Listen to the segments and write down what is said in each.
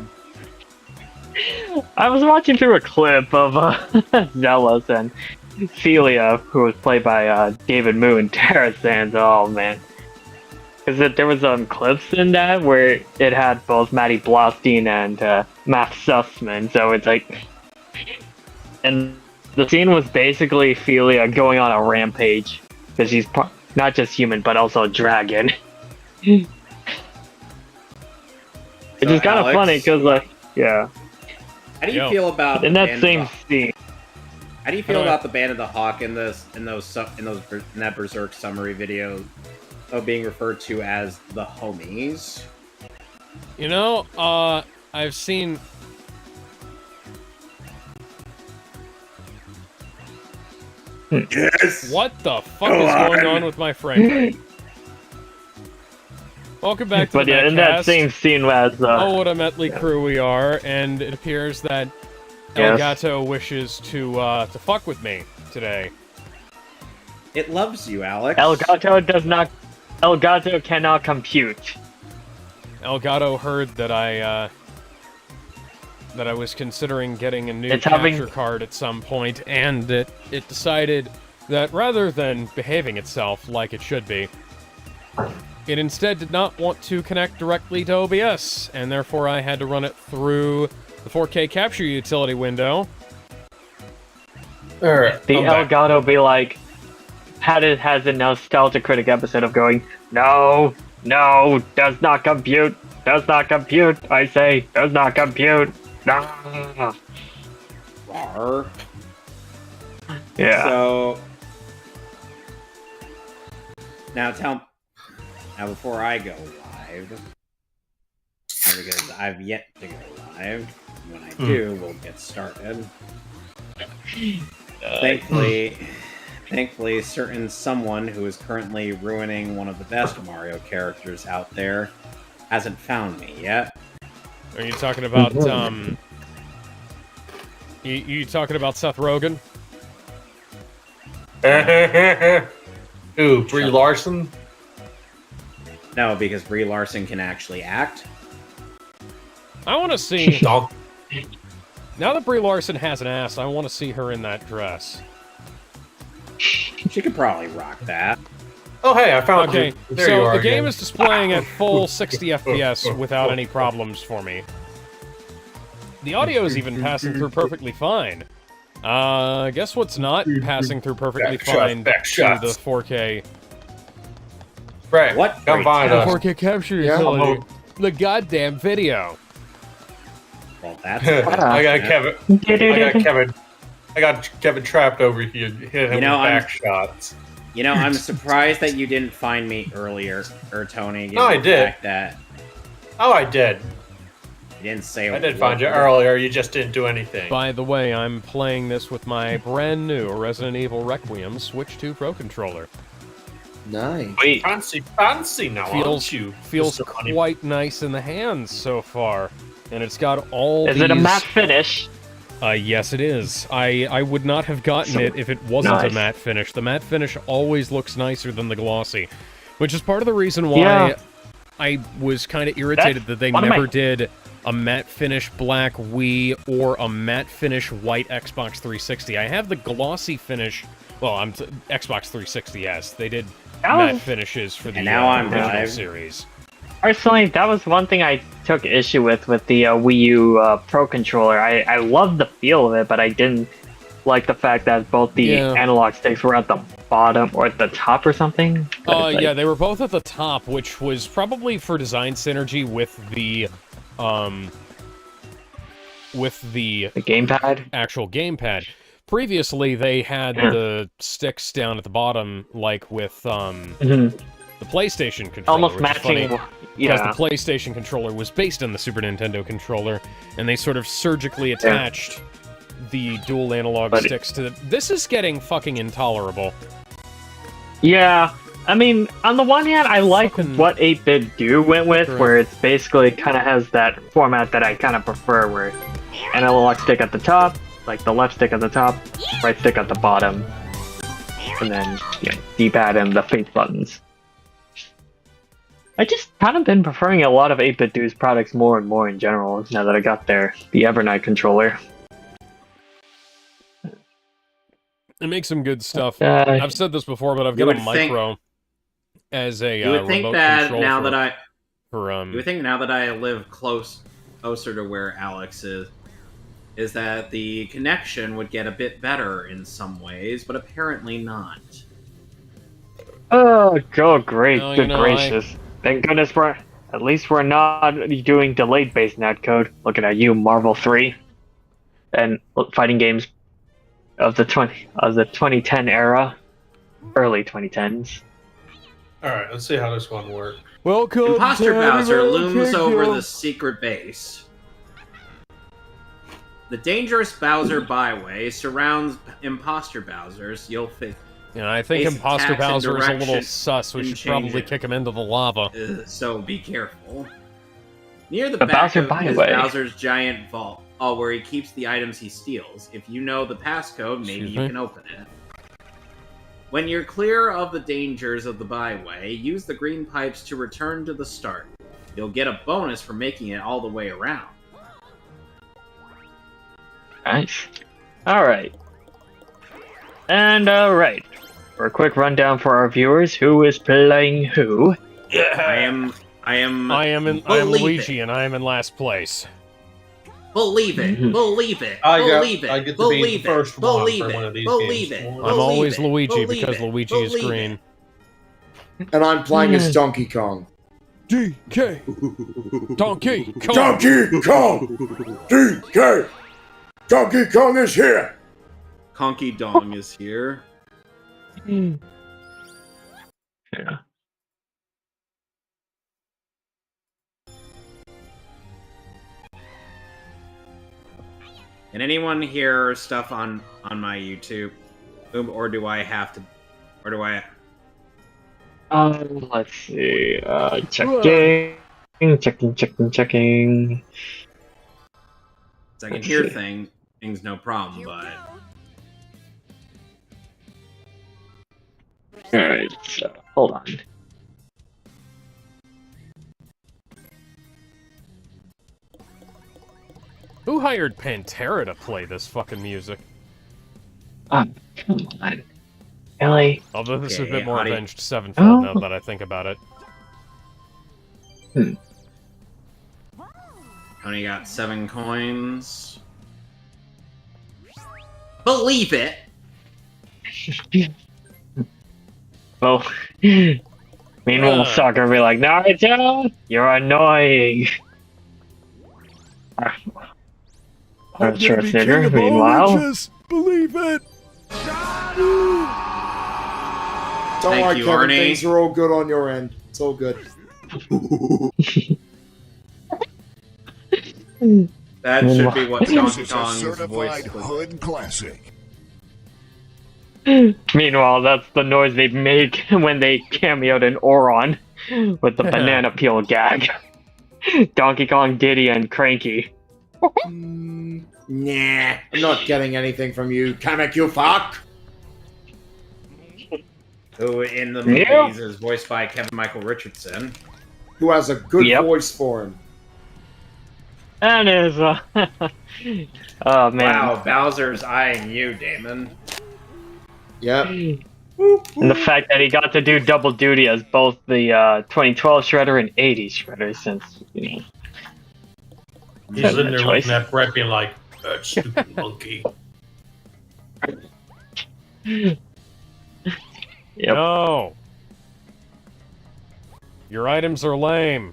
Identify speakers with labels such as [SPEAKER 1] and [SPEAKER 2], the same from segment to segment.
[SPEAKER 1] on.
[SPEAKER 2] I was watching through a clip of Zealous and Celia, who was played by David Moon, Terrace, and oh man. Because there was clips in that where it had both Maddie Blostein and Matt Sussman, so it's like... And the scene was basically Celia going on a rampage, because she's not just human, but also a dragon. Which is kind of funny, because, like, yeah.
[SPEAKER 3] How do you feel about
[SPEAKER 2] in that same scene?
[SPEAKER 3] How do you feel about the Band of the Hawk in that Berserk summary video, being referred to as the homies?
[SPEAKER 4] You know, I've seen.
[SPEAKER 3] Yes.
[SPEAKER 4] What the fuck is going on with my frame rate? Welcome back to the Mehcast.
[SPEAKER 2] In that same scene as
[SPEAKER 4] oh, what a Mehtly crew we are, and it appears that Elgato wishes to fuck with me today.
[SPEAKER 3] It loves you, Alex.
[SPEAKER 2] Elgato does not. Elgato cannot compute.
[SPEAKER 4] Elgato heard that I was considering getting a new capture card at some point, and that it decided that rather than behaving itself like it should be, it instead did not want to connect directly to OBS, and therefore I had to run it through the 4K capture utility window.
[SPEAKER 2] The Elgato be like, has a nostalgia critic episode of going, no, does not compute, I say, does not compute. No. Yeah.
[SPEAKER 3] So now before I go live, because I've yet to go live, when I do, we'll get started. Thankfully, certain someone who is currently ruining one of the best Mario characters out there hasn't found me yet.
[SPEAKER 4] Are you talking about, you talking about Seth Rogen?
[SPEAKER 1] Ooh, Brie Larson?
[SPEAKER 3] No, because Brie Larson can actually act.
[SPEAKER 4] I want to see... Now that Brie Larson has an ass, I want to see her in that dress.
[SPEAKER 3] She could probably rock that.
[SPEAKER 1] Oh, hey, I found
[SPEAKER 4] you.
[SPEAKER 1] Okay, so
[SPEAKER 4] the game is displaying at full 60 FPS without any problems for me. The audio is even passing through perfectly fine. Guess what's not passing through perfectly fine through the 4K...
[SPEAKER 1] Right,
[SPEAKER 3] what?
[SPEAKER 1] Come find us.
[SPEAKER 4] 4K capture utility. The goddamn video.
[SPEAKER 3] Well, that's...
[SPEAKER 1] I got Kevin trapped over here. Hit him with back shots.
[SPEAKER 3] You know, I'm surprised that you didn't find me earlier, Tony.
[SPEAKER 1] No, I did. Oh, I did.
[SPEAKER 3] You didn't say
[SPEAKER 1] I did find you earlier, you just didn't do anything.
[SPEAKER 4] By the way, I'm playing this with my brand new Resident Evil Requiem Switch 2 Pro Controller.
[SPEAKER 5] Nice.
[SPEAKER 1] Wait. Fancy now, aren't you?
[SPEAKER 4] Feels quite nice in the hands so far. And it's got all
[SPEAKER 2] Is it a matte finish?
[SPEAKER 4] Yes, it is. I would not have gotten it if it wasn't a matte finish. The matte finish always looks nicer than the glossy, which is part of the reason why I was kind of irritated that they never did a matte finish black Wii or a matte finish white Xbox 360. I have the glossy finish. Well, Xbox 360, yes. They did matte finishes for the original series.
[SPEAKER 2] Personally, that was one thing I took issue with the Wii U Pro Controller. I loved the feel of it, but I didn't like the fact that both the analog sticks were at the bottom or at the top or something.
[SPEAKER 4] Yeah, they were both at the top, which was probably for design synergy with the
[SPEAKER 2] gamepad,
[SPEAKER 4] actual gamepad. Previously, they had the sticks down at the bottom, like with the PlayStation controller.
[SPEAKER 2] Almost matching.
[SPEAKER 4] Because the PlayStation controller was based on the Super Nintendo controller, and they sort of surgically attached the dual analog sticks to This is getting fucking intolerable.
[SPEAKER 2] Yeah. I mean, on the one hand, I like what 8-Bit Do went with, where it's basically kind of has that format that I kind of prefer, where analog stick at the top, like the left stick at the top, right stick at the bottom, and then D-pad and the face buttons. I just kind of been preferring a lot of 8-Bit Dude's products more and more in general now that I got the Evernight controller.
[SPEAKER 4] It makes some good stuff. I've said this before, but I've got a micro as a
[SPEAKER 3] you would think
[SPEAKER 4] remote
[SPEAKER 3] that
[SPEAKER 4] control
[SPEAKER 3] now
[SPEAKER 4] for,
[SPEAKER 3] that I
[SPEAKER 4] for
[SPEAKER 3] you would think now that I live closer to where Alex is that the connection would get a bit better in some ways, but apparently not.
[SPEAKER 2] Oh, great,
[SPEAKER 4] No,
[SPEAKER 2] good gracious. Thank goodness at least we're not doing delayed based netcode. Looking at you, Marvel 3 and fighting games of the 2010 era, early 2010s.
[SPEAKER 1] Alright, let's see how this one works.
[SPEAKER 4] Welcome
[SPEAKER 3] Imposter
[SPEAKER 4] to
[SPEAKER 3] Bowser
[SPEAKER 4] Animal
[SPEAKER 3] looms
[SPEAKER 4] Kingdom.
[SPEAKER 3] over the secret base. The dangerous Bowser byway surrounds Imposter Bowser's. You'll think.
[SPEAKER 4] Yeah, I think
[SPEAKER 3] Base
[SPEAKER 4] Imposter
[SPEAKER 3] attacks and
[SPEAKER 4] Bowser is a little
[SPEAKER 3] direction
[SPEAKER 4] sus. We
[SPEAKER 3] can
[SPEAKER 4] should probably
[SPEAKER 3] change it.
[SPEAKER 4] kick him into the lava.
[SPEAKER 3] So be careful. Near the
[SPEAKER 2] The
[SPEAKER 3] back
[SPEAKER 2] Bowser
[SPEAKER 3] of his
[SPEAKER 2] byway.
[SPEAKER 3] Bowser's giant vault, where he keeps the items he steals. If you know the passcode, maybe
[SPEAKER 4] Excuse
[SPEAKER 3] you
[SPEAKER 4] me?
[SPEAKER 3] can open it. When you're clear of the dangers of the byway, use the green pipes to return to the start. You'll get a bonus for making it all the way around.
[SPEAKER 2] Nice. Alright. And alright. For a quick rundown for our viewers, who is playing who?
[SPEAKER 3] I am
[SPEAKER 4] Luigi, and I am in last place.
[SPEAKER 3] Believe it.
[SPEAKER 2] Mhm.
[SPEAKER 3] Believe it.
[SPEAKER 1] I
[SPEAKER 3] Believe it.
[SPEAKER 1] get to be
[SPEAKER 3] Believe
[SPEAKER 1] the first
[SPEAKER 3] it.
[SPEAKER 1] one
[SPEAKER 3] Believe
[SPEAKER 1] for
[SPEAKER 3] it.
[SPEAKER 1] one of these
[SPEAKER 3] Believe
[SPEAKER 1] games.
[SPEAKER 3] it.
[SPEAKER 1] I'm
[SPEAKER 4] I'm always
[SPEAKER 3] Believe it.
[SPEAKER 4] Luigi
[SPEAKER 3] Believe
[SPEAKER 4] because
[SPEAKER 3] it.
[SPEAKER 4] Luigi is
[SPEAKER 3] Believe
[SPEAKER 4] green.
[SPEAKER 3] it.
[SPEAKER 5] And I'm playing as Donkey Kong.
[SPEAKER 4] DK! Donkey Kong!
[SPEAKER 6] Donkey Kong! DK! Donkey Kong is here!
[SPEAKER 3] Conky Dong is here.
[SPEAKER 2] Yeah.
[SPEAKER 3] Can anyone hear stuff on my YouTube? Or do I have to? Or do I?
[SPEAKER 2] Let's see. Checking.
[SPEAKER 3] I can hear things, no problem, but
[SPEAKER 2] Alright, so hold on.
[SPEAKER 4] Who hired Pantera to play this fucking music?
[SPEAKER 2] Come on. Really?
[SPEAKER 4] Although this is a
[SPEAKER 3] Okay,
[SPEAKER 4] bit more
[SPEAKER 3] audio-
[SPEAKER 4] Avenged Sevenfold now
[SPEAKER 2] Oh.
[SPEAKER 4] that I think about it.
[SPEAKER 3] only got 7 coins. Believe it.
[SPEAKER 2] Well, meanwhile, Soccer will be like, Naruto, you're annoying. Schwarzenegger, meanwhile.
[SPEAKER 4] Believe it!
[SPEAKER 5] Don't
[SPEAKER 3] Thank
[SPEAKER 5] worry,
[SPEAKER 3] you,
[SPEAKER 5] Kevin.
[SPEAKER 3] Arnie.
[SPEAKER 5] Things are all good on your end. It's all good.
[SPEAKER 3] That should be what
[SPEAKER 6] This
[SPEAKER 3] Donkey
[SPEAKER 6] is a
[SPEAKER 3] Kong's
[SPEAKER 6] certified
[SPEAKER 3] voice was.
[SPEAKER 6] hood classic.
[SPEAKER 2] Meanwhile, that's the noise they make when they cameoed in Oron with the banana peel gag. Donkey Kong, Diddy, and Cranky.
[SPEAKER 5] Nah, I'm not getting anything from you, Kamek, you fuck!
[SPEAKER 3] Who in the movies
[SPEAKER 2] Yeah.
[SPEAKER 3] is voiced by Kevin Michael Richardson.
[SPEAKER 5] Who has a good
[SPEAKER 2] Yep.
[SPEAKER 5] voice for him.
[SPEAKER 2] And is, oh man.
[SPEAKER 3] Wow, Bowser's eyeing you, Damon.
[SPEAKER 5] Yep.
[SPEAKER 2] And the fact that he got to do double duty as both the 2012 Shredder and 80s Shredder, since, you know.
[SPEAKER 1] He's
[SPEAKER 2] Had
[SPEAKER 1] in
[SPEAKER 2] no
[SPEAKER 1] there
[SPEAKER 2] choice.
[SPEAKER 1] looking at Brett being like, that stupid monkey.
[SPEAKER 2] Yep.
[SPEAKER 4] No! Your items are lame.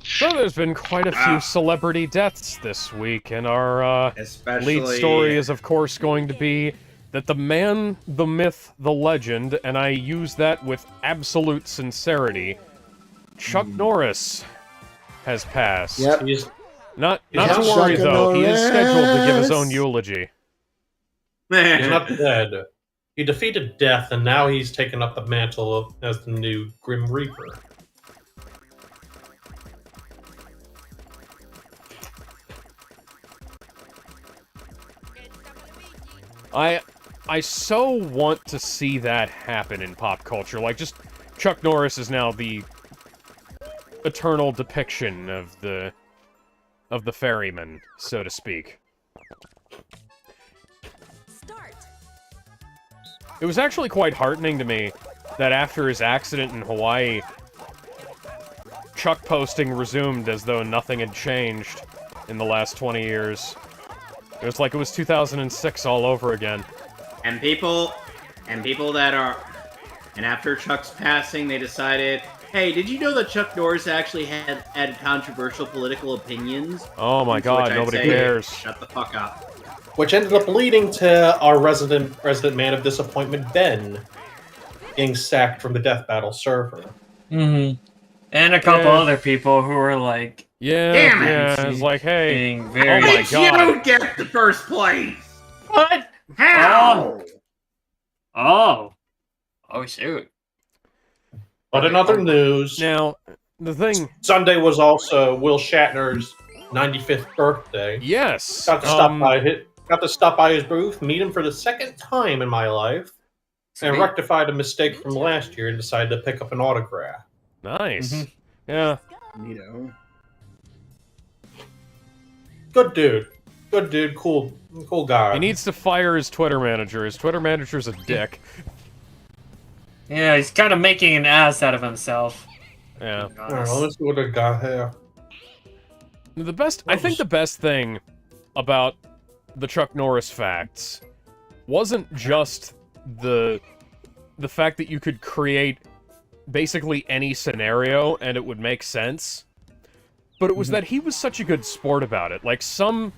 [SPEAKER 4] So there's been quite a few celebrity deaths this week, and our
[SPEAKER 3] Especially
[SPEAKER 4] lead story is, of course, going to be that the man, the myth, the legend, and I use that with absolute sincerity, Chuck Norris has passed.
[SPEAKER 5] Yep.
[SPEAKER 1] He's,
[SPEAKER 4] Not
[SPEAKER 1] He's
[SPEAKER 4] to
[SPEAKER 1] not
[SPEAKER 4] worry,
[SPEAKER 5] Chuck
[SPEAKER 4] though. He is scheduled to give his
[SPEAKER 5] Norris.
[SPEAKER 4] own eulogy.
[SPEAKER 1] he's not dead. He defeated death, and now he's taken up the mantle as the new Grim Reaper.
[SPEAKER 4] I so want to see that happen in pop culture. Like, just Chuck Norris is now the eternal depiction of the ferryman, so to speak.
[SPEAKER 7] Start.
[SPEAKER 4] It was actually quite heartening to me that after his accident in Hawaii, Chuck posting resumed as though nothing had changed in the last 20 years. It was like it was 2006 all over again.
[SPEAKER 3] And people that are... And after Chuck's passing, they decided, hey, did you know that Chuck Norris actually had controversial political opinions?
[SPEAKER 4] Oh my god, nobody cares.
[SPEAKER 3] Shut the fuck up.
[SPEAKER 1] Which ended up leading to our resident man of disappointment, Ben, getting sacked from the Death Battle server.
[SPEAKER 8] Mm-hmm. And a couple other people who were like...
[SPEAKER 4] Yeah,
[SPEAKER 3] damn it!
[SPEAKER 4] Yeah, it's like, hey,
[SPEAKER 8] being very...
[SPEAKER 4] oh my god.
[SPEAKER 3] You get the first place!
[SPEAKER 8] What?
[SPEAKER 3] How?
[SPEAKER 8] Oh, shoot.
[SPEAKER 1] But in other news,
[SPEAKER 4] Now, the thing...
[SPEAKER 1] Sunday was also Will Shatner's 95th birthday.
[SPEAKER 4] Yes!
[SPEAKER 1] Got to stop by his booth, meet him for the second time in my life, and rectified a mistake from last year and decided to pick up an autograph.
[SPEAKER 4] Nice. Mm-hmm. Yeah.
[SPEAKER 3] Neato.
[SPEAKER 1] Good dude, cool guy.
[SPEAKER 4] He needs to fire his Twitter manager. His Twitter manager's a dick.
[SPEAKER 8] Yeah, he's kind of making an ass out of himself.
[SPEAKER 4] Yeah.
[SPEAKER 1] Alright, let's see what I got here.
[SPEAKER 4] I think the best thing about the Chuck Norris facts wasn't just the fact that you could create basically any scenario and it would make sense, but it was that he was such a good sport about it. Like some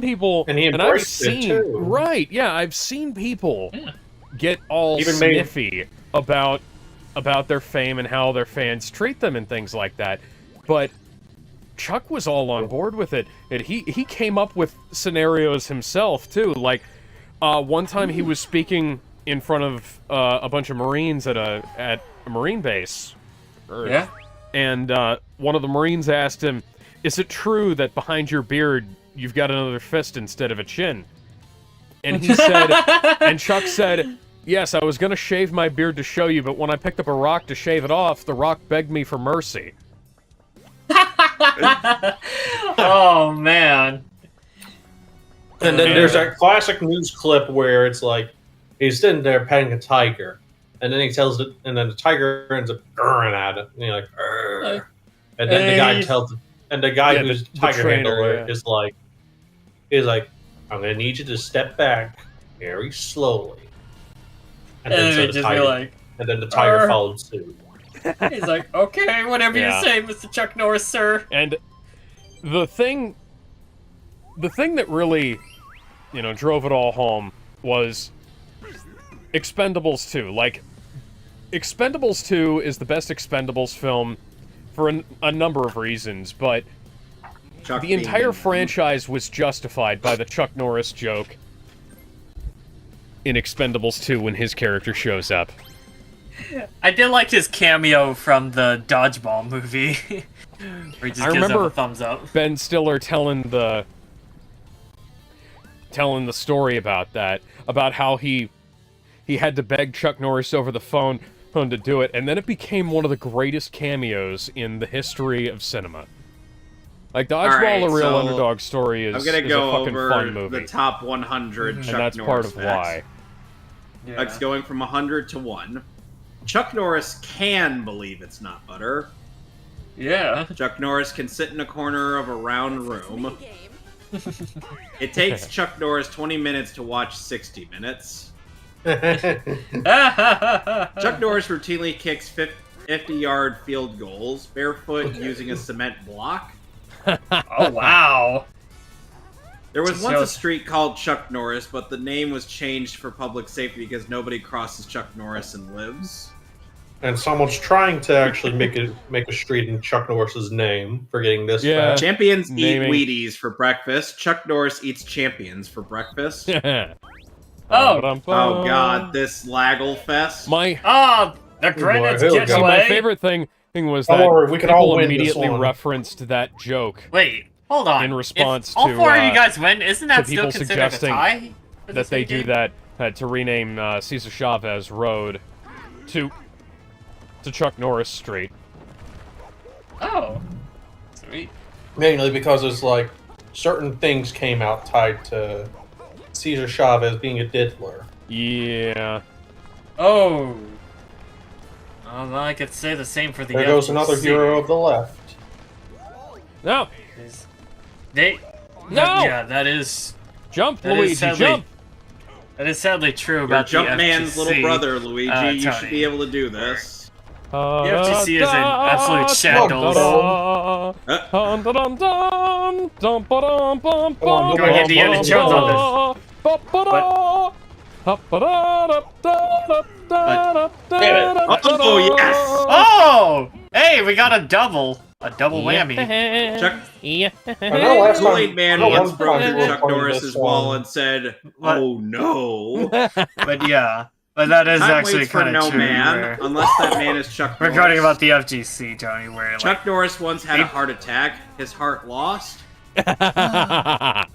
[SPEAKER 4] people,
[SPEAKER 1] and I've seen it too.
[SPEAKER 4] Right, yeah, I've seen people get all sniffy about their fame and how their fans treat them and things like that, but Chuck was all on board with it. He came up with scenarios himself too. Like one time he was speaking in front of a bunch of Marines at a Marine base.
[SPEAKER 8] Yeah.
[SPEAKER 4] And one of the Marines asked him, "Is it true that behind your beard you've got another fist instead of a chin?" And he said, and Chuck said, "Yes, I was gonna shave my beard to show you, but when I picked up a rock to shave it off, the rock begged me for mercy."
[SPEAKER 8] Oh man.
[SPEAKER 1] And then there's that classic news clip where it's like he's sitting there petting a tiger, and then and then the tiger ends up growling at him, and you're like, "Urgh." And then the guy and the guy who's the tiger handler is like, "I'm gonna need you to step back very slowly." And then the tiger followed suit.
[SPEAKER 8] He's like, okay, whatever you say, Mr. Chuck Norris, sir.
[SPEAKER 4] And the thing that really, drove it all home was Expendables 2. Like, Expendables 2 is the best Expendables film for a number of reasons, but the entire franchise was justified by the Chuck Norris joke in Expendables 2 when his character shows up.
[SPEAKER 8] I did like his cameo from the Dodgeball movie. Where he just gives him a thumbs up.
[SPEAKER 4] Ben Stiller telling the story about that, about how he had to beg Chuck Norris over the phone to do it, and then it became one of the greatest cameos in the history of cinema. Like, Dodgeball, a real underdog story is,
[SPEAKER 3] I'm gonna go
[SPEAKER 4] a fucking
[SPEAKER 3] over
[SPEAKER 4] fun movie.
[SPEAKER 3] The top 100 Chuck
[SPEAKER 4] and that's
[SPEAKER 3] Norris
[SPEAKER 4] part of
[SPEAKER 3] facts.
[SPEAKER 4] why.
[SPEAKER 8] Yeah.
[SPEAKER 3] It's going from 100 to 1. Chuck Norris can believe it's not butter.
[SPEAKER 8] Yeah.
[SPEAKER 3] Chuck Norris can sit in a corner of a round room. It takes Chuck Norris 20 minutes to watch 60 minutes. Chuck Norris routinely kicks 50-yard field goals, barefoot using a cement block.
[SPEAKER 8] Oh, wow.
[SPEAKER 3] There was once a street called Chuck Norris, but the name was changed for public safety because nobody crosses Chuck Norris and lives.
[SPEAKER 1] And someone's trying to actually make a street in Chuck Norris's name, forgetting this fact.
[SPEAKER 3] Champions eat Wheaties for breakfast. Chuck Norris eats champions for breakfast. Oh god, this Laggle Fest.
[SPEAKER 8] The Greenwich Getaway.
[SPEAKER 4] My favorite thing was that people immediately referenced that joke.
[SPEAKER 8] Wait, hold on.
[SPEAKER 4] In response to
[SPEAKER 8] all four of you guys win, isn't that still considered a tie?
[SPEAKER 4] that they do that to rename Cesar Chavez Road to Chuck Norris Street.
[SPEAKER 8] Oh, sweet.
[SPEAKER 1] Mainly because it's like certain things came out tied to Cesar Chavez being a diddler.
[SPEAKER 4] Yeah.
[SPEAKER 8] Oh. Well, I could say the same for the
[SPEAKER 1] There goes another hero of the left.
[SPEAKER 4] No.
[SPEAKER 8] They.
[SPEAKER 4] No.
[SPEAKER 8] Yeah, that is.
[SPEAKER 4] Jump,
[SPEAKER 8] That
[SPEAKER 4] Luigi,
[SPEAKER 8] is sadly,
[SPEAKER 4] jump!
[SPEAKER 8] That is sadly true
[SPEAKER 3] You're
[SPEAKER 8] about the
[SPEAKER 3] Jumpman's
[SPEAKER 8] FGC.
[SPEAKER 3] little brother, Luigi. You should
[SPEAKER 8] Tony.
[SPEAKER 3] be able to do this.
[SPEAKER 8] The FGC is in absolute shambles.
[SPEAKER 1] Go
[SPEAKER 8] ahead, Indiana Jones on
[SPEAKER 3] Oh, yes!
[SPEAKER 8] Oh! Hey, we got a double. A double whammy.
[SPEAKER 3] Chuck,
[SPEAKER 1] I know last time,
[SPEAKER 3] Kool-Aid Man
[SPEAKER 1] I know
[SPEAKER 3] once
[SPEAKER 1] one
[SPEAKER 3] broke
[SPEAKER 1] time
[SPEAKER 3] through
[SPEAKER 1] we
[SPEAKER 3] Chuck
[SPEAKER 1] were playing
[SPEAKER 3] Norris's
[SPEAKER 1] this,
[SPEAKER 3] wall and said,
[SPEAKER 8] What?
[SPEAKER 3] "Oh no!"
[SPEAKER 8] But yeah. But that is
[SPEAKER 3] Time
[SPEAKER 8] actually
[SPEAKER 3] waits for
[SPEAKER 8] kind of
[SPEAKER 3] no
[SPEAKER 8] true.
[SPEAKER 3] man,
[SPEAKER 8] where-
[SPEAKER 3] unless that man is Chuck
[SPEAKER 8] We're
[SPEAKER 3] Norris.
[SPEAKER 8] talking about the FGC, Tony, where like...
[SPEAKER 3] Chuck Norris once had a heart attack. His heart lost. The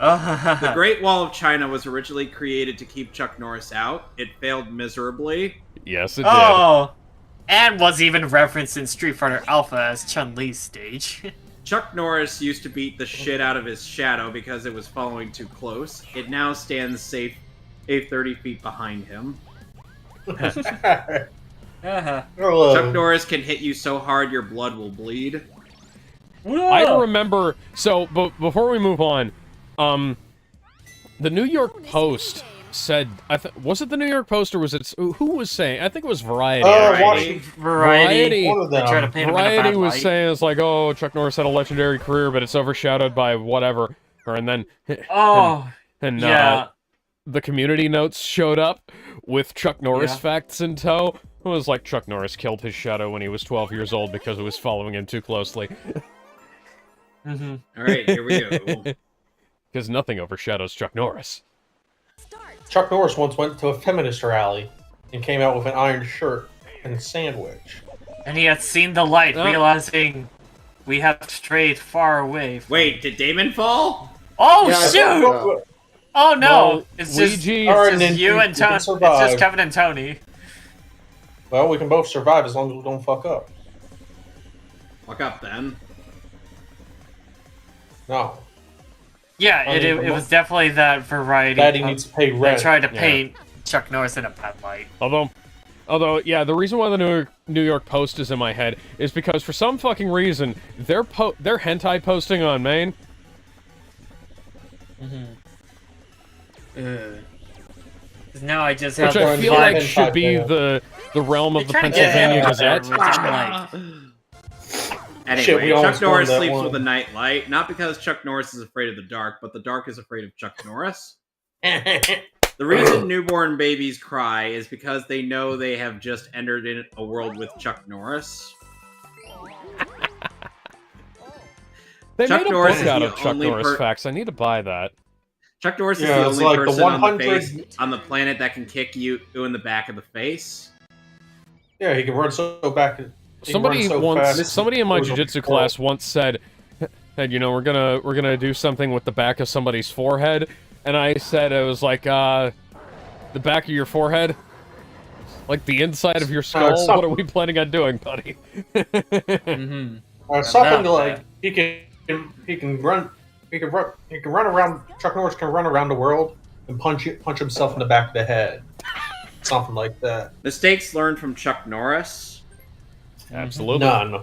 [SPEAKER 3] Great Wall of China was originally created to keep Chuck Norris out. It failed miserably.
[SPEAKER 4] Yes, it did.
[SPEAKER 8] Oh! And was even referenced in Street Fighter Alpha as Chun-Li's stage.
[SPEAKER 3] Chuck Norris used to beat the shit out of his shadow because it was following too close. It now stands safe 30 feet behind him.
[SPEAKER 8] Uh-huh.
[SPEAKER 3] Chuck Norris can hit you so hard your blood will bleed.
[SPEAKER 4] I remember. So, before we move on, the New York Post said. Was it the New York Post or was it? Who was saying? I think it was Variety.
[SPEAKER 8] Variety.
[SPEAKER 1] One of them.
[SPEAKER 8] They try to paint him in a
[SPEAKER 4] Variety
[SPEAKER 8] bad
[SPEAKER 4] was
[SPEAKER 8] light.
[SPEAKER 4] saying it's like, oh, Chuck Norris had a legendary career, but it's overshadowed by whatever. And then,
[SPEAKER 8] Oh,
[SPEAKER 4] and
[SPEAKER 8] yeah.
[SPEAKER 4] the community notes showed up with Chuck Norris
[SPEAKER 8] Yeah.
[SPEAKER 4] facts in tow. It was like Chuck Norris killed his shadow when he was 12 years old because it was following him too closely.
[SPEAKER 8] Mm-hmm.
[SPEAKER 3] Alright, here we go.
[SPEAKER 4] Because nothing overshadows Chuck Norris.
[SPEAKER 1] Chuck Norris once went to a feminist rally and came out with an iron shirt and a sandwich.
[SPEAKER 8] And he had seen the light,
[SPEAKER 4] Oh.
[SPEAKER 8] realizing we have strayed far away from...
[SPEAKER 3] Wait, did Damon fall?
[SPEAKER 8] Oh,
[SPEAKER 5] Yeah,
[SPEAKER 8] shoot! Oh, no!
[SPEAKER 4] Well,
[SPEAKER 8] It's just,
[SPEAKER 4] Luigi-
[SPEAKER 1] Alright,
[SPEAKER 8] it's
[SPEAKER 1] then
[SPEAKER 8] just you
[SPEAKER 1] you
[SPEAKER 8] and
[SPEAKER 1] can
[SPEAKER 8] Tony. It's
[SPEAKER 1] survive.
[SPEAKER 8] just Kevin and Tony.
[SPEAKER 1] Well, we can both survive as long as we don't fuck up.
[SPEAKER 3] Fuck up then.
[SPEAKER 1] No.
[SPEAKER 8] Yeah,
[SPEAKER 1] I
[SPEAKER 8] it
[SPEAKER 1] mean,
[SPEAKER 8] was definitely that variety.
[SPEAKER 1] Daddy
[SPEAKER 8] of-
[SPEAKER 1] needs to pay
[SPEAKER 8] They
[SPEAKER 1] rent.
[SPEAKER 8] tried to
[SPEAKER 4] Yeah.
[SPEAKER 8] paint Chuck Norris in a bad light.
[SPEAKER 4] Although, yeah, the reason why the New York Post is in my head is because for some fucking reason they're hentai posting on Maine.
[SPEAKER 8] Because now I just
[SPEAKER 4] Which
[SPEAKER 8] have
[SPEAKER 4] I
[SPEAKER 8] the
[SPEAKER 4] feel
[SPEAKER 8] vibe-
[SPEAKER 4] like should be the realm of the
[SPEAKER 8] They're trying to get
[SPEAKER 4] Pennsylvania
[SPEAKER 8] ahead of their
[SPEAKER 4] Gazette.
[SPEAKER 8] original light.
[SPEAKER 3] Anyway,
[SPEAKER 1] Shit, we almost
[SPEAKER 3] Chuck Norris
[SPEAKER 1] won that
[SPEAKER 3] sleeps
[SPEAKER 1] one.
[SPEAKER 3] with a night light, not because Chuck Norris is afraid of the dark, but the dark is afraid of Chuck Norris. The reason newborn babies cry is because they know they have just entered in a world with Chuck Norris.
[SPEAKER 4] They
[SPEAKER 3] Chuck
[SPEAKER 4] made a
[SPEAKER 3] Norris
[SPEAKER 4] book
[SPEAKER 3] is
[SPEAKER 4] out
[SPEAKER 3] the
[SPEAKER 4] of Chuck
[SPEAKER 3] only
[SPEAKER 4] Norris facts. I need to buy that.
[SPEAKER 3] Chuck Norris is
[SPEAKER 1] Yeah,
[SPEAKER 3] the
[SPEAKER 1] it's
[SPEAKER 3] only
[SPEAKER 1] like the
[SPEAKER 3] person on the
[SPEAKER 1] 100
[SPEAKER 3] face on the planet that can kick you in the back of the face.
[SPEAKER 1] Yeah, he can run so back.
[SPEAKER 4] Somebody
[SPEAKER 1] so
[SPEAKER 4] once,
[SPEAKER 1] fast.
[SPEAKER 4] somebody in my
[SPEAKER 1] It was a
[SPEAKER 4] jiu-jitsu
[SPEAKER 1] horror.
[SPEAKER 4] class once said, you know, we're gonna do something with the back of somebody's forehead, and I said it was like the back of your forehead, like the inside of your skull.
[SPEAKER 1] something-
[SPEAKER 4] What are we planning on doing, buddy?
[SPEAKER 1] Something
[SPEAKER 8] About
[SPEAKER 1] like
[SPEAKER 8] that.
[SPEAKER 1] he can run around. Chuck Norris can run around the world and punch himself in the back of the head. Something like that.
[SPEAKER 3] Mistakes learned from Chuck Norris.
[SPEAKER 4] Absolutely.
[SPEAKER 1] None.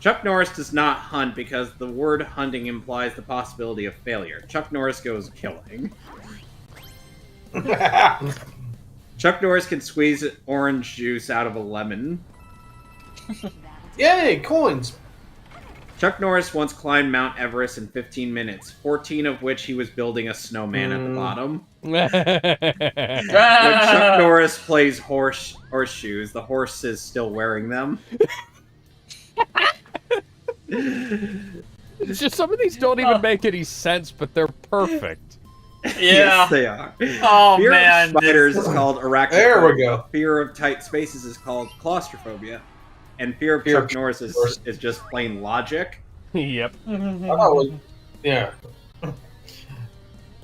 [SPEAKER 3] Chuck Norris does not hunt because the word hunting implies the possibility of failure. Chuck Norris goes killing. Chuck Norris can squeeze orange juice out of a lemon.
[SPEAKER 1] Yay, coins!
[SPEAKER 3] Chuck Norris once climbed Mount Everest in 15 minutes, 14 of which he was building a snowman at the bottom. When Chuck Norris plays horseshoes, the horse is still wearing them.
[SPEAKER 4] It's just some of these don't even make any sense, but they're perfect.
[SPEAKER 8] Yeah.
[SPEAKER 3] Yes, they are.
[SPEAKER 8] Oh,
[SPEAKER 3] Fear
[SPEAKER 8] man.
[SPEAKER 3] of spiders is called arachnophobia.
[SPEAKER 1] There we go.
[SPEAKER 3] Fear of tight spaces is called claustrophobia. And fear of Chuck Norris is just plain logic.
[SPEAKER 4] Yep.
[SPEAKER 1] Oh, yeah.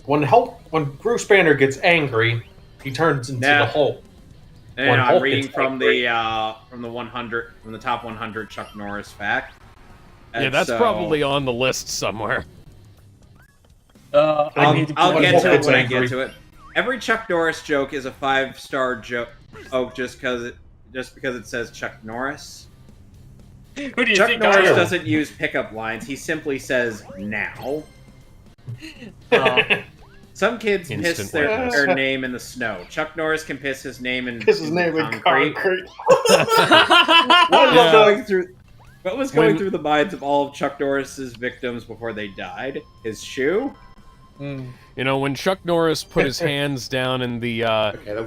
[SPEAKER 1] when Bruce Banner gets angry, he turns into the Hulk.
[SPEAKER 3] And I'm reading from the top 100 Chuck Norris fact.
[SPEAKER 4] Yeah, that's probably on the list somewhere.
[SPEAKER 3] I'll get to it when I get to it. Every Chuck Norris joke is a 5-star joke. Oh, just because it says Chuck Norris.
[SPEAKER 8] Who do you
[SPEAKER 3] Chuck
[SPEAKER 8] think
[SPEAKER 3] Norris doesn't use pickup lines. He simply says now. Some kids piss their name in the snow. Chuck Norris can piss his name in concrete. What was going through the minds of all of Chuck Norris's victims before they died? His shoe?
[SPEAKER 4] You know, when Chuck Norris put his hands down in the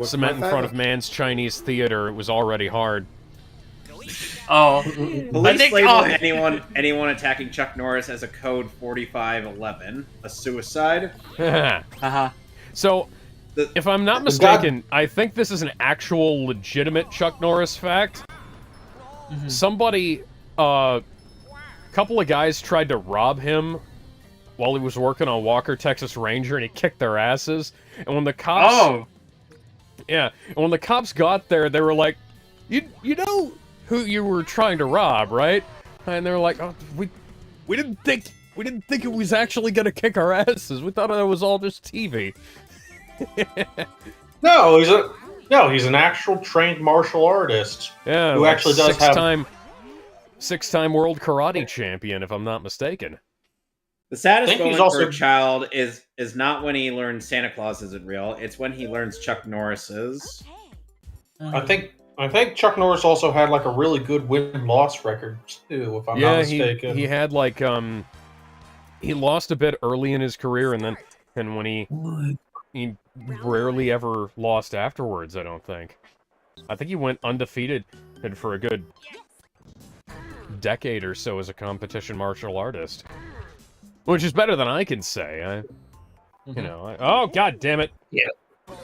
[SPEAKER 4] cement in front of Man's Chinese Theater, it was already hard.
[SPEAKER 8] Oh.
[SPEAKER 3] Police label anyone attacking Chuck Norris as a code 4511, a suicide.
[SPEAKER 4] So, if I'm not mistaken, I think this is an actual legitimate Chuck Norris fact. Somebody, a couple of guys tried to rob him while he was working on Walker, Texas Ranger, and he kicked their asses. And when the cops... Yeah, and when the cops got there, they were like, you know who you were trying to rob, right? And they were like, oh, we didn't think it was actually gonna kick our asses. We thought it was all just TV.
[SPEAKER 1] No, he's an actual trained martial artist.
[SPEAKER 4] Yeah,
[SPEAKER 1] who actually does have
[SPEAKER 4] six-time world karate champion, if I'm not mistaken.
[SPEAKER 3] The saddest moment for a child is not when he learns Santa Claus isn't real. It's when he learns Chuck Norris is.
[SPEAKER 1] I think Chuck Norris also had like a really good win-loss record too, if I'm not mistaken.
[SPEAKER 4] He had like he lost a bit early in his career, and when he rarely ever lost afterwards. I don't think. I think he went undefeated and for a good decade or so as a competition martial artist, which is better than I can say. You know. Oh, god damn it!
[SPEAKER 3] Yeah.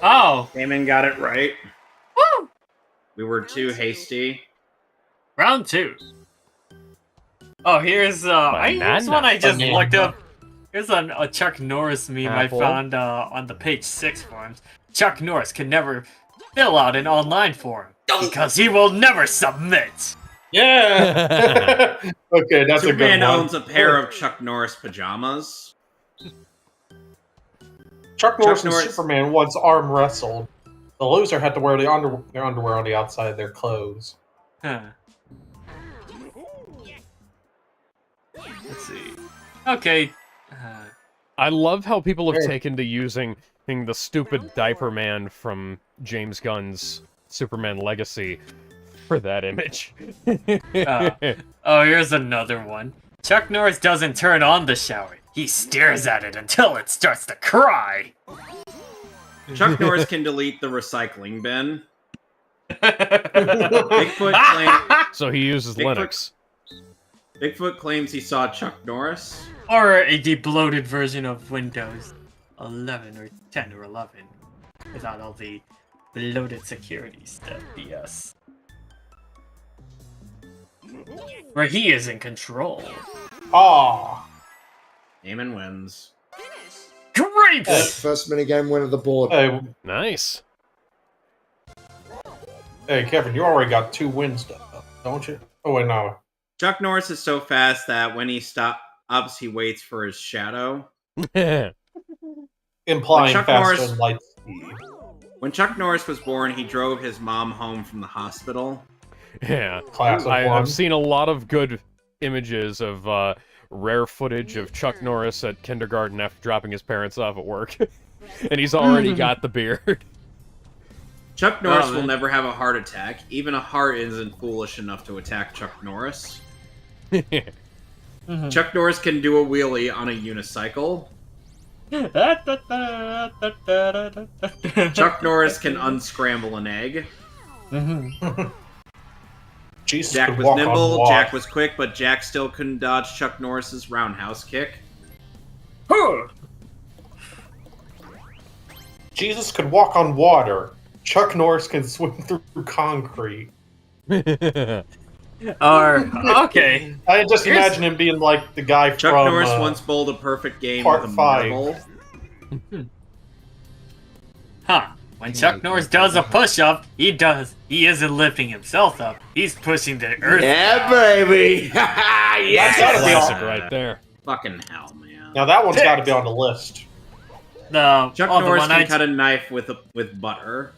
[SPEAKER 8] Oh,
[SPEAKER 3] Damon got it right.
[SPEAKER 8] Woo!
[SPEAKER 3] We were too hasty.
[SPEAKER 8] Round 2. Oh, here's one I just looked up. Here's a Chuck Norris meme I found on the page 6 forums. Chuck Norris can never fill out an online form because he will never submit.
[SPEAKER 1] Yeah. Okay, that's a good one.
[SPEAKER 3] Superman owns a pair of Chuck Norris pajamas.
[SPEAKER 1] Chuck Norris and Superman once arm wrestled. The loser had to wear their underwear on the outside of their clothes.
[SPEAKER 8] Let's see. Okay.
[SPEAKER 4] I love how people have taken to using the stupid diaper man from James Gunn's Superman Legacy for that image.
[SPEAKER 8] Here's another one. Chuck Norris doesn't turn on the shower. He stares at it until it starts to cry.
[SPEAKER 3] Chuck Norris can delete the recycling bin.
[SPEAKER 4] So he uses Linux.
[SPEAKER 3] Bigfoot claims he saw Chuck Norris.
[SPEAKER 8] Or a debloated version of Windows 11 or 10 or 11. Without all the bloated security stuff, BS. Where he is in control.
[SPEAKER 1] Aww.
[SPEAKER 3] Eamon wins.
[SPEAKER 8] Great!
[SPEAKER 5] First minigame win of the board.
[SPEAKER 1] Hey,
[SPEAKER 4] nice.
[SPEAKER 1] Hey, Kevin, you already got 2 wins, don't you? Oh, wait, no.
[SPEAKER 3] Chuck Norris is so fast that when he stops, he waits for his shadow.
[SPEAKER 1] Implying faster than light speed.
[SPEAKER 3] When Chuck Norris was born, he drove his mom home from the hospital.
[SPEAKER 4] Yeah. I've seen a lot of good images of rare footage of Chuck Norris at kindergarten after dropping his parents off at work. And he's already got the beard.
[SPEAKER 3] Chuck Norris will never have a heart attack. Even a heart isn't foolish enough to attack Chuck Norris. Chuck Norris can do a wheelie on a unicycle. Chuck Norris can unscramble an egg. Jack was nimble, Jack was quick, but Jack still couldn't dodge Chuck Norris's roundhouse kick.
[SPEAKER 1] Jesus could walk on water. Chuck Norris can swim through concrete.
[SPEAKER 8] Okay.
[SPEAKER 1] I just imagine him being like the guy
[SPEAKER 3] Chuck
[SPEAKER 1] from
[SPEAKER 3] Norris once bowled a perfect game
[SPEAKER 1] Part
[SPEAKER 3] with a
[SPEAKER 1] 5.
[SPEAKER 3] marble.
[SPEAKER 8] Huh. When Chuck Norris does a push-up, he isn't lifting himself up. He's pushing the earth.
[SPEAKER 5] Yeah, baby.
[SPEAKER 1] That's
[SPEAKER 5] Yes.
[SPEAKER 1] gotta be
[SPEAKER 4] Classic
[SPEAKER 1] on,
[SPEAKER 4] right there.
[SPEAKER 3] Fucking hell, man.
[SPEAKER 1] now that one's got to be on the list.
[SPEAKER 3] Chuck
[SPEAKER 8] the
[SPEAKER 3] Norris
[SPEAKER 8] one
[SPEAKER 3] can cut a knife with butter.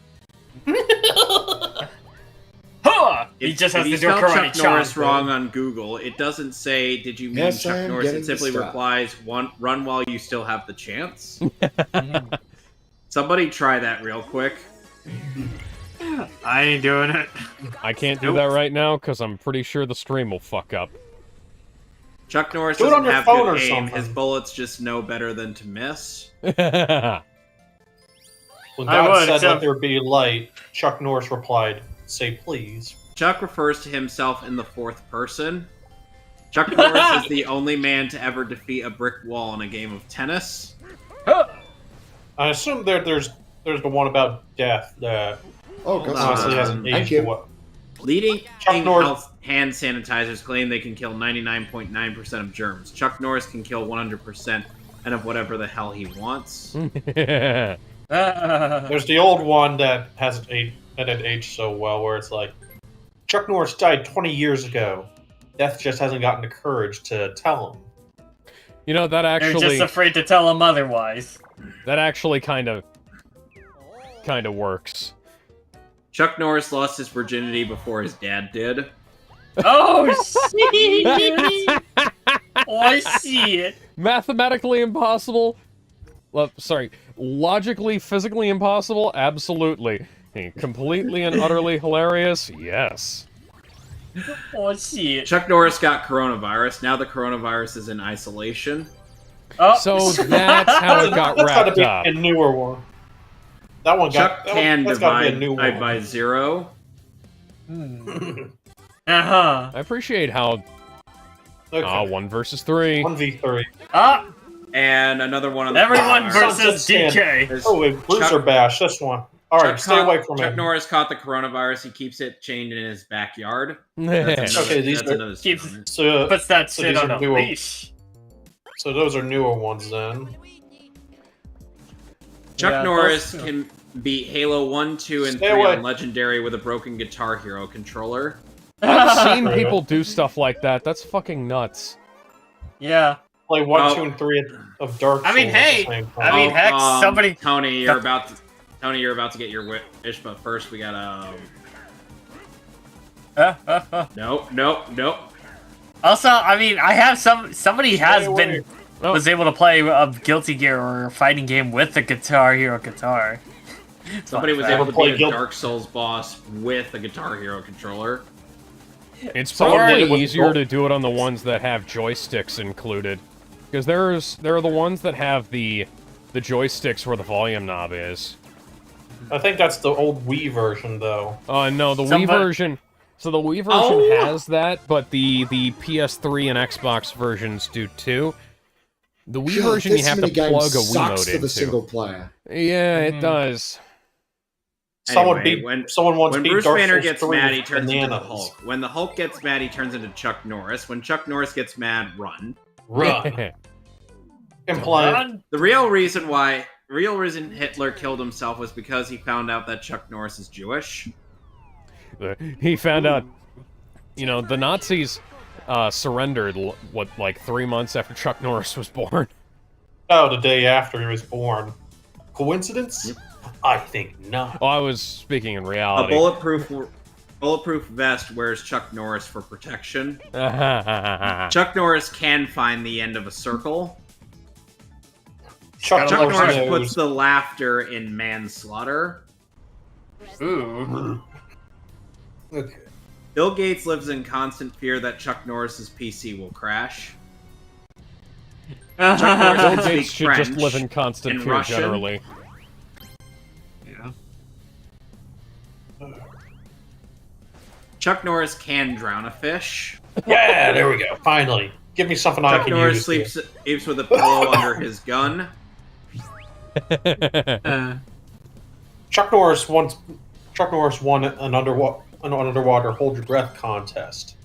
[SPEAKER 8] Huh! He just has
[SPEAKER 3] if
[SPEAKER 8] to
[SPEAKER 3] you
[SPEAKER 8] do a
[SPEAKER 3] spell
[SPEAKER 8] karate
[SPEAKER 3] Chuck Norris
[SPEAKER 8] chop.
[SPEAKER 3] wrong on Google, it doesn't say, did you mean
[SPEAKER 5] Yes, I
[SPEAKER 3] Chuck
[SPEAKER 5] am
[SPEAKER 3] Norris?
[SPEAKER 5] getting
[SPEAKER 3] It simply
[SPEAKER 5] this stuff.
[SPEAKER 3] replies, run while you still have the chance. Somebody try that real quick.
[SPEAKER 8] I ain't doing it.
[SPEAKER 4] I can't do that right now because I'm pretty sure the stream will fuck up.
[SPEAKER 3] Chuck Norris
[SPEAKER 1] Do it on
[SPEAKER 3] doesn't
[SPEAKER 1] your
[SPEAKER 3] have
[SPEAKER 1] phone
[SPEAKER 3] good
[SPEAKER 1] or
[SPEAKER 3] aim.
[SPEAKER 1] something.
[SPEAKER 3] His bullets just know better than to miss.
[SPEAKER 1] When
[SPEAKER 8] I
[SPEAKER 1] God
[SPEAKER 8] would,
[SPEAKER 1] said
[SPEAKER 8] except-
[SPEAKER 1] let there be light, Chuck Norris replied, "Say please."
[SPEAKER 3] Chuck refers to himself in the fourth person. Chuck Norris is the only man to ever defeat a brick wall in a game of tennis.
[SPEAKER 1] I assume there's the one about death that
[SPEAKER 5] Oh,
[SPEAKER 3] Hold
[SPEAKER 5] God.
[SPEAKER 3] on.
[SPEAKER 1] honestly hasn't
[SPEAKER 5] Thank
[SPEAKER 1] aged
[SPEAKER 5] you.
[SPEAKER 1] well.
[SPEAKER 3] Leading
[SPEAKER 1] Chuck Norris-
[SPEAKER 3] health hand sanitizers claim they can kill 99.9% of germs. Chuck Norris can kill 100% and of whatever the hell he wants.
[SPEAKER 1] There's the old one that hasn't aged so well, where it's like, Chuck Norris died 20 years ago. Death just hasn't gotten the courage to tell him.
[SPEAKER 4] You know, that
[SPEAKER 8] They're
[SPEAKER 4] actually
[SPEAKER 8] just afraid to tell him otherwise.
[SPEAKER 4] kind of works.
[SPEAKER 3] Chuck Norris lost his virginity before his dad did.
[SPEAKER 8] Oh, shit! Oh, I see it.
[SPEAKER 4] Mathematically impossible? Well, sorry, logically, physically impossible? Absolutely. Completely and utterly hilarious? Yes.
[SPEAKER 8] Oh, I see it.
[SPEAKER 3] Chuck Norris got coronavirus. Now the coronavirus is in isolation.
[SPEAKER 8] Oh.
[SPEAKER 4] So that's how it got
[SPEAKER 1] That's gotta
[SPEAKER 4] wrapped
[SPEAKER 1] be
[SPEAKER 4] up.
[SPEAKER 1] a newer one. That one
[SPEAKER 3] Chuck
[SPEAKER 1] got
[SPEAKER 3] can
[SPEAKER 1] that's gotta be a
[SPEAKER 3] divide
[SPEAKER 1] new one.
[SPEAKER 3] by 0.
[SPEAKER 8] Uh-huh.
[SPEAKER 4] I appreciate how
[SPEAKER 1] Okay.
[SPEAKER 4] 1 versus 3.
[SPEAKER 1] 1v3.
[SPEAKER 8] Ah!
[SPEAKER 3] And another one on the
[SPEAKER 8] Everyone
[SPEAKER 3] coronavirus.
[SPEAKER 8] versus DK.
[SPEAKER 3] There's
[SPEAKER 1] Oh, wait, Bruiser
[SPEAKER 3] Chuck-
[SPEAKER 1] Bash, this one. Alright, stay away from
[SPEAKER 3] Chuck
[SPEAKER 1] him.
[SPEAKER 3] Norris caught the coronavirus. He keeps it chained in his backyard.
[SPEAKER 1] Okay, these
[SPEAKER 3] that's
[SPEAKER 1] are-
[SPEAKER 3] another
[SPEAKER 8] Keeps-
[SPEAKER 3] statement.
[SPEAKER 1] So,
[SPEAKER 8] Puts that
[SPEAKER 1] So
[SPEAKER 8] shit
[SPEAKER 1] these
[SPEAKER 8] on
[SPEAKER 1] are
[SPEAKER 8] a
[SPEAKER 1] newer-
[SPEAKER 8] leash.
[SPEAKER 1] so those are newer ones then.
[SPEAKER 3] Chuck
[SPEAKER 8] Yeah,
[SPEAKER 3] Norris
[SPEAKER 8] those-
[SPEAKER 3] can beat Halo 1, 2, and
[SPEAKER 1] Stay
[SPEAKER 3] 3
[SPEAKER 1] away.
[SPEAKER 3] on Legendary with a broken Guitar Hero controller.
[SPEAKER 4] I've seen people do stuff like that. That's fucking nuts.
[SPEAKER 8] Yeah.
[SPEAKER 1] Play 1,
[SPEAKER 3] Oh.
[SPEAKER 1] 2, and 3 of Dark Souls
[SPEAKER 8] I mean,
[SPEAKER 1] at the
[SPEAKER 8] hey,
[SPEAKER 1] same
[SPEAKER 8] I
[SPEAKER 1] time.
[SPEAKER 8] mean, heck, somebody-
[SPEAKER 3] Tony, you're about to get your wish, but first we gotta. Nope.
[SPEAKER 8] Also, I mean, I have somebody has
[SPEAKER 1] away.
[SPEAKER 8] been
[SPEAKER 4] Oh.
[SPEAKER 8] was able to play a Guilty Gear or a fighting game with a Guitar Hero guitar.
[SPEAKER 3] Somebody was
[SPEAKER 8] Fun
[SPEAKER 3] able
[SPEAKER 8] fact.
[SPEAKER 3] to beat a
[SPEAKER 1] Guild-
[SPEAKER 3] Dark Souls boss with a Guitar Hero controller.
[SPEAKER 4] It's
[SPEAKER 1] Someone
[SPEAKER 4] probably
[SPEAKER 1] did it with
[SPEAKER 4] easier
[SPEAKER 1] Gold-
[SPEAKER 4] to do it on the ones that have joysticks included. Because there are the ones that have the joysticks where the volume knob is.
[SPEAKER 1] I think that's the old Wii version, though.
[SPEAKER 4] No, the Wii
[SPEAKER 8] Somebody-
[SPEAKER 4] version. So the Wii version
[SPEAKER 3] Oh!
[SPEAKER 4] has that, but the PS3 and Xbox versions do too. The Wii
[SPEAKER 5] God,
[SPEAKER 4] version you
[SPEAKER 5] this
[SPEAKER 4] have to
[SPEAKER 5] minigame
[SPEAKER 4] plug a
[SPEAKER 5] sucks
[SPEAKER 4] Wiimote
[SPEAKER 5] for the
[SPEAKER 4] into.
[SPEAKER 5] single player.
[SPEAKER 4] Yeah, it
[SPEAKER 8] Mhm.
[SPEAKER 4] does.
[SPEAKER 1] Someone
[SPEAKER 3] Anyway,
[SPEAKER 1] beat. Someone once
[SPEAKER 3] When
[SPEAKER 1] beat
[SPEAKER 3] Bruce
[SPEAKER 1] Dark
[SPEAKER 3] Banner
[SPEAKER 1] Souls
[SPEAKER 3] gets
[SPEAKER 1] 3
[SPEAKER 3] mad, he
[SPEAKER 1] with
[SPEAKER 3] turns into the
[SPEAKER 1] bananas.
[SPEAKER 3] Hulk. When the Hulk gets mad, he turns into Chuck Norris. When Chuck Norris gets mad, run.
[SPEAKER 1] Run. Implying
[SPEAKER 3] The real reason Hitler killed himself was because he found out that Chuck Norris is Jewish.
[SPEAKER 4] He found out, the Nazis surrendered, like 3 months after Chuck Norris was born.
[SPEAKER 1] oh, the day after he was born. Coincidence? I think not.
[SPEAKER 4] Oh, I was speaking in
[SPEAKER 3] A
[SPEAKER 4] reality.
[SPEAKER 3] bulletproof vest wears Chuck Norris for protection. Chuck Norris can find the end of a circle.
[SPEAKER 1] Chuck
[SPEAKER 3] Chuck
[SPEAKER 1] Norris
[SPEAKER 3] Norris
[SPEAKER 1] knows.
[SPEAKER 3] puts the laughter in manslaughter.
[SPEAKER 8] Ooh.
[SPEAKER 1] Okay.
[SPEAKER 3] Bill Gates lives in constant fear that Chuck Norris's PC will crash. Chuck Norris
[SPEAKER 4] Bill
[SPEAKER 3] can
[SPEAKER 4] Gates
[SPEAKER 3] speak
[SPEAKER 4] should just
[SPEAKER 3] French
[SPEAKER 4] live in constant
[SPEAKER 3] and
[SPEAKER 4] fear
[SPEAKER 3] Russian.
[SPEAKER 4] generally.
[SPEAKER 8] Yeah.
[SPEAKER 3] Chuck Norris can drown a fish.
[SPEAKER 1] Yeah, there we go. Finally. Give me something I
[SPEAKER 3] Chuck
[SPEAKER 1] can
[SPEAKER 3] Norris
[SPEAKER 1] use.
[SPEAKER 3] sleeps with a pillow under his gun.
[SPEAKER 1] Chuck Norris won an underwater hold your breath contest.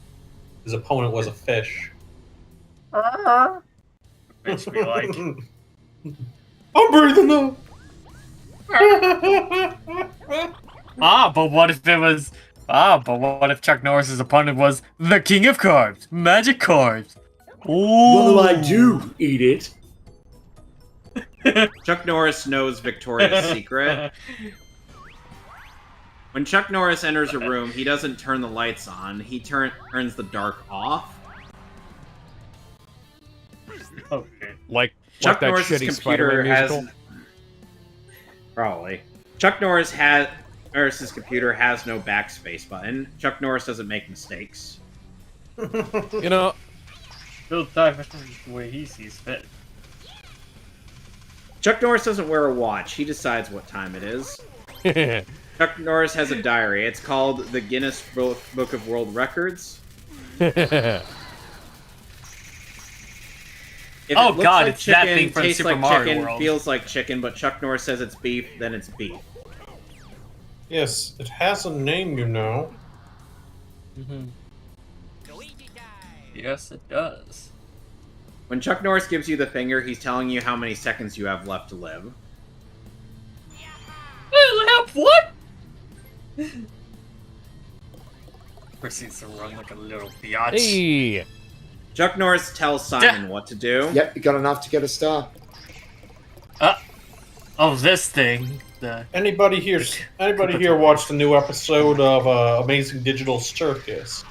[SPEAKER 1] His opponent was a fish.
[SPEAKER 8] Makes me like.
[SPEAKER 1] I'm breathing now.
[SPEAKER 8] But what if it was... but what if Chuck Norris's opponent was the King of Carbs? Magic Carbs. Ooh.
[SPEAKER 6] What do I do? Eat it.
[SPEAKER 3] Chuck Norris knows Victoria's secret. When Chuck Norris enters a room, he doesn't turn the lights on. He turns the dark off.
[SPEAKER 8] Okay.
[SPEAKER 4] Like
[SPEAKER 3] Chuck
[SPEAKER 4] that
[SPEAKER 3] Norris's
[SPEAKER 4] shitty
[SPEAKER 3] computer
[SPEAKER 4] Spider-Man
[SPEAKER 3] has...
[SPEAKER 4] musical?
[SPEAKER 3] Probably. Norris's computer has no backspace button. Chuck Norris doesn't make mistakes.
[SPEAKER 4] You know,
[SPEAKER 8] He'll type it the way he sees fit.
[SPEAKER 3] Chuck Norris doesn't wear a watch. He decides what time it is. Chuck Norris has a diary. It's called the Guinness Book of World Records. If
[SPEAKER 8] Oh,
[SPEAKER 3] it looks
[SPEAKER 8] God,
[SPEAKER 3] like
[SPEAKER 8] it's that
[SPEAKER 3] chicken,
[SPEAKER 8] thing from
[SPEAKER 3] tastes
[SPEAKER 8] Super
[SPEAKER 3] like
[SPEAKER 8] Mario
[SPEAKER 3] chicken,
[SPEAKER 8] World.
[SPEAKER 3] feels like chicken, but Chuck Norris says it's beef, then it's beef.
[SPEAKER 1] Yes, it has a name, you know.
[SPEAKER 8] Yes, it does.
[SPEAKER 3] When Chuck Norris gives you the finger, he's telling you how many seconds you have left to live.
[SPEAKER 8] What? Proceeds to run like a little biatch.
[SPEAKER 4] hey,
[SPEAKER 3] Chuck Norris tells Simon what to do.
[SPEAKER 5] Yep, you got enough to get a star.
[SPEAKER 8] Oh, this thing. The
[SPEAKER 1] Anybody here watched the new episode of Amazing Digital Circus?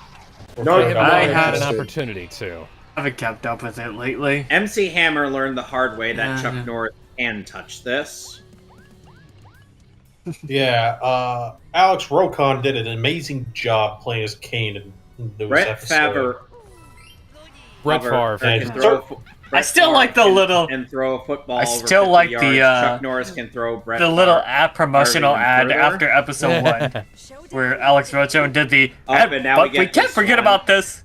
[SPEAKER 5] No, I have not
[SPEAKER 8] I
[SPEAKER 4] I had an
[SPEAKER 5] interested.
[SPEAKER 4] opportunity to.
[SPEAKER 8] I haven't kept up with it lately.
[SPEAKER 3] MC Hammer learned the hard way that Chuck
[SPEAKER 8] Uh-huh.
[SPEAKER 3] Norris can touch this.
[SPEAKER 1] Yeah, Alex Rokon did an amazing job playing as Kane in those
[SPEAKER 3] Brett
[SPEAKER 1] episodes.
[SPEAKER 4] Brett Favre.
[SPEAKER 3] can throw a
[SPEAKER 8] I still like the little-
[SPEAKER 3] and throw a football.
[SPEAKER 8] I
[SPEAKER 3] over
[SPEAKER 8] still
[SPEAKER 3] 50
[SPEAKER 8] like
[SPEAKER 3] yards.
[SPEAKER 8] the,
[SPEAKER 3] Chuck Norris can throw Brett
[SPEAKER 8] The little
[SPEAKER 3] Favre
[SPEAKER 8] ad promotional
[SPEAKER 3] even
[SPEAKER 8] ad
[SPEAKER 3] further.
[SPEAKER 8] after episode 1, where Alex Rocho did the.
[SPEAKER 3] and now
[SPEAKER 8] but
[SPEAKER 3] we
[SPEAKER 8] we
[SPEAKER 3] get
[SPEAKER 8] can't
[SPEAKER 3] this
[SPEAKER 8] forget
[SPEAKER 3] one.
[SPEAKER 8] about this.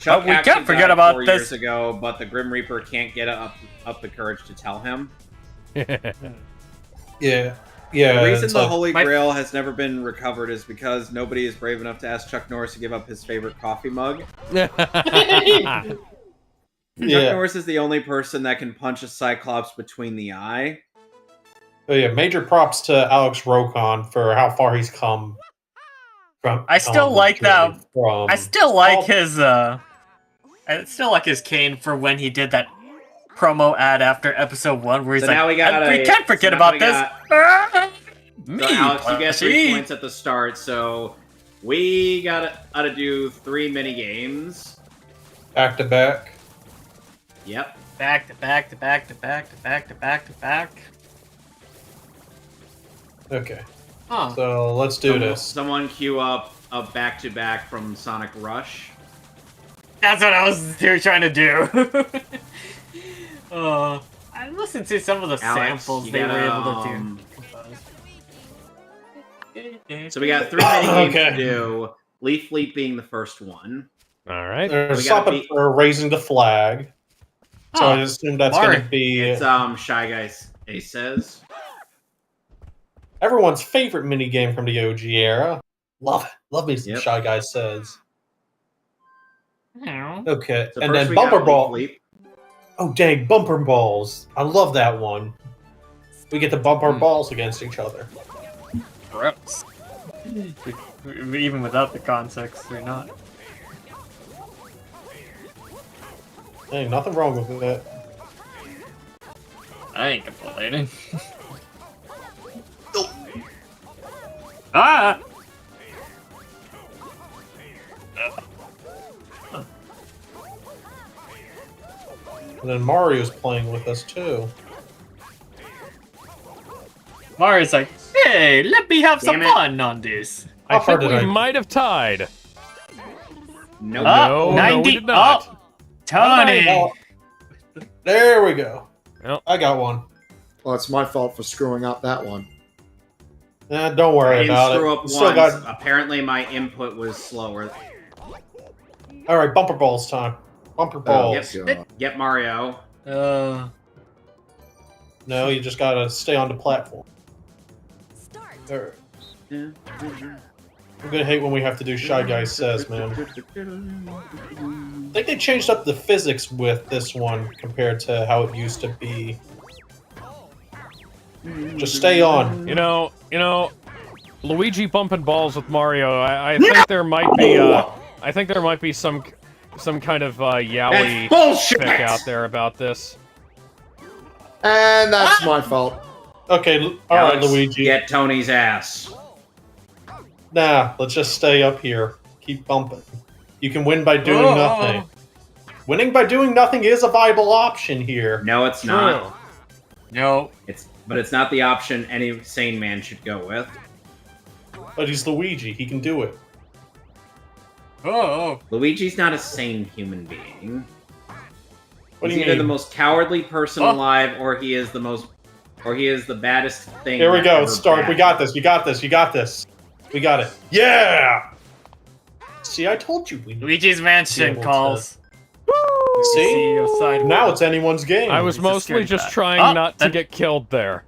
[SPEAKER 3] Chuck
[SPEAKER 8] we can't
[SPEAKER 3] actually
[SPEAKER 8] forget
[SPEAKER 3] died
[SPEAKER 8] about
[SPEAKER 3] 4
[SPEAKER 8] this.
[SPEAKER 3] years ago, but the Grim Reaper can't get up the courage to tell him.
[SPEAKER 1] Yeah,
[SPEAKER 3] The reason
[SPEAKER 1] it's
[SPEAKER 3] the
[SPEAKER 1] like-
[SPEAKER 3] Holy
[SPEAKER 8] my-
[SPEAKER 3] Grail has never been recovered is because nobody is brave enough to ask Chuck Norris to give up his favorite coffee mug. Chuck
[SPEAKER 1] Yeah.
[SPEAKER 3] Norris is the only person that can punch a Cyclops between the eye.
[SPEAKER 1] Oh, yeah, major props to Alex Rokon for how far he's come.
[SPEAKER 8] I still like that.
[SPEAKER 1] From
[SPEAKER 8] I still like
[SPEAKER 1] Oh.
[SPEAKER 8] his. I still like his Kane for when he did that promo ad after episode 1, where he's
[SPEAKER 3] So
[SPEAKER 8] like,
[SPEAKER 3] now we got
[SPEAKER 8] we can't forget
[SPEAKER 3] so now
[SPEAKER 8] about
[SPEAKER 3] we
[SPEAKER 8] this.
[SPEAKER 3] got-
[SPEAKER 8] Me,
[SPEAKER 3] So Alex, you get 3
[SPEAKER 8] Plushie.
[SPEAKER 3] points at the start, so we gotta do 3 mini games.
[SPEAKER 1] back to back.
[SPEAKER 3] Yep.
[SPEAKER 8] Back to back to back to back to back to back to back.
[SPEAKER 1] Okay,
[SPEAKER 8] Huh.
[SPEAKER 1] so let's do this.
[SPEAKER 3] Someone queue up a back-to-back from Sonic Rush.
[SPEAKER 8] That's what I was trying to do. I listened to some of the
[SPEAKER 3] Alex,
[SPEAKER 8] samples
[SPEAKER 3] you
[SPEAKER 8] they were
[SPEAKER 3] gotta,
[SPEAKER 8] able to do.
[SPEAKER 3] So we got 3 mini games
[SPEAKER 1] Okay.
[SPEAKER 3] to do. Leaf Fleet being the first one.
[SPEAKER 4] All right.
[SPEAKER 1] They're
[SPEAKER 3] We gotta
[SPEAKER 1] stopping
[SPEAKER 3] beat-
[SPEAKER 1] for raising the flag, so I
[SPEAKER 8] Huh.
[SPEAKER 1] assume that's
[SPEAKER 8] Mark,
[SPEAKER 1] going to be
[SPEAKER 3] It's Shy Guy Ace says.
[SPEAKER 1] everyone's favorite mini game from the OG era. Love it. Love me some
[SPEAKER 3] Yep.
[SPEAKER 1] Shy Guy Says. Okay,
[SPEAKER 3] So
[SPEAKER 1] and
[SPEAKER 3] first
[SPEAKER 1] then
[SPEAKER 3] we got
[SPEAKER 1] Bumper
[SPEAKER 3] Leaf
[SPEAKER 1] Ball.
[SPEAKER 3] Fleet.
[SPEAKER 1] Oh, dang, Bumper Balls. I love that one. We get to bump our balls against each other.
[SPEAKER 8] Gross. Even without the context, they're not.
[SPEAKER 1] Hey, nothing wrong with that.
[SPEAKER 8] I ain't complaining. Ah!
[SPEAKER 1] And then Mario's playing with us, too.
[SPEAKER 8] Mario's like, hey, let me have some
[SPEAKER 3] Damn it.
[SPEAKER 8] fun on this.
[SPEAKER 4] I
[SPEAKER 1] How far
[SPEAKER 4] think
[SPEAKER 1] did
[SPEAKER 4] we
[SPEAKER 1] I-
[SPEAKER 4] might have tied.
[SPEAKER 3] Nope.
[SPEAKER 4] No, no,
[SPEAKER 8] 90.
[SPEAKER 4] we did not.
[SPEAKER 8] Oh, Tony.
[SPEAKER 1] Oh, there we go.
[SPEAKER 4] Well.
[SPEAKER 1] I got one.
[SPEAKER 5] Well, it's my fault for screwing up that one.
[SPEAKER 1] Don't
[SPEAKER 3] I
[SPEAKER 1] worry
[SPEAKER 3] didn't
[SPEAKER 1] about
[SPEAKER 3] screw
[SPEAKER 1] it.
[SPEAKER 3] up
[SPEAKER 1] You
[SPEAKER 3] once.
[SPEAKER 1] still got...
[SPEAKER 3] Apparently my input was slower.
[SPEAKER 1] All right, Bumper Balls time. Bumper Balls.
[SPEAKER 5] Oh,
[SPEAKER 3] Yep.
[SPEAKER 5] God.
[SPEAKER 3] Get Mario.
[SPEAKER 1] No, you just gotta stay on the platform.
[SPEAKER 7] Start.
[SPEAKER 1] There. I'm gonna hate when we have to do Shy Guy Says, man. I think they changed up the physics with this one compared to how it used to be. Just stay on.
[SPEAKER 4] You know, Luigi bumping balls with Mario. I think there might be. I think there might be some kind of yaoi fic out there about this.
[SPEAKER 5] And that's my fault.
[SPEAKER 1] Okay, alright,
[SPEAKER 3] Alex,
[SPEAKER 1] Luigi.
[SPEAKER 3] Get Tony's ass.
[SPEAKER 1] Nah, let's just stay up here. Keep bumping. You can win by doing nothing. Winning by doing nothing is a viable option here.
[SPEAKER 3] No, it's not.
[SPEAKER 8] No.
[SPEAKER 3] But it's not the option any sane man should go with.
[SPEAKER 1] But he's Luigi. He can do it.
[SPEAKER 8] Oh.
[SPEAKER 3] Luigi's not a sane human being.
[SPEAKER 1] What do
[SPEAKER 3] He's
[SPEAKER 1] you
[SPEAKER 3] either
[SPEAKER 1] mean?
[SPEAKER 3] the most cowardly person alive, or he is the baddest thing.
[SPEAKER 1] Here we
[SPEAKER 3] that
[SPEAKER 1] go.
[SPEAKER 3] ever
[SPEAKER 1] Start.
[SPEAKER 3] bat.
[SPEAKER 1] We got this. You got this. You got this. We got it. Yeah! See, I told you we
[SPEAKER 8] Luigi's Mansion
[SPEAKER 1] able to-
[SPEAKER 8] calls.
[SPEAKER 1] See?
[SPEAKER 8] your side.
[SPEAKER 1] Now it's anyone's game.
[SPEAKER 4] I was
[SPEAKER 8] He's a
[SPEAKER 4] mostly
[SPEAKER 8] scaredy
[SPEAKER 4] just
[SPEAKER 8] cat.
[SPEAKER 4] trying not to
[SPEAKER 8] then-
[SPEAKER 4] get killed there.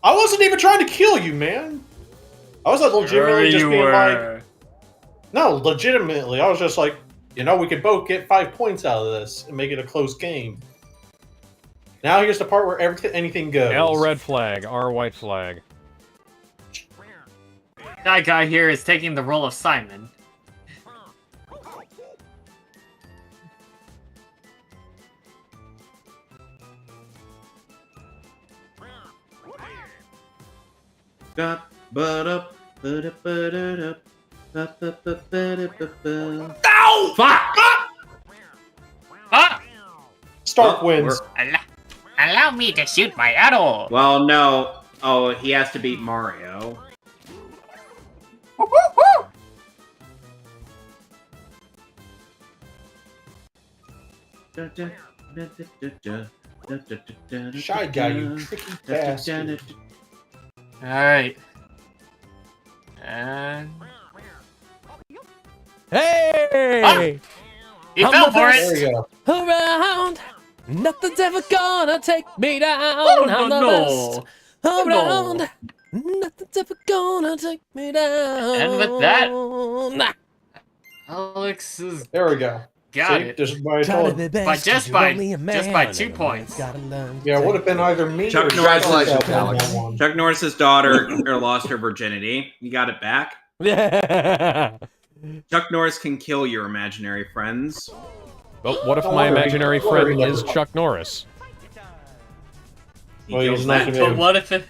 [SPEAKER 1] I wasn't even trying to kill you, man. I was like legitimately just being like, no, legitimately. I was just like, you know, we could both get 5 points out of this and make it a close game. Now here's the part where anything goes.
[SPEAKER 4] L red flag, R white flag.
[SPEAKER 8] That guy here is taking the role of Simon.
[SPEAKER 3] Ow! Fuck!
[SPEAKER 8] Ah!
[SPEAKER 1] Stark wins.
[SPEAKER 8] Allow me to shoot my arrow.
[SPEAKER 3] Well, no. Oh, he has to beat Mario.
[SPEAKER 1] Shy guy, you tricky bastard.
[SPEAKER 8] Alright. And...
[SPEAKER 4] Hey!
[SPEAKER 8] He
[SPEAKER 4] I'm
[SPEAKER 8] fell
[SPEAKER 4] the
[SPEAKER 8] for
[SPEAKER 1] There
[SPEAKER 8] it!
[SPEAKER 1] you go.
[SPEAKER 4] Around, nothing's ever gonna take me down.
[SPEAKER 8] Oh,
[SPEAKER 4] I'm the
[SPEAKER 8] no.
[SPEAKER 4] best around.
[SPEAKER 8] No.
[SPEAKER 4] Nothing's ever gonna take me down.
[SPEAKER 8] And with that- Alex is
[SPEAKER 1] There we go.
[SPEAKER 8] got
[SPEAKER 1] See?
[SPEAKER 8] it.
[SPEAKER 1] This is what I told you.
[SPEAKER 8] But just by 2 points.
[SPEAKER 1] Yeah, it would have been either me
[SPEAKER 3] Chuck
[SPEAKER 1] or
[SPEAKER 3] Norris.
[SPEAKER 5] Congratulations,
[SPEAKER 1] Chuck on
[SPEAKER 5] Alex.
[SPEAKER 1] that one.
[SPEAKER 3] Chuck Norris's daughter lost her virginity. You got it back.
[SPEAKER 4] Yeah.
[SPEAKER 3] Chuck Norris can kill your imaginary friends.
[SPEAKER 4] But what if
[SPEAKER 1] Don't
[SPEAKER 4] my
[SPEAKER 1] worry.
[SPEAKER 4] imaginary
[SPEAKER 1] Don't worry,
[SPEAKER 4] friend is
[SPEAKER 1] never-
[SPEAKER 4] Chuck Norris?
[SPEAKER 3] He
[SPEAKER 1] Well,
[SPEAKER 3] kills
[SPEAKER 1] he's not
[SPEAKER 3] that.
[SPEAKER 1] gonna be
[SPEAKER 8] But what if it...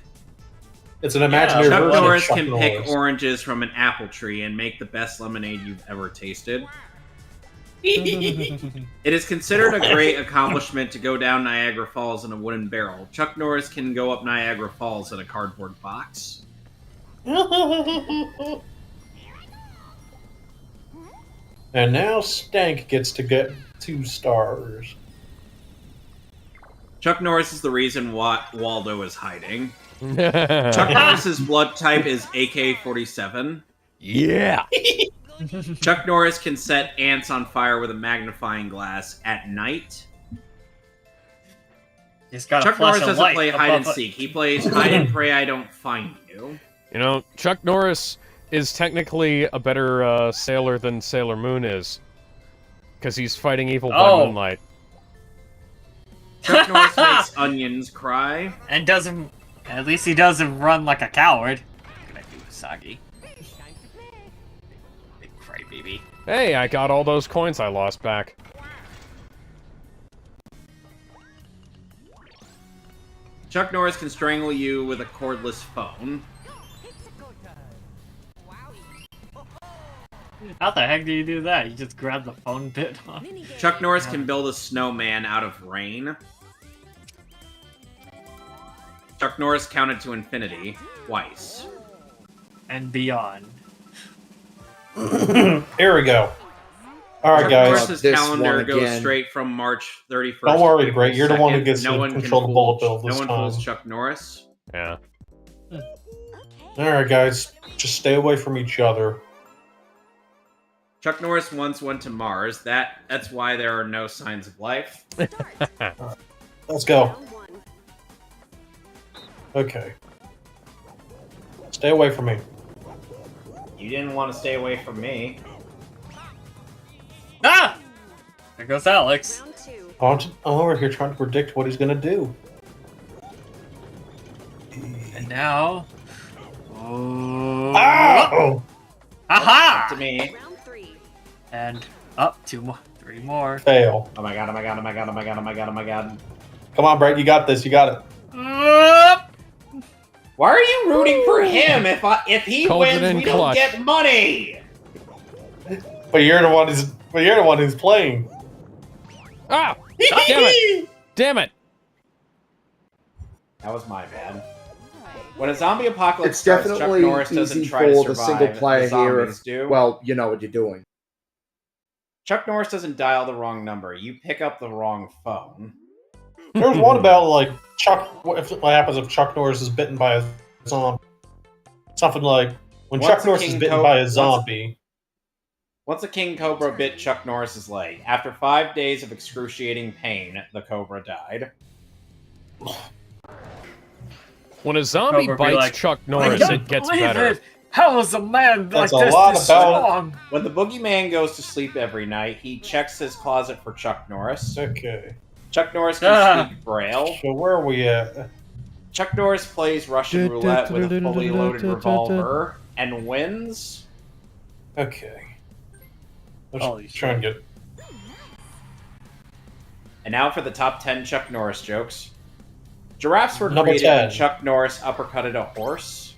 [SPEAKER 1] It's an imaginary
[SPEAKER 8] Yeah,
[SPEAKER 3] Chuck
[SPEAKER 1] version
[SPEAKER 3] Norris
[SPEAKER 1] of Chuck
[SPEAKER 3] can
[SPEAKER 1] Norris.
[SPEAKER 3] pick oranges from an apple tree and make the best lemonade you've ever tasted. It is considered a great accomplishment to go down Niagara Falls in a wooden barrel. Chuck Norris can go up Niagara Falls in a cardboard box.
[SPEAKER 1] And now Stank gets to get 2 stars.
[SPEAKER 3] Chuck Norris is the reason why Waldo is hiding. Chuck Norris's blood type is AK-47.
[SPEAKER 4] Yeah.
[SPEAKER 3] Chuck Norris can set ants on fire with a magnifying glass at night.
[SPEAKER 8] He's got
[SPEAKER 3] Chuck
[SPEAKER 8] a flash
[SPEAKER 3] Norris
[SPEAKER 8] of
[SPEAKER 3] doesn't
[SPEAKER 8] light
[SPEAKER 3] play hide and
[SPEAKER 8] above-
[SPEAKER 3] seek. He plays hide and pray I don't find you.
[SPEAKER 4] You know, Chuck Norris is technically a better sailor than Sailor Moon is. Because he's fighting evil by
[SPEAKER 8] Oh.
[SPEAKER 4] moonlight.
[SPEAKER 3] Chuck Norris makes onions cry.
[SPEAKER 8] And doesn't... At least he doesn't run like a coward. What can I do, Usagi? Big crybaby.
[SPEAKER 4] Hey, I got all those coins I lost back.
[SPEAKER 3] Chuck Norris can strangle you with a cordless phone.
[SPEAKER 8] How the heck do you do that? You just grab the phone bit on.
[SPEAKER 3] Chuck Norris can build a snowman out of rain. Chuck Norris counted to infinity twice.
[SPEAKER 8] And beyond.
[SPEAKER 1] Here we go. Alright,
[SPEAKER 3] Chuck
[SPEAKER 1] guys.
[SPEAKER 3] Norris's
[SPEAKER 5] This
[SPEAKER 3] calendar
[SPEAKER 5] one
[SPEAKER 3] goes
[SPEAKER 5] again.
[SPEAKER 3] straight from March 31st.
[SPEAKER 1] Don't worry,
[SPEAKER 3] to
[SPEAKER 1] Gray,
[SPEAKER 3] April
[SPEAKER 1] you're the one who
[SPEAKER 3] 2nd.
[SPEAKER 1] gets to
[SPEAKER 3] no one can
[SPEAKER 1] control the
[SPEAKER 3] fool-
[SPEAKER 1] bullet bill this
[SPEAKER 3] No one fools
[SPEAKER 1] time.
[SPEAKER 3] Chuck Norris.
[SPEAKER 4] Yeah.
[SPEAKER 1] Alright, guys. Just stay away from each other.
[SPEAKER 3] Chuck Norris once went to Mars. That's why there are no signs of life.
[SPEAKER 1] Let's go. Okay. Stay away from me.
[SPEAKER 3] You didn't want to stay away from me.
[SPEAKER 8] Ah! There goes Alex.
[SPEAKER 7] Round 2.
[SPEAKER 1] I'm over here trying to predict what he's gonna do.
[SPEAKER 8] now. Oh.
[SPEAKER 1] Ow!
[SPEAKER 8] Aha!
[SPEAKER 3] To me.
[SPEAKER 7] Round 3.
[SPEAKER 8] And up 2 more, 3 more.
[SPEAKER 1] Fail.
[SPEAKER 3] Oh my god, oh my god, oh my god, oh my god, oh my god, oh my god.
[SPEAKER 1] Come on, Brett, you got this. You got it.
[SPEAKER 3] Why are you rooting for him? If he
[SPEAKER 4] Calls it
[SPEAKER 3] wins,
[SPEAKER 4] in
[SPEAKER 3] we
[SPEAKER 4] clutch.
[SPEAKER 3] don't get money.
[SPEAKER 1] But you're the one who's playing.
[SPEAKER 4] Ah! Damn it! Damn it!
[SPEAKER 3] That was my bad. When a zombie apocalypse
[SPEAKER 5] It's
[SPEAKER 3] starts, Chuck
[SPEAKER 5] definitely
[SPEAKER 3] Norris doesn't
[SPEAKER 5] easy
[SPEAKER 3] try to
[SPEAKER 5] for the
[SPEAKER 3] survive.
[SPEAKER 5] single player
[SPEAKER 3] the
[SPEAKER 5] here
[SPEAKER 3] zombies
[SPEAKER 5] if,
[SPEAKER 3] do.
[SPEAKER 5] well, you know what you're doing.
[SPEAKER 3] Chuck Norris doesn't dial the wrong number. You pick up the wrong phone.
[SPEAKER 1] There was one about like what happens if Chuck Norris is bitten by a zombie. Something like when
[SPEAKER 3] Once
[SPEAKER 1] Chuck
[SPEAKER 3] a
[SPEAKER 1] Norris is
[SPEAKER 3] king
[SPEAKER 1] bitten
[SPEAKER 3] co-
[SPEAKER 1] by a
[SPEAKER 3] once-
[SPEAKER 1] zombie.
[SPEAKER 3] Once a king cobra bit Chuck Norris's leg. After 5 days of excruciating pain, the cobra died.
[SPEAKER 4] When a zombie
[SPEAKER 8] Cobra be
[SPEAKER 4] bites
[SPEAKER 8] like,
[SPEAKER 4] Chuck
[SPEAKER 8] I
[SPEAKER 4] Norris,
[SPEAKER 8] can't
[SPEAKER 4] it gets
[SPEAKER 8] believe
[SPEAKER 4] better.
[SPEAKER 8] it. How is a man like
[SPEAKER 1] That's a
[SPEAKER 8] this
[SPEAKER 1] lot
[SPEAKER 8] this
[SPEAKER 1] about-
[SPEAKER 8] strong?
[SPEAKER 3] When the boogeyman goes to sleep every night, he checks his closet for Chuck Norris.
[SPEAKER 1] Okay.
[SPEAKER 3] Chuck Norris can speak Braille.
[SPEAKER 1] So where are we at?
[SPEAKER 3] Chuck Norris plays Russian roulette with a fully loaded revolver and wins.
[SPEAKER 1] Okay. Let's
[SPEAKER 8] Holy
[SPEAKER 1] try and get.
[SPEAKER 3] And now for the top 10 Chuck Norris jokes. Giraffes were
[SPEAKER 1] Number
[SPEAKER 3] created
[SPEAKER 1] 10.
[SPEAKER 3] when Chuck Norris uppercutted a horse.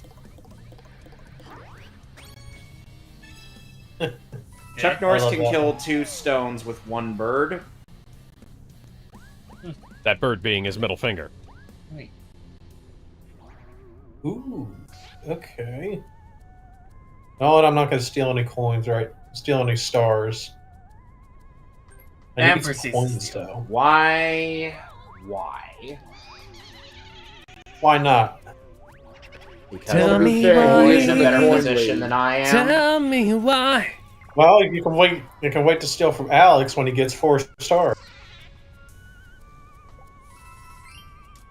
[SPEAKER 3] Chuck Norris
[SPEAKER 1] love
[SPEAKER 3] can
[SPEAKER 1] that.
[SPEAKER 3] kill 2 stones with 1 bird.
[SPEAKER 4] That bird being his middle finger.
[SPEAKER 1] Ooh. Okay. You know what? I'm not going to steal any coins, right? Steal any stars. I
[SPEAKER 8] And
[SPEAKER 1] need some
[SPEAKER 8] proceeds to
[SPEAKER 1] coins,
[SPEAKER 8] steal.
[SPEAKER 1] though.
[SPEAKER 3] Why?
[SPEAKER 1] Why not?
[SPEAKER 3] Because
[SPEAKER 4] Tell me
[SPEAKER 3] he's
[SPEAKER 4] why.
[SPEAKER 3] in a better position than I am.
[SPEAKER 4] Tell me why.
[SPEAKER 1] Well, you can wait. You can wait to steal from Alex when he gets 4 stars.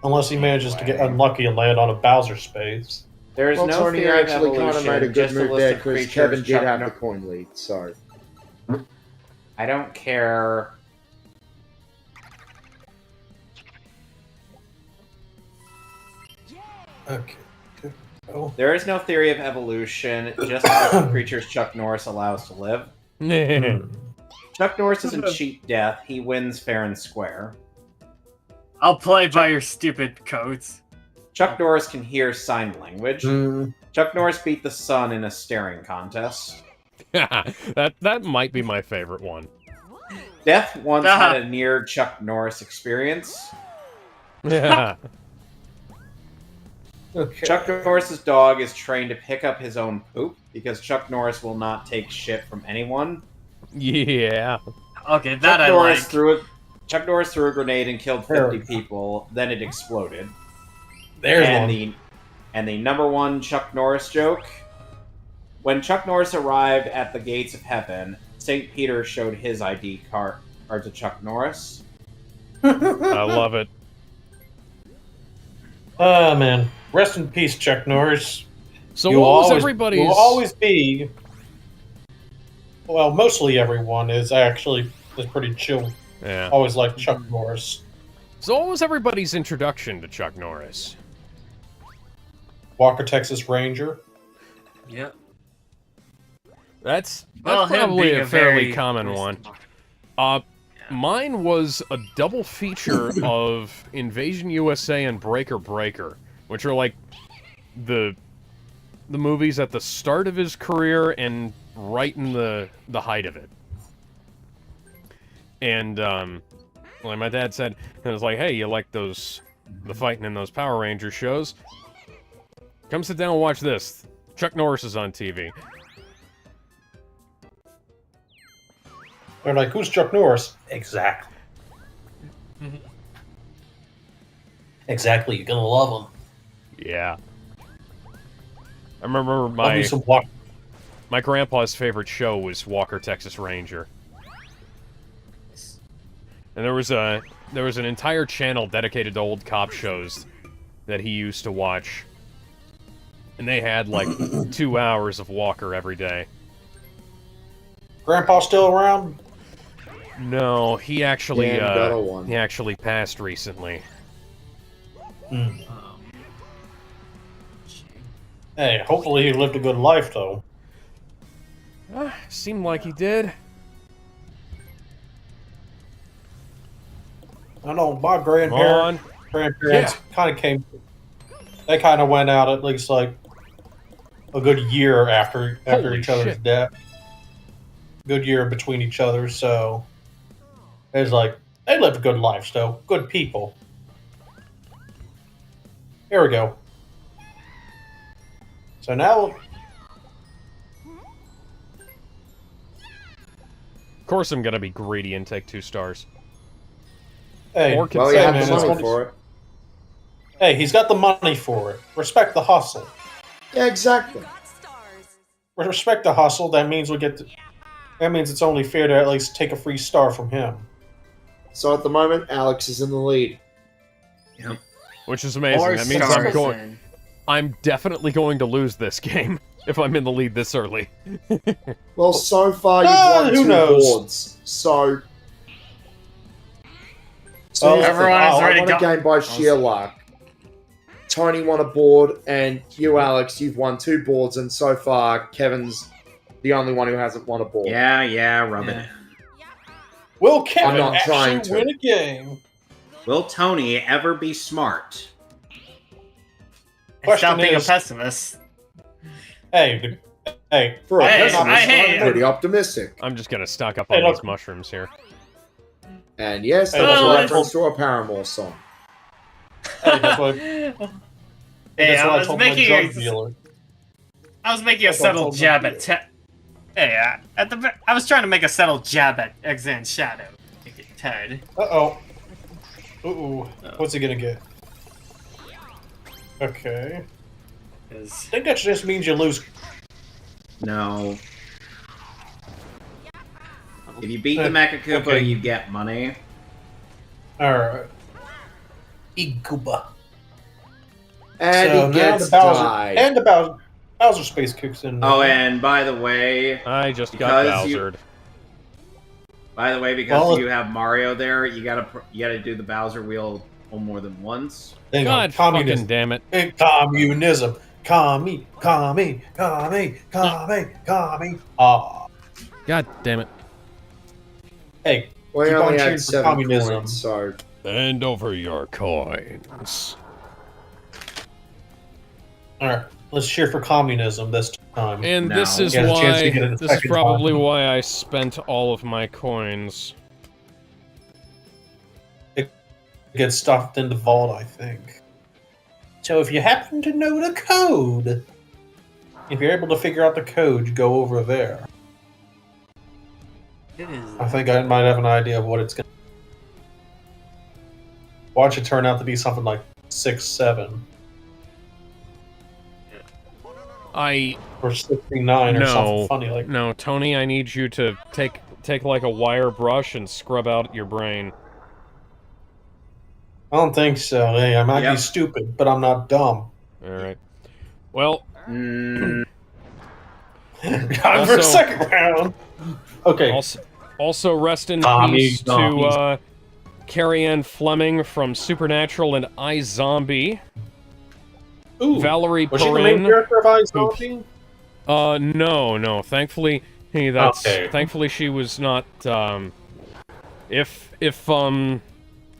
[SPEAKER 1] Unless he manages to get unlucky and land on a Bowser space.
[SPEAKER 3] There's
[SPEAKER 5] Well,
[SPEAKER 3] no
[SPEAKER 5] Tony
[SPEAKER 3] theory of
[SPEAKER 5] actually kind of
[SPEAKER 3] evolution,
[SPEAKER 5] made a good
[SPEAKER 3] just a
[SPEAKER 5] move
[SPEAKER 3] list
[SPEAKER 5] there
[SPEAKER 3] of
[SPEAKER 5] because
[SPEAKER 3] creatures
[SPEAKER 5] Kevin did
[SPEAKER 3] Chuck
[SPEAKER 5] have
[SPEAKER 3] Nor-
[SPEAKER 5] the coin lead. Sorry.
[SPEAKER 3] I don't care.
[SPEAKER 1] Okay. Oh.
[SPEAKER 3] There is no theory of evolution, just a list of creatures Chuck Norris allows to live. Chuck Norris doesn't cheat death, he wins fair and square.
[SPEAKER 8] I'll play by your stupid codes.
[SPEAKER 3] Chuck Norris can hear sign language.
[SPEAKER 1] Hmm.
[SPEAKER 3] Chuck Norris beat the sun in a staring contest.
[SPEAKER 4] that might be my favorite one.
[SPEAKER 3] Death once had a near Chuck Norris experience.
[SPEAKER 4] Yeah.
[SPEAKER 1] Okay.
[SPEAKER 3] Chuck Norris's dog is trained to pick up his own poop because Chuck Norris will not take shit from anyone.
[SPEAKER 4] Yeah.
[SPEAKER 8] Okay, that I
[SPEAKER 3] Chuck Norris threw a grenade and killed 50 people. Then it exploded.
[SPEAKER 1] There's
[SPEAKER 3] and
[SPEAKER 1] one.
[SPEAKER 3] And the number one Chuck Norris joke: when Chuck Norris arrived at the gates of heaven, St. Peter showed his ID card to Chuck Norris.
[SPEAKER 4] I love it.
[SPEAKER 1] Oh, man. Rest in peace, Chuck Norris.
[SPEAKER 4] So
[SPEAKER 1] You
[SPEAKER 4] what was
[SPEAKER 1] always-
[SPEAKER 4] everybody's...
[SPEAKER 1] You will always be... Well, mostly everyone is pretty chill.
[SPEAKER 4] Yeah.
[SPEAKER 1] Always like Chuck Norris.
[SPEAKER 4] So what was everybody's introduction to Chuck Norris?
[SPEAKER 1] Walker, Texas Ranger.
[SPEAKER 8] Yep.
[SPEAKER 4] That's
[SPEAKER 8] Well, him
[SPEAKER 4] probably
[SPEAKER 8] being
[SPEAKER 4] a fairly
[SPEAKER 8] very
[SPEAKER 4] common one. Mine was a double feature of Invasion USA and Breaker Breaker, which are like the movies at the start of his career and right in the height of it. And like my dad said, it was like, hey, you like the fighting in those Power Rangers shows? Come sit down and watch this. Chuck Norris is on TV.
[SPEAKER 1] They're like, who's Chuck Norris? Exactly. Exactly, you're gonna love him.
[SPEAKER 4] Yeah. I remember
[SPEAKER 1] Love you some Walker.
[SPEAKER 4] my grandpa's favorite show was Walker, Texas Ranger. And there was an entire channel dedicated to old cop shows that he used to watch. And they had like 2 hours of Walker every day.
[SPEAKER 1] Grandpa still around?
[SPEAKER 4] No, he actually
[SPEAKER 5] Yeah, got a one.
[SPEAKER 4] he actually passed recently.
[SPEAKER 1] Hey, hopefully he lived a good life, though.
[SPEAKER 4] Seemed like he did.
[SPEAKER 1] I know my grandparents kind of came. They kind of went out at least like a good year after
[SPEAKER 4] Holy
[SPEAKER 1] each other's
[SPEAKER 4] shit.
[SPEAKER 1] death. Good year between each other, so it's like they lived a good life, so good people. Here we go. So now,
[SPEAKER 4] Of course I'm gonna be greedy and take 2 stars.
[SPEAKER 1] hey,
[SPEAKER 4] Or
[SPEAKER 5] Well, you
[SPEAKER 4] Hey,
[SPEAKER 5] have
[SPEAKER 1] man,
[SPEAKER 5] the
[SPEAKER 1] it's
[SPEAKER 5] money
[SPEAKER 1] only-
[SPEAKER 5] for it.
[SPEAKER 1] hey, he's got the money for it. Respect the hustle.
[SPEAKER 5] Yeah, exactly.
[SPEAKER 7] Got stars.
[SPEAKER 1] Respect the hustle. That means that means it's only fair to at least take a free star from him.
[SPEAKER 5] So at the moment, Alex is in the lead.
[SPEAKER 4] Which is amazing.
[SPEAKER 8] Four
[SPEAKER 4] That means
[SPEAKER 8] stars in.
[SPEAKER 4] I'm definitely going to lose this game if I'm in the lead this early.
[SPEAKER 5] Well, so far you've won
[SPEAKER 1] who
[SPEAKER 5] 2
[SPEAKER 1] knows?
[SPEAKER 5] boards. So
[SPEAKER 1] Oh,
[SPEAKER 5] here's the thing.
[SPEAKER 8] everyone has
[SPEAKER 5] I
[SPEAKER 8] already
[SPEAKER 5] won a
[SPEAKER 8] got-
[SPEAKER 5] game by sheer luck. Tony won a board, and you, Alex, you've won 2 boards, and so far Kevin's the only one who hasn't won a board.
[SPEAKER 3] Yeah, rub it.
[SPEAKER 1] Will Kevin
[SPEAKER 5] I'm not trying
[SPEAKER 1] actually
[SPEAKER 5] to.
[SPEAKER 1] win a game?
[SPEAKER 3] Will Tony ever be smart?
[SPEAKER 1] Question
[SPEAKER 8] Stop being a
[SPEAKER 1] is-
[SPEAKER 8] pessimist.
[SPEAKER 1] Hey,
[SPEAKER 5] For a
[SPEAKER 8] Hey,
[SPEAKER 5] pessimist,
[SPEAKER 8] hey,
[SPEAKER 5] I'm pretty optimistic.
[SPEAKER 4] I'm just gonna stock up
[SPEAKER 1] Hey,
[SPEAKER 4] on
[SPEAKER 1] look.
[SPEAKER 4] these mushrooms here.
[SPEAKER 5] And yes,
[SPEAKER 1] Hey,
[SPEAKER 5] that was
[SPEAKER 8] well,
[SPEAKER 5] a
[SPEAKER 8] it's-
[SPEAKER 5] reference to a Paramore song.
[SPEAKER 1] hey, that's what,
[SPEAKER 8] Hey,
[SPEAKER 1] that's what
[SPEAKER 8] I
[SPEAKER 1] I
[SPEAKER 8] was
[SPEAKER 1] told my
[SPEAKER 8] making
[SPEAKER 1] drug
[SPEAKER 8] a,
[SPEAKER 1] dealer.
[SPEAKER 8] I was making a
[SPEAKER 1] That's what I
[SPEAKER 8] subtle
[SPEAKER 1] told my
[SPEAKER 8] jab
[SPEAKER 1] dealer.
[SPEAKER 8] at Hey, I was trying to make a subtle jab at Exan Shadow. Ted.
[SPEAKER 1] Uh-oh. Uh-oh. What's he gonna get? Okay. I think that just means you lose.
[SPEAKER 3] No. If you beat the Mecha Koopa,
[SPEAKER 1] Okay.
[SPEAKER 3] you get money.
[SPEAKER 1] Alright. Iguba.
[SPEAKER 5] And
[SPEAKER 1] So
[SPEAKER 5] he
[SPEAKER 1] now
[SPEAKER 5] gets
[SPEAKER 1] the Bowser,
[SPEAKER 5] died.
[SPEAKER 1] and the Bowser space kicks in.
[SPEAKER 3] Oh, and by the way,
[SPEAKER 4] I just got
[SPEAKER 3] Because you-
[SPEAKER 4] Bowsered.
[SPEAKER 3] because
[SPEAKER 1] Well,
[SPEAKER 3] you have Mario there, you gotta do the Bowser wheel more than once.
[SPEAKER 1] Hang on,
[SPEAKER 4] God fucking
[SPEAKER 1] communism.
[SPEAKER 4] damn it.
[SPEAKER 1] Communism. Commie. Ah.
[SPEAKER 4] God damn it.
[SPEAKER 1] Hey,
[SPEAKER 5] We
[SPEAKER 1] keep on
[SPEAKER 5] only
[SPEAKER 1] cheering
[SPEAKER 5] had
[SPEAKER 1] for
[SPEAKER 5] 7
[SPEAKER 1] communism.
[SPEAKER 5] coins, so
[SPEAKER 4] Hand over your coins.
[SPEAKER 1] alright. Let's cheer for communism this time.
[SPEAKER 4] And
[SPEAKER 3] No.
[SPEAKER 4] this is
[SPEAKER 1] He has a chance to
[SPEAKER 4] why.
[SPEAKER 1] get it a
[SPEAKER 4] This is
[SPEAKER 1] second
[SPEAKER 4] probably
[SPEAKER 1] time.
[SPEAKER 4] why I spent all of my coins.
[SPEAKER 1] It gets stuffed in the vault, I think. So if you happen to know the code, if you're able to figure out the code, you go over there.
[SPEAKER 8] It is.
[SPEAKER 1] I think I might have an idea of what it's going to watch it turn out to be something like 6, 7, or 69 or
[SPEAKER 4] No.
[SPEAKER 1] something funny like that.
[SPEAKER 4] No, Tony, I need you to take like a wire brush and scrub out your brain.
[SPEAKER 1] I don't think so. Hey, I might
[SPEAKER 3] Yep.
[SPEAKER 1] be stupid, but I'm not dumb.
[SPEAKER 4] Alright. Well,
[SPEAKER 3] Mm,
[SPEAKER 1] Time for
[SPEAKER 4] Also-
[SPEAKER 1] a second round. Okay.
[SPEAKER 4] also rest in
[SPEAKER 1] Tommy
[SPEAKER 4] peace to
[SPEAKER 1] Zombies.
[SPEAKER 4] Carrie Ann Fleming from Supernatural and iZombie.
[SPEAKER 1] Ooh,
[SPEAKER 4] Valerie
[SPEAKER 1] was she the main
[SPEAKER 4] Perrin.
[SPEAKER 1] character of iZombie?
[SPEAKER 4] No. Thankfully, hey, that's
[SPEAKER 1] Okay.
[SPEAKER 4] thankfully she was not.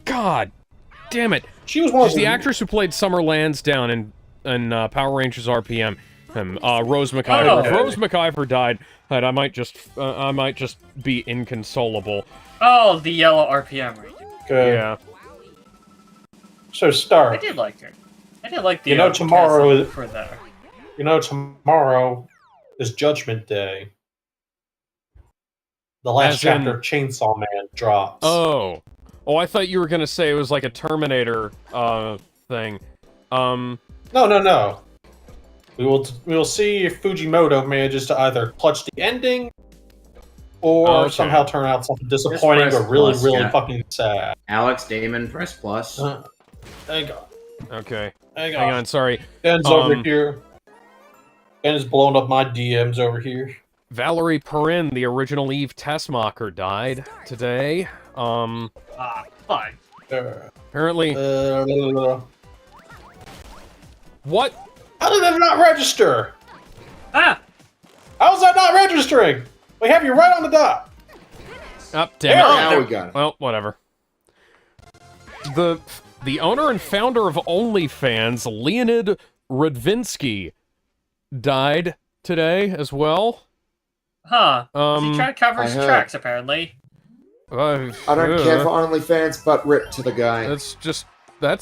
[SPEAKER 4] God, damn it!
[SPEAKER 1] She was one
[SPEAKER 4] She's
[SPEAKER 1] of
[SPEAKER 4] the actress who played Summer Lansdowne in Power Rangers RPM. Rose McIver.
[SPEAKER 8] Oh.
[SPEAKER 4] If Rose McIver died, I might just be inconsolable.
[SPEAKER 8] Oh, the yellow RPM rating.
[SPEAKER 1] Okay.
[SPEAKER 4] Yeah.
[SPEAKER 1] So
[SPEAKER 8] I
[SPEAKER 1] start.
[SPEAKER 8] did like her. I did like the.
[SPEAKER 1] You know, tomorrow
[SPEAKER 8] casting for that.
[SPEAKER 1] You know, tomorrow is Judgment Day. The last
[SPEAKER 4] As
[SPEAKER 1] chapter
[SPEAKER 4] in-
[SPEAKER 1] of Chainsaw Man drops.
[SPEAKER 4] Oh, I thought you were gonna say it was like a Terminator thing.
[SPEAKER 1] No. We will see if Fujimoto manages to either clutch the ending or
[SPEAKER 4] Okay.
[SPEAKER 1] somehow turn out something disappointing
[SPEAKER 3] press
[SPEAKER 1] or really,
[SPEAKER 3] plus,
[SPEAKER 1] really
[SPEAKER 3] yeah.
[SPEAKER 1] fucking sad.
[SPEAKER 3] Alex Damon, press plus.
[SPEAKER 1] Hang on.
[SPEAKER 4] Okay.
[SPEAKER 1] Hang
[SPEAKER 4] Hang on, sorry.
[SPEAKER 1] Ben's over here. Ben is blowing up my DMs over here.
[SPEAKER 4] Valerie Perrin, the original Eve Tessmacher, died today.
[SPEAKER 8] Fine.
[SPEAKER 1] Uh,
[SPEAKER 4] Apparently, what?
[SPEAKER 1] How did that not register?
[SPEAKER 8] Ah!
[SPEAKER 1] How's that not registering? We have you right on the dot.
[SPEAKER 4] Up, damn it.
[SPEAKER 5] Now we got it.
[SPEAKER 4] Well, whatever. The owner and founder of OnlyFans, Leonid Radvinsky, died today as well.
[SPEAKER 8] Huh. He tried to cover his
[SPEAKER 5] I heard.
[SPEAKER 8] tracks, apparently.
[SPEAKER 5] I don't care for OnlyFans, but rip to the guy.
[SPEAKER 4] That's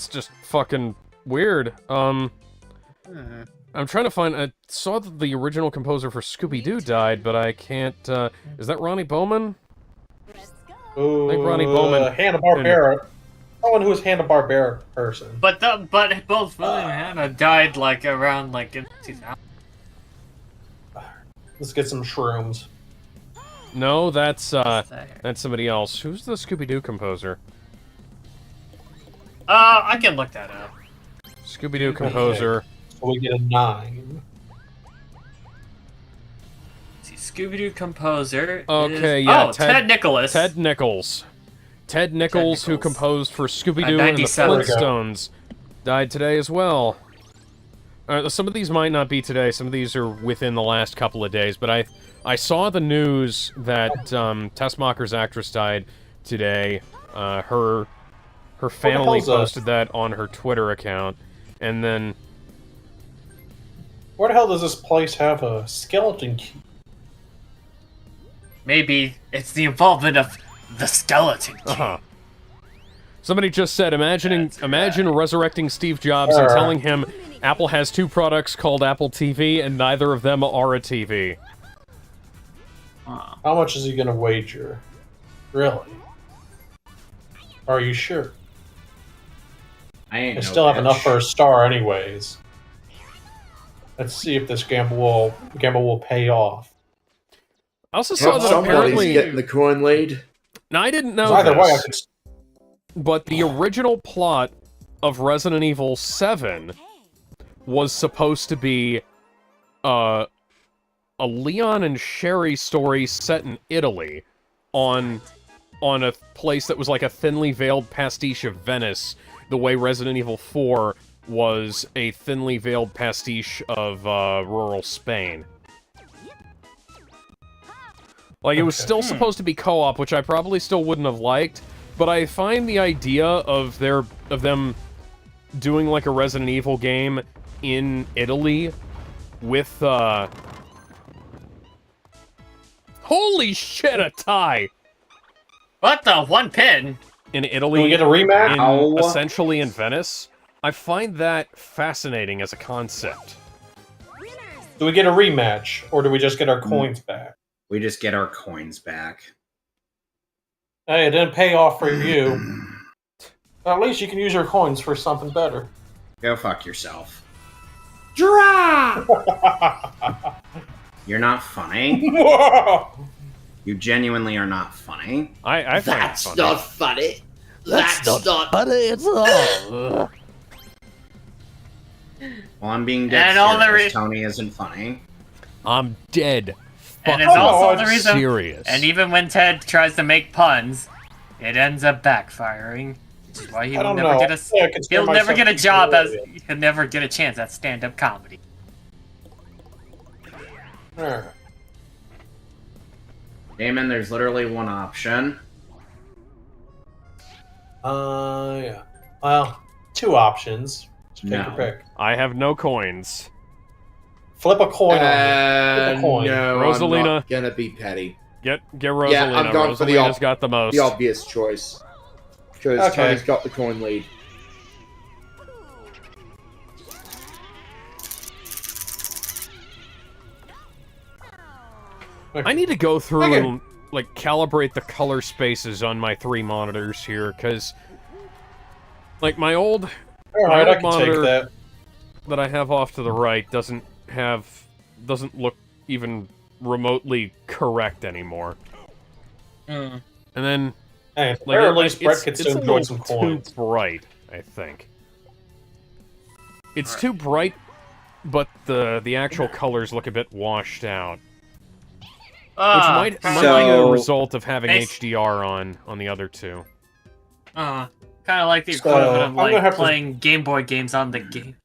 [SPEAKER 4] just fucking weird. I'm trying to find. I saw that the original composer for Scooby-Doo died, but I can't. Is that Ronnie Bowman?
[SPEAKER 1] Ooh,
[SPEAKER 4] I think Ronnie Bowman.
[SPEAKER 1] Hanna-Barbera. Someone who was Hanna-Barbera person.
[SPEAKER 8] But both William and Hannah died like around like in 2000.
[SPEAKER 1] Let's get some shrooms.
[SPEAKER 4] No, that's somebody else. Who's the Scooby-Doo composer?
[SPEAKER 8] I can look that up.
[SPEAKER 4] Scooby-Doo composer.
[SPEAKER 1] So we get a 9.
[SPEAKER 8] Let's see, Scooby-Doo composer.
[SPEAKER 4] Okay,
[SPEAKER 8] is...
[SPEAKER 4] yeah.
[SPEAKER 8] Oh, Ted Nicholas.
[SPEAKER 4] Ted Nichols. Ted Nichols, who composed for Scooby-Doo and the
[SPEAKER 8] 97.
[SPEAKER 4] Flintstones, died today as well. Some of these might not be today. Some of these are within the last couple of days. But I saw the news that Tessmacher's actress died today. Her family posted that on her Twitter account, and then.
[SPEAKER 1] Where the hell does this place have a skeleton key?
[SPEAKER 8] Maybe it's the involvement of the skeleton.
[SPEAKER 4] Somebody just said, imagine resurrecting Steve Jobs and telling him Apple has 2 products called Apple TV, and neither of them are a TV.
[SPEAKER 1] How much is he gonna wager? Really? Are you sure? I still have enough for a star anyways. Let's see if this gamble will pay off.
[SPEAKER 4] I also saw that apparently
[SPEAKER 5] getting the coin lead.
[SPEAKER 4] Now I didn't know
[SPEAKER 1] Either way, I
[SPEAKER 4] this, but the original plot of Resident Evil 7 was supposed to be a Leon and Sherry story set in Italy on a place that was like a thinly veiled pastiche of Venice, the way Resident Evil 4 was a thinly veiled pastiche of rural Spain. Like, it was still supposed to be co-op, which I probably still wouldn't have liked, but I find the idea of them doing, like, a Resident Evil game in Italy with, Holy shit, a tie!
[SPEAKER 8] What the? One pin?
[SPEAKER 4] In Italy,
[SPEAKER 1] Can we get a rematch?
[SPEAKER 4] Essentially in Venice. I find that fascinating as a concept.
[SPEAKER 1] Do we get a rematch, or do we just get our coins back?
[SPEAKER 3] We just get our coins back.
[SPEAKER 1] Hey, it didn't pay off for you. At least you can use your coins for something better.
[SPEAKER 3] Go fuck yourself.
[SPEAKER 5] Drop!
[SPEAKER 3] You're not funny. You genuinely are not funny.
[SPEAKER 4] I find
[SPEAKER 5] That's
[SPEAKER 4] it funny.
[SPEAKER 5] not funny. That's not
[SPEAKER 9] funny at all.
[SPEAKER 3] Well, I'm being dead
[SPEAKER 8] And all the
[SPEAKER 3] serious. Tony isn't funny.
[SPEAKER 4] I'm dead.
[SPEAKER 8] And it's also the
[SPEAKER 1] I'm
[SPEAKER 8] reason.
[SPEAKER 4] Serious.
[SPEAKER 8] And even when Ted tries to make puns, it ends up backfiring. Which is why he will never get he'll never get a job as he'll never get a chance at stand-up comedy.
[SPEAKER 3] Damon, there's literally one option.
[SPEAKER 1] Yeah. Well, 2 options. So take your pick.
[SPEAKER 4] I have no coins.
[SPEAKER 1] Flip a coin on me. Flip a coin.
[SPEAKER 5] No,
[SPEAKER 4] Rosalina.
[SPEAKER 5] I'm not gonna be petty.
[SPEAKER 4] Get Rosalina.
[SPEAKER 5] Yeah, I'm going for
[SPEAKER 4] Rosalina's got the most.
[SPEAKER 5] The obvious choice. Because Tony's got the coin lead.
[SPEAKER 4] I need to go through and, like, calibrate the color spaces on my 3 monitors here, because, like, my old
[SPEAKER 1] Alright, I can
[SPEAKER 4] monitor
[SPEAKER 1] take
[SPEAKER 4] that I have off to the right doesn't look even remotely correct anymore. And then,
[SPEAKER 1] Hey,
[SPEAKER 4] like,
[SPEAKER 1] at least Brett could
[SPEAKER 4] it's
[SPEAKER 1] still
[SPEAKER 4] a
[SPEAKER 1] enjoy
[SPEAKER 4] little
[SPEAKER 1] some coins.
[SPEAKER 4] too bright, I think. It's too bright, but the actual colors look a bit washed out. Which might be a result of having HDR on the other 2.
[SPEAKER 8] Kind of like the equivalent of like playing Game Boy games on the game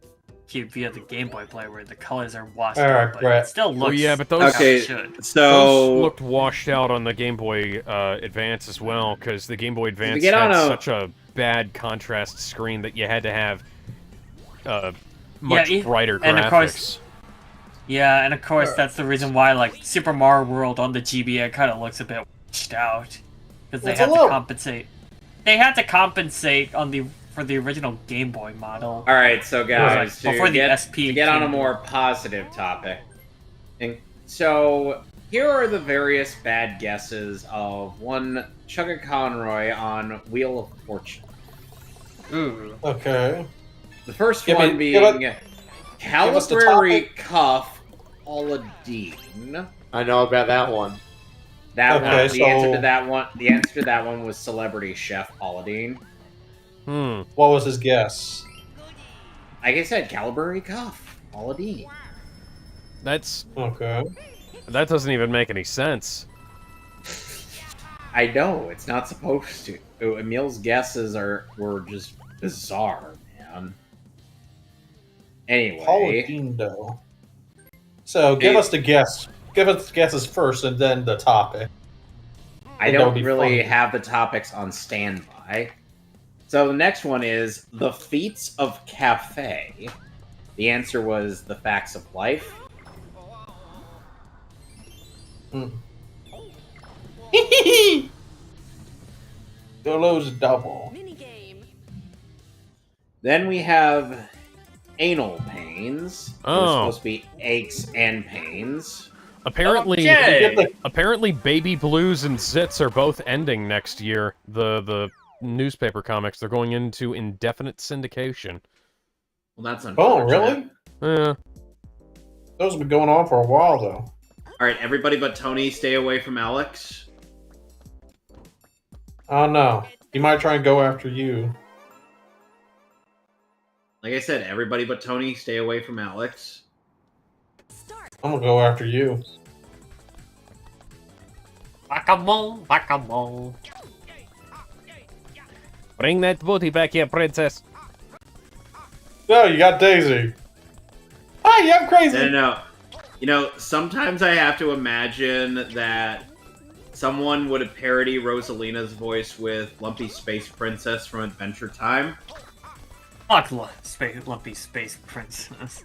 [SPEAKER 8] via the Game Boy player where the colors are washed
[SPEAKER 1] All right,
[SPEAKER 8] out, but
[SPEAKER 1] Brett.
[SPEAKER 8] it still looks
[SPEAKER 4] yeah, but those-
[SPEAKER 8] how
[SPEAKER 3] Okay,
[SPEAKER 8] it should.
[SPEAKER 3] so
[SPEAKER 4] Those looked washed out on the Game Boy Advance as well, because the Game Boy Advance
[SPEAKER 3] get
[SPEAKER 4] had
[SPEAKER 3] on a-
[SPEAKER 4] such a bad contrast screen that you had to have much brighter graphics.
[SPEAKER 8] and of course- Yeah, and of course that's the reason why like Super Mario World on the GBA kind of looks a bit washed out because they
[SPEAKER 1] It's
[SPEAKER 8] had
[SPEAKER 1] a
[SPEAKER 8] to
[SPEAKER 1] little-
[SPEAKER 8] compensate. They had to compensate for the original Game Boy model.
[SPEAKER 3] all right, so guys,
[SPEAKER 8] Like, before the
[SPEAKER 3] to
[SPEAKER 8] SP
[SPEAKER 3] get on a
[SPEAKER 8] came.
[SPEAKER 3] more positive topic, and so here are the various bad guesses of one Chugga Conroy on Wheel of Fortune.
[SPEAKER 8] Ooh.
[SPEAKER 1] Okay.
[SPEAKER 3] The first
[SPEAKER 1] Give
[SPEAKER 3] one
[SPEAKER 1] me-
[SPEAKER 3] being
[SPEAKER 1] us the
[SPEAKER 3] Calibrary Cuff Aladdin.
[SPEAKER 5] I know about that one.
[SPEAKER 3] That
[SPEAKER 1] Okay,
[SPEAKER 3] one. The answer
[SPEAKER 1] so-
[SPEAKER 3] to that one. The answer to that one was Celebrity Chef Aladdin.
[SPEAKER 1] What was his guess?
[SPEAKER 3] Like I said, Calibrary Cuff Aladdin.
[SPEAKER 4] That's
[SPEAKER 1] Okay.
[SPEAKER 4] that doesn't even make any sense.
[SPEAKER 3] I know it's not supposed to. Emil's guesses were just bizarre, man. Anyway,
[SPEAKER 1] Paladindo. So give us the guess. Give us the guesses first, and then the topic.
[SPEAKER 3] I
[SPEAKER 1] that would
[SPEAKER 3] don't
[SPEAKER 1] be
[SPEAKER 3] really
[SPEAKER 1] funny.
[SPEAKER 3] have the topics on standby. So the next one is the feats of cafe. The answer was the facts of life.
[SPEAKER 1] Dolo's double.
[SPEAKER 7] Minigame.
[SPEAKER 3] Then we have anal pains. It was
[SPEAKER 4] Oh.
[SPEAKER 3] supposed to be aches and pains.
[SPEAKER 4] Apparently,
[SPEAKER 8] Okay.
[SPEAKER 4] apparently, Baby Blues and Zits are both ending next year. The newspaper comics, they're going into indefinite syndication.
[SPEAKER 3] Well, that's
[SPEAKER 1] Oh,
[SPEAKER 3] unfortunate.
[SPEAKER 1] really?
[SPEAKER 4] Yeah.
[SPEAKER 1] Those have been going on for a while, though.
[SPEAKER 3] All right, everybody but Tony, stay away from Alex.
[SPEAKER 1] Oh no, he might try and go after you.
[SPEAKER 3] Like I said, everybody but Tony, stay away from Alex.
[SPEAKER 7] Start.
[SPEAKER 1] I'm gonna go after you.
[SPEAKER 8] Whack-a-mole, whack-a-mole.
[SPEAKER 4] Bring that booty back here, princess.
[SPEAKER 1] No, you got Daisy. Hi, I'm crazy.
[SPEAKER 3] No. You know, sometimes I have to imagine that someone would parody Rosalina's voice with Lumpy Space Princess from Adventure Time.
[SPEAKER 8] Fuck Lumpy Space Princess.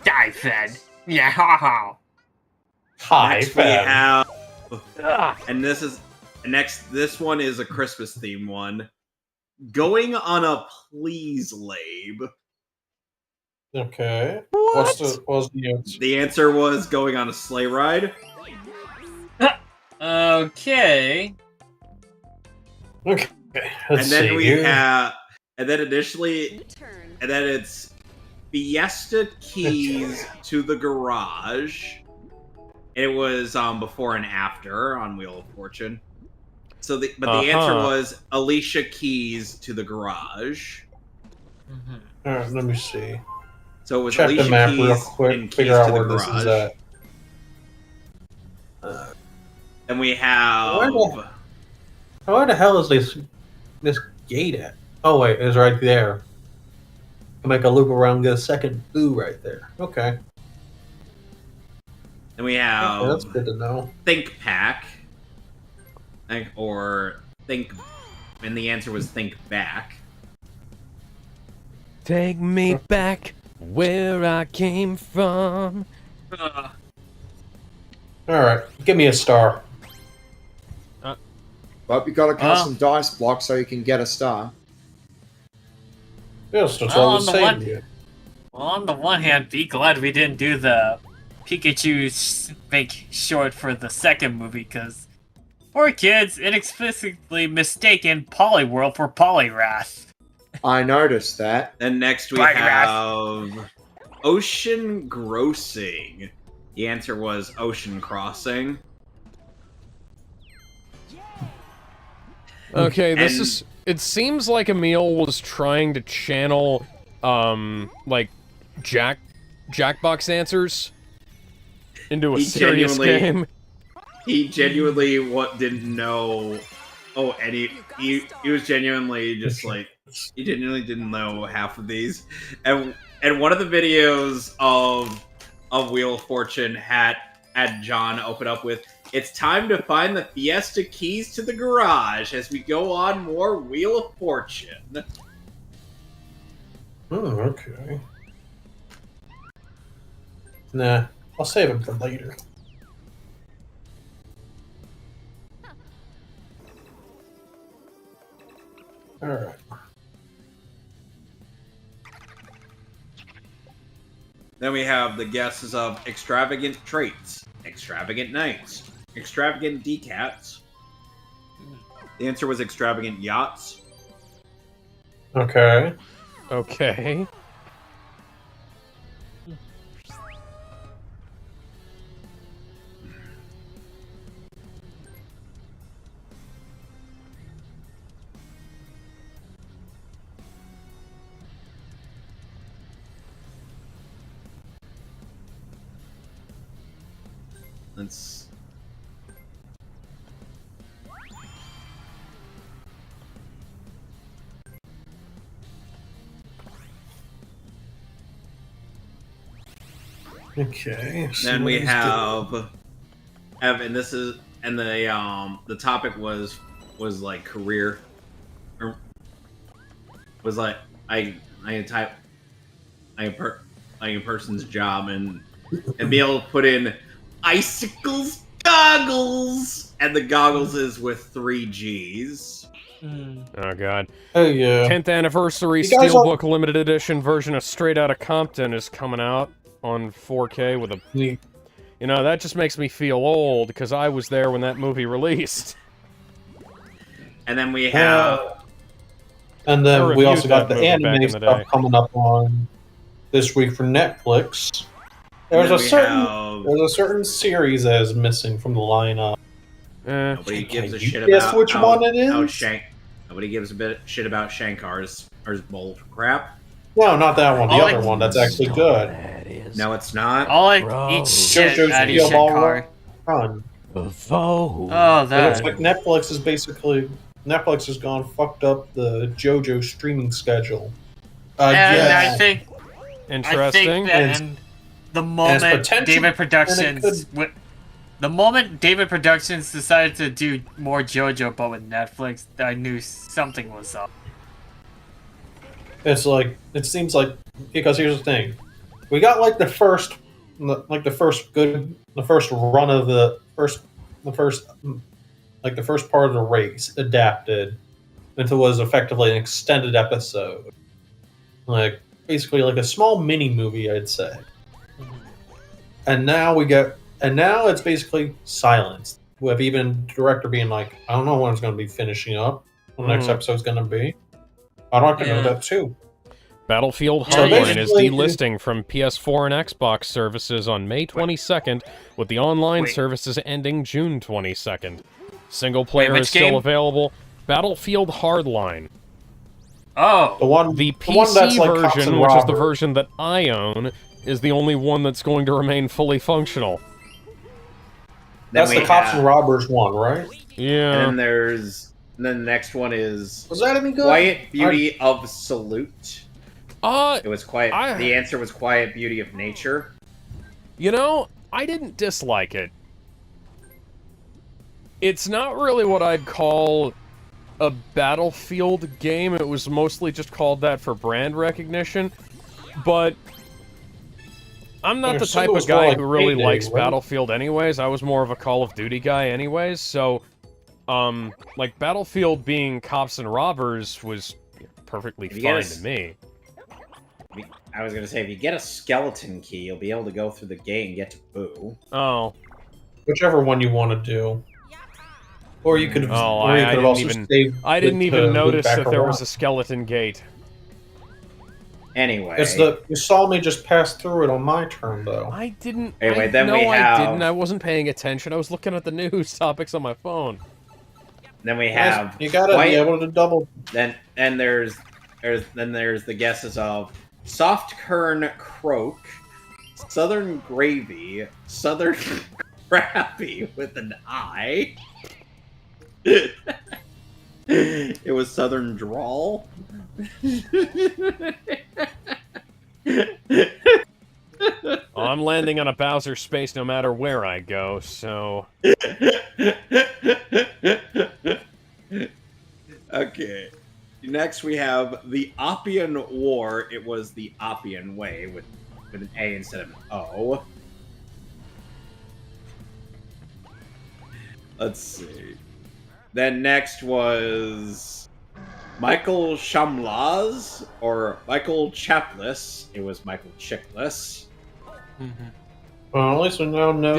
[SPEAKER 8] Die fed. Yeah.
[SPEAKER 1] Hi,
[SPEAKER 3] Next we
[SPEAKER 1] fam.
[SPEAKER 3] have,
[SPEAKER 8] Ugh.
[SPEAKER 3] and this one is a Christmas theme one. Going on a please lab.
[SPEAKER 1] Okay.
[SPEAKER 4] What?
[SPEAKER 1] What's the answer?
[SPEAKER 3] The answer was going on a sleigh ride.
[SPEAKER 8] Okay.
[SPEAKER 1] Okay.
[SPEAKER 3] And
[SPEAKER 1] Let's
[SPEAKER 3] then
[SPEAKER 1] see
[SPEAKER 3] we
[SPEAKER 1] here.
[SPEAKER 3] have, and then initially,
[SPEAKER 7] New turn.
[SPEAKER 3] and then it's Fiesta keys to the garage. It was before and after on Wheel of Fortune. So the answer was Alicia keys to the garage.
[SPEAKER 1] All right, let me see.
[SPEAKER 3] So it was
[SPEAKER 1] Check
[SPEAKER 3] Alicia
[SPEAKER 1] the map
[SPEAKER 3] keys
[SPEAKER 1] real quick.
[SPEAKER 3] and keys
[SPEAKER 1] Figure out
[SPEAKER 3] to the
[SPEAKER 1] where this is
[SPEAKER 3] garage.
[SPEAKER 1] at.
[SPEAKER 3] And we have
[SPEAKER 1] Where the hell is this gate at? Oh wait, it's right there. Can make a loop around, get a second boo right there. Okay.
[SPEAKER 3] and we
[SPEAKER 1] Okay,
[SPEAKER 3] have
[SPEAKER 1] that's good to know.
[SPEAKER 3] Think Pack, or Think, and the answer was Think Back.
[SPEAKER 4] Take me back where I came from.
[SPEAKER 1] All right, give me a star.
[SPEAKER 5] But you got a custom dice block so you can get a star.
[SPEAKER 1] Yes, that's
[SPEAKER 8] Well,
[SPEAKER 1] all
[SPEAKER 8] on
[SPEAKER 1] the
[SPEAKER 8] the
[SPEAKER 1] same.
[SPEAKER 8] one-
[SPEAKER 1] Here.
[SPEAKER 8] Well, on the one hand, be glad we didn't do the Pikachu fake short for the second movie, because poor kids inexplicably mistaken Poliworld for Poliwrath.
[SPEAKER 5] I noticed that.
[SPEAKER 3] And next we
[SPEAKER 8] Right,
[SPEAKER 3] have Ocean Grossing. The answer was Ocean Crossing.
[SPEAKER 4] Okay, this
[SPEAKER 3] And-
[SPEAKER 4] is. It seems like Emil was trying to channel, like, Jackbox answers into a
[SPEAKER 3] He
[SPEAKER 4] serious
[SPEAKER 3] genuinely-
[SPEAKER 4] game.
[SPEAKER 3] He genuinely didn't know Oh, and he was genuinely just like he genuinely didn't know half of these, and one of the videos of Wheel of Fortune had John open up with, "It's time to find the Fiesta keys to the garage as we go on more Wheel of Fortune."
[SPEAKER 1] Oh, okay. Nah, I'll save them for later. Alright.
[SPEAKER 3] Then we have the guesses of extravagant traits, extravagant nights, extravagant decats. The answer was extravagant yachts.
[SPEAKER 1] Okay.
[SPEAKER 4] Okay.
[SPEAKER 3] Let's...
[SPEAKER 1] Okay.
[SPEAKER 3] Then we have, and this is, and the topic was like career, or was like a person's job, and be able to put in icicles goggles, and the goggles is with 3 G's.
[SPEAKER 4] Oh god.
[SPEAKER 1] Oh yeah.
[SPEAKER 4] 10th anniversary
[SPEAKER 1] You guys
[SPEAKER 4] Steelbook limited edition version of Straight Outta Compton is coming out on 4K with a...
[SPEAKER 1] Yeah.
[SPEAKER 4] You know, that just makes me feel old, because I was there when that movie released.
[SPEAKER 3] And then we have...
[SPEAKER 1] and then we also got the
[SPEAKER 4] movie back
[SPEAKER 1] anime
[SPEAKER 4] in the
[SPEAKER 1] stuff
[SPEAKER 4] day.
[SPEAKER 1] coming up on this week for Netflix. There's a certain series that is missing from the lineup.
[SPEAKER 3] Nobody gives a
[SPEAKER 1] you
[SPEAKER 3] shit
[SPEAKER 1] guess
[SPEAKER 3] about
[SPEAKER 1] which one it is?
[SPEAKER 3] Nobody gives a bit shit about Shankar's bowl of crap.
[SPEAKER 1] No, not that one. The
[SPEAKER 8] Oh,
[SPEAKER 1] other one. That's actually good.
[SPEAKER 9] That is.
[SPEAKER 3] No, it's not.
[SPEAKER 8] I'll like
[SPEAKER 9] Bro.
[SPEAKER 8] eat shit
[SPEAKER 1] JoJo's
[SPEAKER 8] out of
[SPEAKER 1] Steel Ball
[SPEAKER 8] Shankar.
[SPEAKER 1] Run.
[SPEAKER 9] Vote.
[SPEAKER 8] Oh,
[SPEAKER 1] It
[SPEAKER 8] that.
[SPEAKER 1] looks like Netflix has gone fucked up the JoJo streaming schedule.
[SPEAKER 8] And
[SPEAKER 1] Yes.
[SPEAKER 8] I think
[SPEAKER 4] Interesting.
[SPEAKER 8] that and the moment
[SPEAKER 1] potential,
[SPEAKER 8] David
[SPEAKER 1] and it
[SPEAKER 8] Productions the moment David Productions decided to do more JoJo but with Netflix, I knew something was up.
[SPEAKER 1] It's like, it seems like, because here's the thing, we got like the first run of the first part of the race adapted into what was effectively an extended episode, like basically like a small mini movie, I'd say. And now it's basically silence, with even the director being like, I don't know when it's going to be finishing up, when the next episode's going to be. I'd like to know that too.
[SPEAKER 4] Battlefield
[SPEAKER 8] So
[SPEAKER 4] Hardline is
[SPEAKER 1] basically-
[SPEAKER 4] delisting from PS4 and Xbox services on May 22nd, with the online services ending June 22nd. Single player
[SPEAKER 8] which
[SPEAKER 4] is still
[SPEAKER 8] game?
[SPEAKER 4] available. Battlefield Hardline.
[SPEAKER 8] Oh,
[SPEAKER 1] The one
[SPEAKER 4] PC
[SPEAKER 1] like Cops
[SPEAKER 4] version,
[SPEAKER 1] and
[SPEAKER 4] which is the
[SPEAKER 1] Robbers.
[SPEAKER 4] version that I own, is the only one that's going to remain fully functional.
[SPEAKER 1] That's
[SPEAKER 3] Then
[SPEAKER 1] the
[SPEAKER 3] we
[SPEAKER 1] Cops
[SPEAKER 3] have-
[SPEAKER 1] and Robbers one, right?
[SPEAKER 4] Yeah.
[SPEAKER 3] And then the next one is
[SPEAKER 1] Was that any good?
[SPEAKER 3] Quiet Beauty of Salute. It was quiet.
[SPEAKER 4] I-
[SPEAKER 3] The answer was Quiet Beauty of Nature.
[SPEAKER 4] You know, I didn't dislike it. It's not really what I'd call a Battlefield game. It was mostly just called that for brand recognition. But I'm not
[SPEAKER 1] I
[SPEAKER 4] the
[SPEAKER 1] assume
[SPEAKER 4] type
[SPEAKER 1] it was
[SPEAKER 4] of
[SPEAKER 1] more
[SPEAKER 4] guy
[SPEAKER 1] like
[SPEAKER 4] who really
[SPEAKER 1] Payday,
[SPEAKER 4] likes
[SPEAKER 1] right?
[SPEAKER 4] Battlefield anyways. I was more of a Call of Duty guy anyways, so like Battlefield being Cops and Robbers was perfectly
[SPEAKER 3] If you get
[SPEAKER 4] fine
[SPEAKER 3] a-
[SPEAKER 4] to me.
[SPEAKER 3] I was gonna say, if you get a skeleton key, you'll be able to go through the gate and get to Boo.
[SPEAKER 4] Oh.
[SPEAKER 1] Whichever one you want to do. Or you could have.
[SPEAKER 4] Oh,
[SPEAKER 1] or you
[SPEAKER 4] I
[SPEAKER 1] could have
[SPEAKER 4] didn't
[SPEAKER 1] also
[SPEAKER 4] even-
[SPEAKER 1] saved
[SPEAKER 4] I didn't
[SPEAKER 1] it to
[SPEAKER 4] even
[SPEAKER 1] loop
[SPEAKER 4] notice
[SPEAKER 1] back
[SPEAKER 4] that there was
[SPEAKER 1] around.
[SPEAKER 4] a skeleton gate.
[SPEAKER 3] Anyway,
[SPEAKER 1] You saw me just pass through it on my turn, though.
[SPEAKER 4] I didn't.
[SPEAKER 3] Anyway,
[SPEAKER 4] I,
[SPEAKER 3] then
[SPEAKER 4] no,
[SPEAKER 3] we
[SPEAKER 4] I
[SPEAKER 3] have-
[SPEAKER 4] didn't. I wasn't paying attention. I was looking at the news topics on my phone.
[SPEAKER 3] then we have
[SPEAKER 1] You gotta
[SPEAKER 3] Quiet-
[SPEAKER 1] be able to double.
[SPEAKER 3] Then there's the guesses of Soft Kern Croak, Southern Gravy, Southern Crappy with an I. It was Southern Drawl.
[SPEAKER 4] Well, I'm landing on a Bowser space no matter where I go, so...
[SPEAKER 3] Okay. Next we have the Oppian War. It was the Oppian Way with an A instead of an O. Let's see. Then next was Michael Shamlaz or Michael Chapless. It was Michael Chickless.
[SPEAKER 1] Well, at least we now know.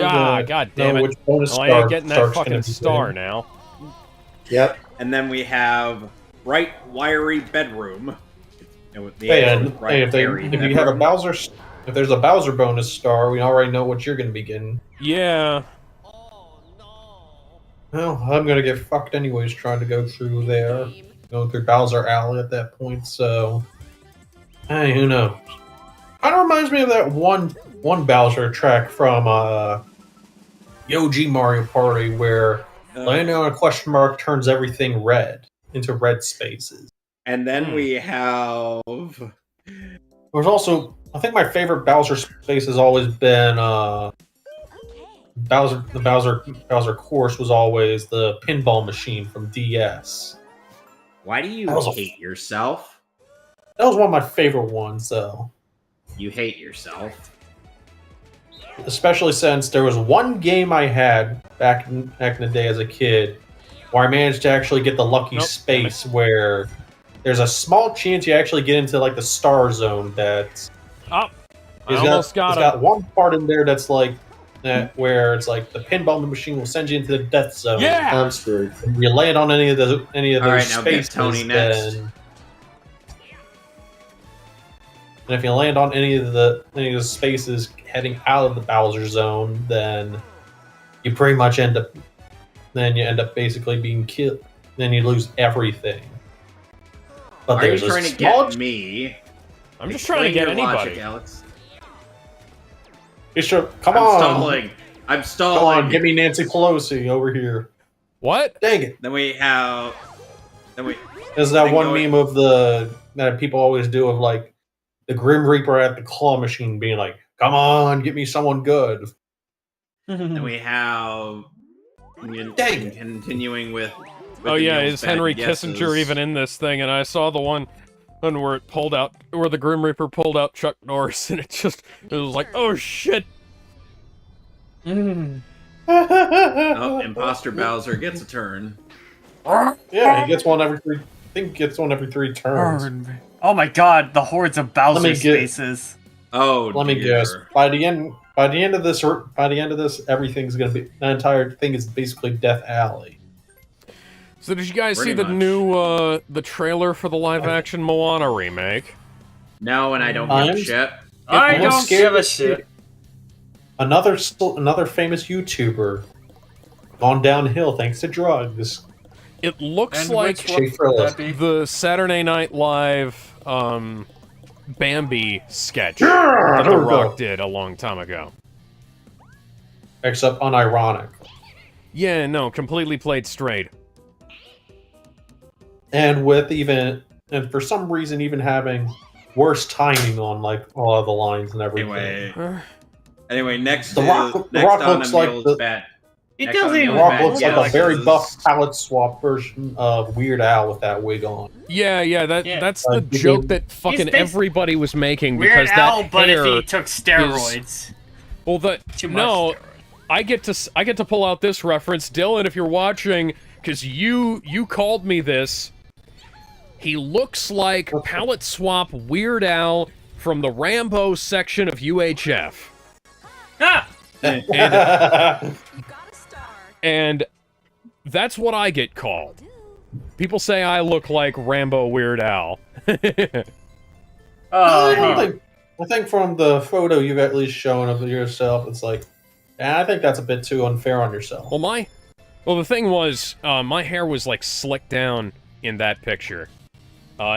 [SPEAKER 4] God damn it!
[SPEAKER 1] Which bonus
[SPEAKER 4] Well, I
[SPEAKER 1] star
[SPEAKER 4] ain't getting that
[SPEAKER 1] Stark's
[SPEAKER 4] fucking
[SPEAKER 1] gonna be
[SPEAKER 4] star
[SPEAKER 1] getting.
[SPEAKER 4] now.
[SPEAKER 5] Yep.
[SPEAKER 3] And then we have Bright Wiry Bedroom. The
[SPEAKER 1] Hey,
[SPEAKER 3] answer
[SPEAKER 1] and
[SPEAKER 3] was Bright
[SPEAKER 1] hey,
[SPEAKER 3] Wiry
[SPEAKER 1] if you have a
[SPEAKER 3] Bedroom.
[SPEAKER 1] Bowser, if there's a Bowser bonus star, we already know what you're going to be getting.
[SPEAKER 4] Yeah.
[SPEAKER 1] Well, I'm going to get fucked anyways trying to go through there, going through Bowser Alley at that point. So, hey, who knows? Kind of reminds me of that one Bowser track from Yoji Mario Party where landing on a question mark turns everything red into red spaces.
[SPEAKER 3] And then we have...
[SPEAKER 1] There's also, I think my favorite Bowser space has always been the Bowser course was always the pinball machine from DS.
[SPEAKER 3] Why do you hate yourself?
[SPEAKER 1] That was one of my favorite ones, though.
[SPEAKER 3] You hate yourself.
[SPEAKER 1] Especially since there was one game I had back in the day as a kid where I managed to actually get the lucky space where there's a small chance you actually get into like the star zone that's
[SPEAKER 4] I almost got
[SPEAKER 1] got one part in there that's like that where it's like the pinball machine will send you into the death zone.
[SPEAKER 4] Yeah!
[SPEAKER 5] I'm screwed.
[SPEAKER 1] If you land on any of those
[SPEAKER 3] All right, now get
[SPEAKER 1] spaces,
[SPEAKER 3] Tony next.
[SPEAKER 1] then and if you land on any of the spaces heading out of the Bowser zone, then you pretty much end up basically being killed. Then you lose everything. But
[SPEAKER 3] Why are you
[SPEAKER 1] there's a
[SPEAKER 3] trying to
[SPEAKER 1] small
[SPEAKER 3] get me?
[SPEAKER 4] I'm just trying to
[SPEAKER 3] Explain
[SPEAKER 4] get
[SPEAKER 3] your
[SPEAKER 4] anybody.
[SPEAKER 3] logic, Alex.
[SPEAKER 1] Come
[SPEAKER 3] I'm
[SPEAKER 1] on,
[SPEAKER 3] stalling. I'm stalling.
[SPEAKER 1] come on, give me Nancy Pelosi over here.
[SPEAKER 4] What?
[SPEAKER 1] Dang it!
[SPEAKER 3] Then we have.
[SPEAKER 1] There's that
[SPEAKER 3] Then
[SPEAKER 1] one
[SPEAKER 3] going-
[SPEAKER 1] meme of that people always do of like the Grim Reaper at the claw machine being like, "Come on, get me someone good."
[SPEAKER 3] Then we have.
[SPEAKER 1] Dang it.
[SPEAKER 3] Continuing with
[SPEAKER 4] Oh
[SPEAKER 3] the
[SPEAKER 4] yeah,
[SPEAKER 3] Neil's
[SPEAKER 4] is
[SPEAKER 3] bad
[SPEAKER 4] Henry
[SPEAKER 3] guesses.
[SPEAKER 4] Kissinger even in this thing? And I saw the one where the Grim Reaper pulled out Chuck Norris, and it was like, oh shit.
[SPEAKER 3] Oh, Imposter Bowser gets a turn.
[SPEAKER 1] Yeah, he gets one every three. I think he gets one every 3 turns.
[SPEAKER 8] Oh my god, the hordes of Bowser
[SPEAKER 1] Let me get-
[SPEAKER 8] spaces.
[SPEAKER 3] Oh,
[SPEAKER 1] Let me
[SPEAKER 3] dear.
[SPEAKER 1] guess. By the end of this, everything's gonna be the entire thing is basically Death Alley.
[SPEAKER 4] So did you guys
[SPEAKER 3] Pretty
[SPEAKER 4] see the
[SPEAKER 3] much.
[SPEAKER 4] new the trailer for the live-action Moana remake?
[SPEAKER 3] No, and I don't give
[SPEAKER 1] I'm-
[SPEAKER 3] a shit.
[SPEAKER 8] I
[SPEAKER 1] I'm
[SPEAKER 8] don't
[SPEAKER 1] scared
[SPEAKER 8] give a
[SPEAKER 1] to
[SPEAKER 8] shit.
[SPEAKER 1] Another famous YouTuber gone downhill thanks to drugs.
[SPEAKER 4] It looks
[SPEAKER 8] And
[SPEAKER 4] like
[SPEAKER 8] which one
[SPEAKER 1] Schaefer
[SPEAKER 8] would
[SPEAKER 1] List.
[SPEAKER 8] that be?
[SPEAKER 4] the Saturday Night Live Bambi sketch
[SPEAKER 1] Yeah,
[SPEAKER 4] that The
[SPEAKER 1] there we
[SPEAKER 4] Rock
[SPEAKER 1] go.
[SPEAKER 4] did a long time ago.
[SPEAKER 1] Except unironic.
[SPEAKER 4] Yeah, no, completely played straight.
[SPEAKER 1] And for some reason even having worse timing on like a lot of the lines and everything.
[SPEAKER 3] Anyway, next
[SPEAKER 1] The Rock
[SPEAKER 3] next
[SPEAKER 1] looks
[SPEAKER 3] on
[SPEAKER 1] like
[SPEAKER 3] Emil's
[SPEAKER 1] the-
[SPEAKER 3] bet.
[SPEAKER 8] It
[SPEAKER 3] Next
[SPEAKER 8] doesn't
[SPEAKER 3] on
[SPEAKER 8] even
[SPEAKER 1] The
[SPEAKER 3] Emil's
[SPEAKER 1] Rock
[SPEAKER 3] bet
[SPEAKER 1] looks like a
[SPEAKER 3] guesses.
[SPEAKER 1] very buff palette swap version of Weird Al with that wig on.
[SPEAKER 4] Yeah, that's the
[SPEAKER 1] Like,
[SPEAKER 4] joke that fucking
[SPEAKER 8] basi-
[SPEAKER 4] everybody was making
[SPEAKER 8] Weird
[SPEAKER 4] because
[SPEAKER 8] Al,
[SPEAKER 4] that
[SPEAKER 8] but
[SPEAKER 4] hair
[SPEAKER 8] if he took steroids.
[SPEAKER 4] well,
[SPEAKER 8] Too much
[SPEAKER 4] no,
[SPEAKER 8] steroids.
[SPEAKER 4] I get to pull out this reference, Dylan. If you're watching, because you called me this. He looks like palette swap Weird Al from the Rambo section of UHF,
[SPEAKER 8] Ah!
[SPEAKER 4] and,
[SPEAKER 7] You got a star.
[SPEAKER 4] and that's what I get called. People say I look like Rambo Weird Al.
[SPEAKER 8] Oh,
[SPEAKER 1] I think from the photo you've at least shown of yourself, it's like, I think that's a bit too unfair on yourself.
[SPEAKER 4] Well, the thing was, my hair was like slicked down in that picture.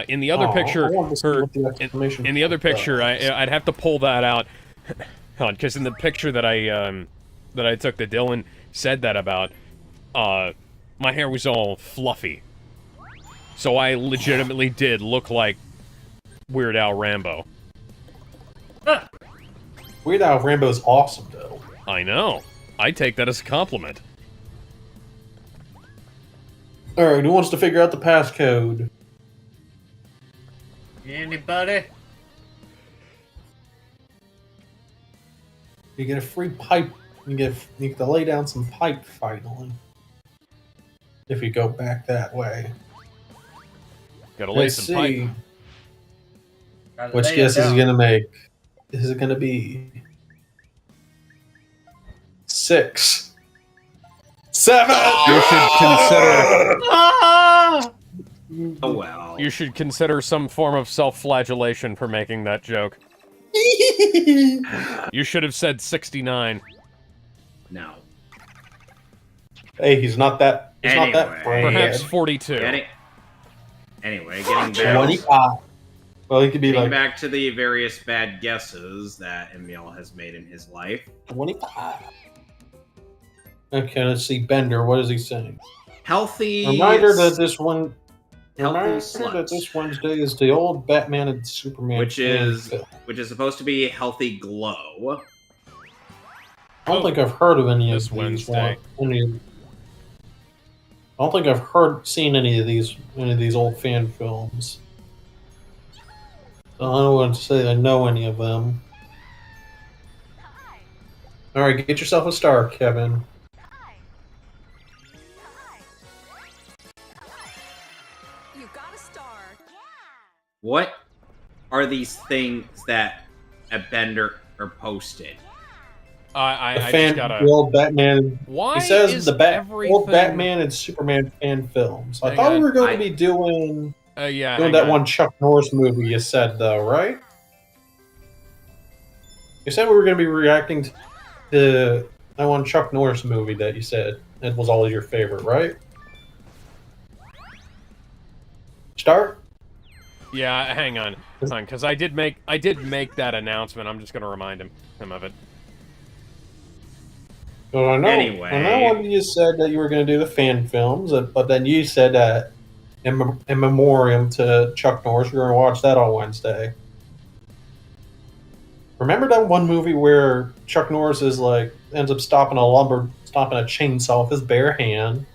[SPEAKER 4] In the other picture,
[SPEAKER 1] I wanted to see what the explanation
[SPEAKER 4] in the other
[SPEAKER 1] for that
[SPEAKER 4] picture,
[SPEAKER 1] was.
[SPEAKER 4] I'd have to pull that out, because in the picture that I took that Dylan said that about, my hair was all fluffy. So I legitimately did look like Weird Al Rambo.
[SPEAKER 1] Weird Al Rambo's awesome, though.
[SPEAKER 4] I know. I take that as a compliment.
[SPEAKER 1] Alright, who wants to figure out the passcode?
[SPEAKER 8] Anybody?
[SPEAKER 1] You get a free pipe. You get to lay down some pipe finally. If you go back that way.
[SPEAKER 4] Gotta lay
[SPEAKER 1] Let's
[SPEAKER 4] some
[SPEAKER 1] see.
[SPEAKER 4] pipe.
[SPEAKER 8] Gotta
[SPEAKER 1] Which
[SPEAKER 8] lay it
[SPEAKER 1] guess is
[SPEAKER 8] down.
[SPEAKER 1] he gonna make? Is it gonna be 6, 7?
[SPEAKER 4] You should consider.
[SPEAKER 8] Ah!
[SPEAKER 3] Oh well.
[SPEAKER 4] You should consider some form of self-flagellation for making that joke. You should have said 69.
[SPEAKER 3] No.
[SPEAKER 1] Hey, he's not that. He's not that
[SPEAKER 3] Anyway.
[SPEAKER 1] brave.
[SPEAKER 4] Perhaps 42.
[SPEAKER 3] Anyway, getting back,
[SPEAKER 1] 25. Well, he could be
[SPEAKER 3] getting
[SPEAKER 1] like
[SPEAKER 3] back to the various bad guesses that Emil has made in his life.
[SPEAKER 1] 25. Okay, let's see. Bender, what is he saying?
[SPEAKER 3] Healthy.
[SPEAKER 1] Reminder that this one.
[SPEAKER 3] Healthy
[SPEAKER 1] Reminder
[SPEAKER 3] slut.
[SPEAKER 1] that this Wednesday is the old Batman and Superman.
[SPEAKER 3] Which
[SPEAKER 1] fan
[SPEAKER 3] is
[SPEAKER 1] film.
[SPEAKER 3] supposed to be healthy glow.
[SPEAKER 1] I don't think I've heard of any
[SPEAKER 4] This
[SPEAKER 1] of these.
[SPEAKER 4] Wednesday.
[SPEAKER 1] I don't think I've seen any of these old fan films. So I don't want to say I know any of them. All right, get yourself a star, Kevin.
[SPEAKER 7] You got a star.
[SPEAKER 3] What are these things that a Bender are posted?
[SPEAKER 4] I
[SPEAKER 1] The
[SPEAKER 4] just gotta.
[SPEAKER 1] old Batman.
[SPEAKER 4] Why
[SPEAKER 1] He says
[SPEAKER 4] is
[SPEAKER 1] the
[SPEAKER 4] everything...
[SPEAKER 1] old Batman and Superman fan films. I
[SPEAKER 4] Hang
[SPEAKER 1] thought we
[SPEAKER 4] on.
[SPEAKER 1] were going to be doing
[SPEAKER 4] Yeah,
[SPEAKER 1] that
[SPEAKER 4] hang on.
[SPEAKER 1] one Chuck Norris movie. You said though, right? You said we were going to be reacting to that one Chuck Norris movie that you said it was always your favorite, right? Start.
[SPEAKER 4] Yeah, hang on, because I did make that announcement. I'm just gonna remind him of it.
[SPEAKER 1] Well, I know.
[SPEAKER 3] Anyway.
[SPEAKER 1] I know when you said that you were going to do the fan films, but then you said that in memoriam to Chuck Norris, you're going to watch that on Wednesday. Remember that one movie where Chuck Norris is like ends up stopping a chainsaw with his bare hand?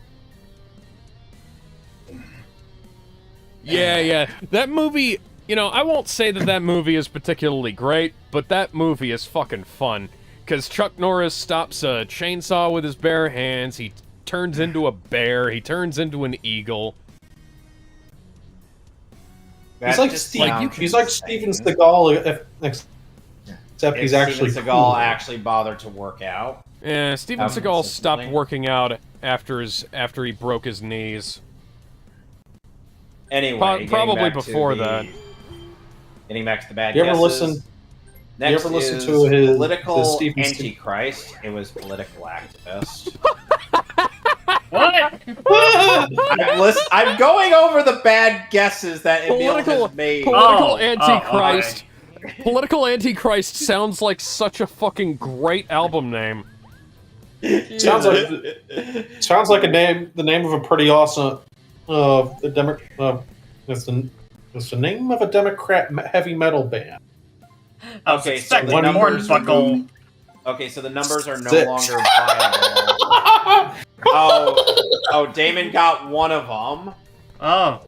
[SPEAKER 4] Yeah. That movie, I won't say that movie is particularly great, but that movie is fucking fun. Because Chuck Norris stops a chainsaw with his bare hands, he turns into a bear, he turns into an eagle.
[SPEAKER 1] He's like he's like Steven Seagal, except he's actually
[SPEAKER 10] Steven Seagal
[SPEAKER 1] cool.
[SPEAKER 10] actually bothered to work out.
[SPEAKER 4] Yeah, Steven Seagal stopped working out after he broke his knees.
[SPEAKER 10] Anyway,
[SPEAKER 4] probably before that.
[SPEAKER 10] Getting back to the bad
[SPEAKER 1] You ever
[SPEAKER 10] guesses.
[SPEAKER 1] listen?
[SPEAKER 10] Next
[SPEAKER 1] you ever listen
[SPEAKER 10] is
[SPEAKER 1] to his
[SPEAKER 10] political
[SPEAKER 1] Steven
[SPEAKER 10] antichrist? It was political activist.
[SPEAKER 8] What?
[SPEAKER 10] I'm going over the bad guesses that Emil has made.
[SPEAKER 4] Political Antichrist. Political Antichrist sounds like such a fucking great album name.
[SPEAKER 1] Sounds like the name of a pretty awesome it's the name of a Democrat heavy metal band.
[SPEAKER 10] Okay, so the numbers. Okay, so the numbers are no
[SPEAKER 1] 6.
[SPEAKER 10] longer viable. Oh, Damon got one of them.
[SPEAKER 8] Oh.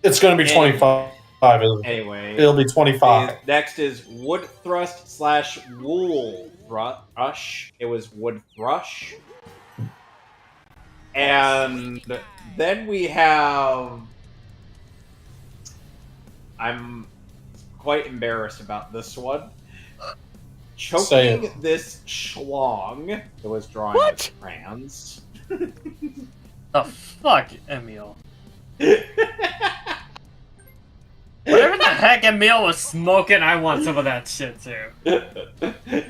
[SPEAKER 1] It's going to be 25.
[SPEAKER 10] Anyway,
[SPEAKER 1] It'll be 25.
[SPEAKER 10] Next is wood thrust / wool thrush. It was wood thrush. And then we have... I'm quite embarrassed about this one. Choking this schlong. It was drawn with crayons.
[SPEAKER 8] The fuck, Emil? Whatever the heck Emil was smoking, I want some of that shit too.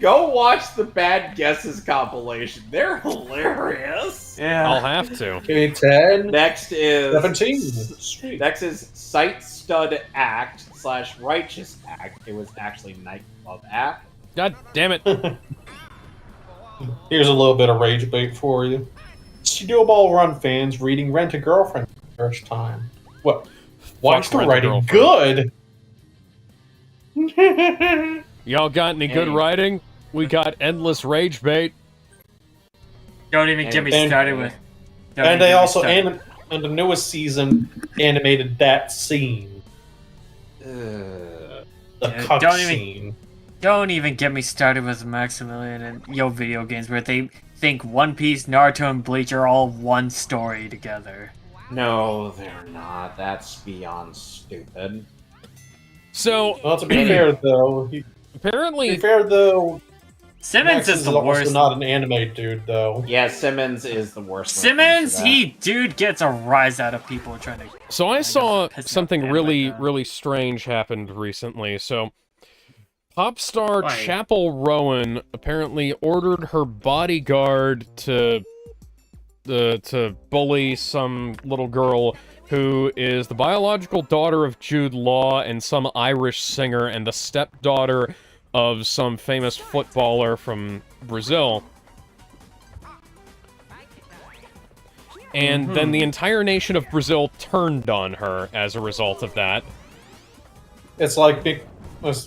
[SPEAKER 10] Go watch the Bad Guesses compilation. They're hilarious.
[SPEAKER 8] Yeah.
[SPEAKER 4] I'll have to.
[SPEAKER 1] Okay, 10.
[SPEAKER 10] Next is
[SPEAKER 1] 17.
[SPEAKER 10] Next is Sight Stud Act / Righteous Act. It was actually Nightclub Act.
[SPEAKER 4] God damn it.
[SPEAKER 1] Here's a little bit of rage bait for you. Snowball Run fans reading Rent a Girlfriend first time. What? Why is the
[SPEAKER 4] Rent a
[SPEAKER 1] writing
[SPEAKER 4] Girlfriend.
[SPEAKER 1] good?
[SPEAKER 4] Y'all got any good writing? We got endless rage bait.
[SPEAKER 8] Don't even get me started with.
[SPEAKER 1] And they also in the newest season animated that scene. The cuck scene.
[SPEAKER 8] Don't even get me started with Maximilian and video games where they think One Piece, Naruto, and Bleach are all one story together.
[SPEAKER 10] No, they're not. That's beyond stupid.
[SPEAKER 4] So,
[SPEAKER 1] well, to be fair though,
[SPEAKER 8] Simmons
[SPEAKER 1] Max
[SPEAKER 8] is the
[SPEAKER 1] also
[SPEAKER 8] worst.
[SPEAKER 1] not an anime dude though.
[SPEAKER 10] Yeah, Simmons is the worst.
[SPEAKER 8] Simmons, dude gets a rise out of people trying to.
[SPEAKER 4] So I saw something really strange happened recently. So, pop star Chapel Rowan apparently ordered her bodyguard to bully some little girl who is the biological daughter of Jude Law and some Irish singer and the stepdaughter of some famous footballer from Brazil. And then the entire nation of Brazil turned on her as a result of that.
[SPEAKER 1] It's like, what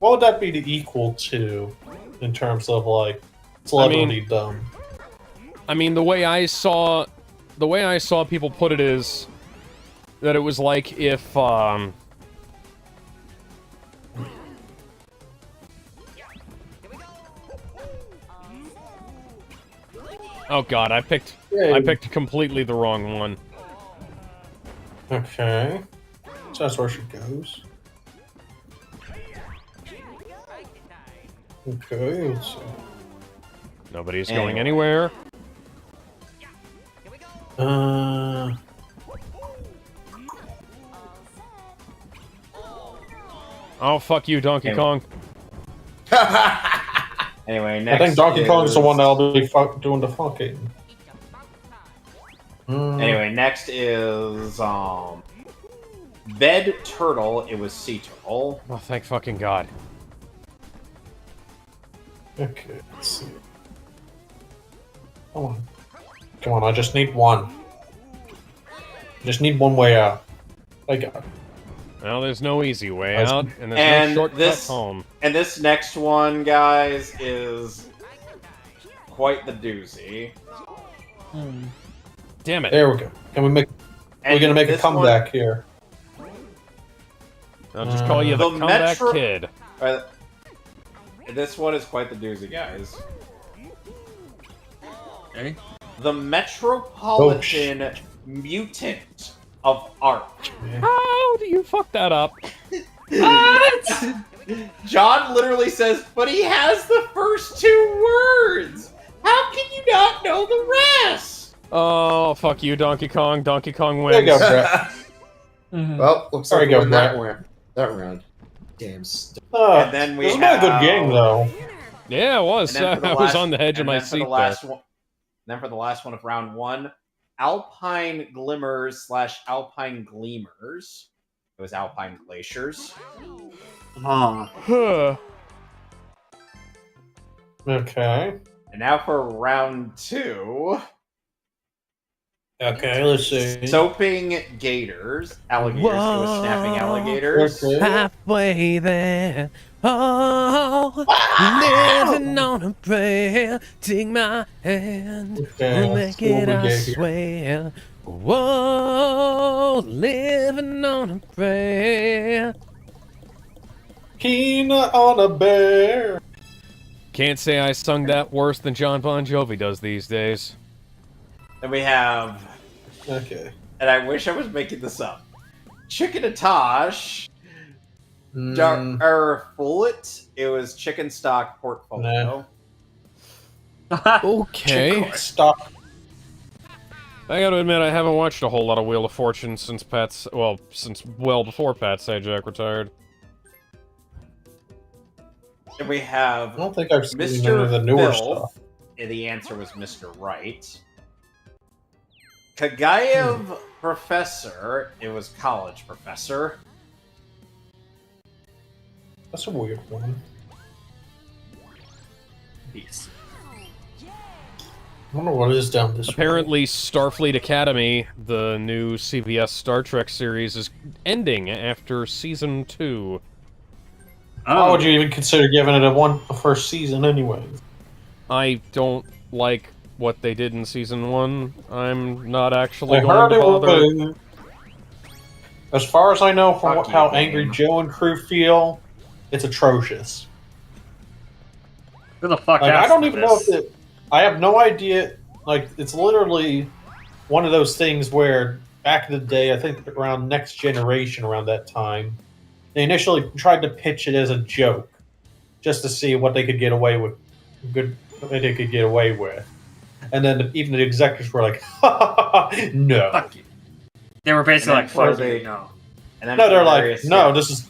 [SPEAKER 1] would that be the equal to in terms of like celebrity dumb?
[SPEAKER 4] I mean, the way I saw people put it is that it was like if oh god, I picked completely the wrong one.
[SPEAKER 1] Okay. So that's where she goes. Okay, let's see.
[SPEAKER 4] Nobody's going anywhere. Oh, fuck you, Donkey Kong.
[SPEAKER 10] Anyway, next
[SPEAKER 1] I think Donkey Kong is the one that'll be doing the fucking.
[SPEAKER 10] Anyway, next is Bed Turtle. It was Sea Turtle.
[SPEAKER 4] Oh, thank fucking God.
[SPEAKER 1] Okay, let's see. Come on, I just need one. Just need one way out. I got it.
[SPEAKER 4] Well, there's no easy way out, and there's no shortcut home.
[SPEAKER 10] And this next one, guys, is quite the doozy.
[SPEAKER 4] Damn it!
[SPEAKER 1] There we go. We're gonna make a comeback here.
[SPEAKER 4] I'll just call you the comeback kid.
[SPEAKER 10] This one is quite the doozy, guys.
[SPEAKER 8] Okay.
[SPEAKER 10] The Metropolitan Mutant of Art.
[SPEAKER 4] How do you fuck that up?
[SPEAKER 10] What? John literally says, but he has the first two words. How can you not know the rest?
[SPEAKER 4] Oh, fuck you, Donkey Kong. Donkey Kong wins.
[SPEAKER 1] There you go, Brett.
[SPEAKER 5] Well, looks like we won that round. Damn stuff.
[SPEAKER 10] And then
[SPEAKER 1] this is not a good game, though.
[SPEAKER 4] Yeah, it was. I was on the edge of my seat there.
[SPEAKER 10] Then for the last one of round one, Alpine Glimmers / Alpine Gleamers. It was Alpine Glaciers.
[SPEAKER 1] Okay.
[SPEAKER 10] And now for round two.
[SPEAKER 1] Okay, let's see.
[SPEAKER 10] Soaping Gators. Alligators. It was Snapping Alligators.
[SPEAKER 1] Okay.
[SPEAKER 9] Halfway there. Oh, living on a prayer. Take my hand.
[SPEAKER 1] Okay,
[SPEAKER 9] We'll make it, I swear. Whoa, living on a prayer.
[SPEAKER 1] Peanut on a bear.
[SPEAKER 4] Can't say I sung that worse than John Bon Jovi does these days.
[SPEAKER 10] Then we have...
[SPEAKER 1] Okay.
[SPEAKER 10] And I wish I was making this up. Chickadatosh. Fullet. It was Chicken Stock Portfolio.
[SPEAKER 4] Okay.
[SPEAKER 1] Stock.
[SPEAKER 4] I gotta admit, I haven't watched a whole lot of Wheel of Fortune since well before Pat Sajak retired.
[SPEAKER 10] And we have
[SPEAKER 1] I don't think I've seen any
[SPEAKER 10] Mr.
[SPEAKER 1] of the newer
[SPEAKER 10] Filth.
[SPEAKER 1] stuff.
[SPEAKER 10] And the answer was Mr. Right. Kagayev Professor. It was College Professor.
[SPEAKER 1] That's a weird one.
[SPEAKER 8] Peace.
[SPEAKER 1] I wonder what is down this way.
[SPEAKER 4] Apparently, Starfleet Academy, the new CBS Star Trek series, is ending after season 2.
[SPEAKER 1] Why would you even consider giving it a first season anyway?
[SPEAKER 4] I don't like what they did in season 1. I'm not actually going to bother.
[SPEAKER 1] As far as I know from how Angry Joe and crew feel, it's atrocious.
[SPEAKER 8] Who the fuck
[SPEAKER 1] I
[SPEAKER 8] asked
[SPEAKER 1] don't
[SPEAKER 8] for
[SPEAKER 1] even know
[SPEAKER 8] this?
[SPEAKER 1] if I have no idea. Like, it's literally one of those things where back in the day, I think around Next Generation, around that time, they initially tried to pitch it as a joke, just to see what they could get away with. What they could get away with, and then even the executives were like, "No."
[SPEAKER 8] Fuck you. They were basically like, "Fuck you, no."
[SPEAKER 10] And then
[SPEAKER 1] No, they're like, "No, this is."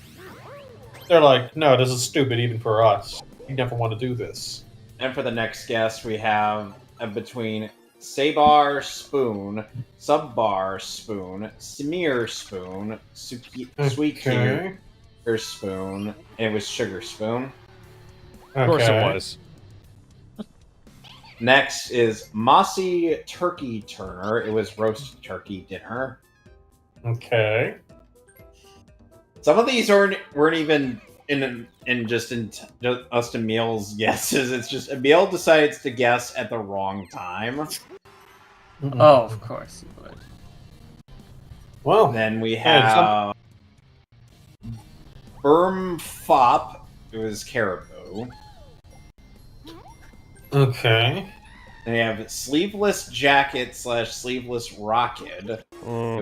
[SPEAKER 1] They're like, "No, this is stupid even for us. You never want to do this."
[SPEAKER 10] And for the next guest, we have between Sabar Spoon, Subbar Spoon, Smear Spoon, Sweet Cuter Spoon, and it was Sugar Spoon.
[SPEAKER 4] Of course it was.
[SPEAKER 10] Next is Mossy Turkey Turner. It was roast turkey dinner.
[SPEAKER 1] Okay.
[SPEAKER 10] Some of these weren't even in just us to Emil's guesses. It's just Emil decides to guess at the wrong time.
[SPEAKER 8] Oh, of course you would.
[SPEAKER 1] Well,
[SPEAKER 10] then we have Berm Fop. It was caribou.
[SPEAKER 1] Okay.
[SPEAKER 10] Then we have Sleeveless Jacket / Sleeveless Rocket. It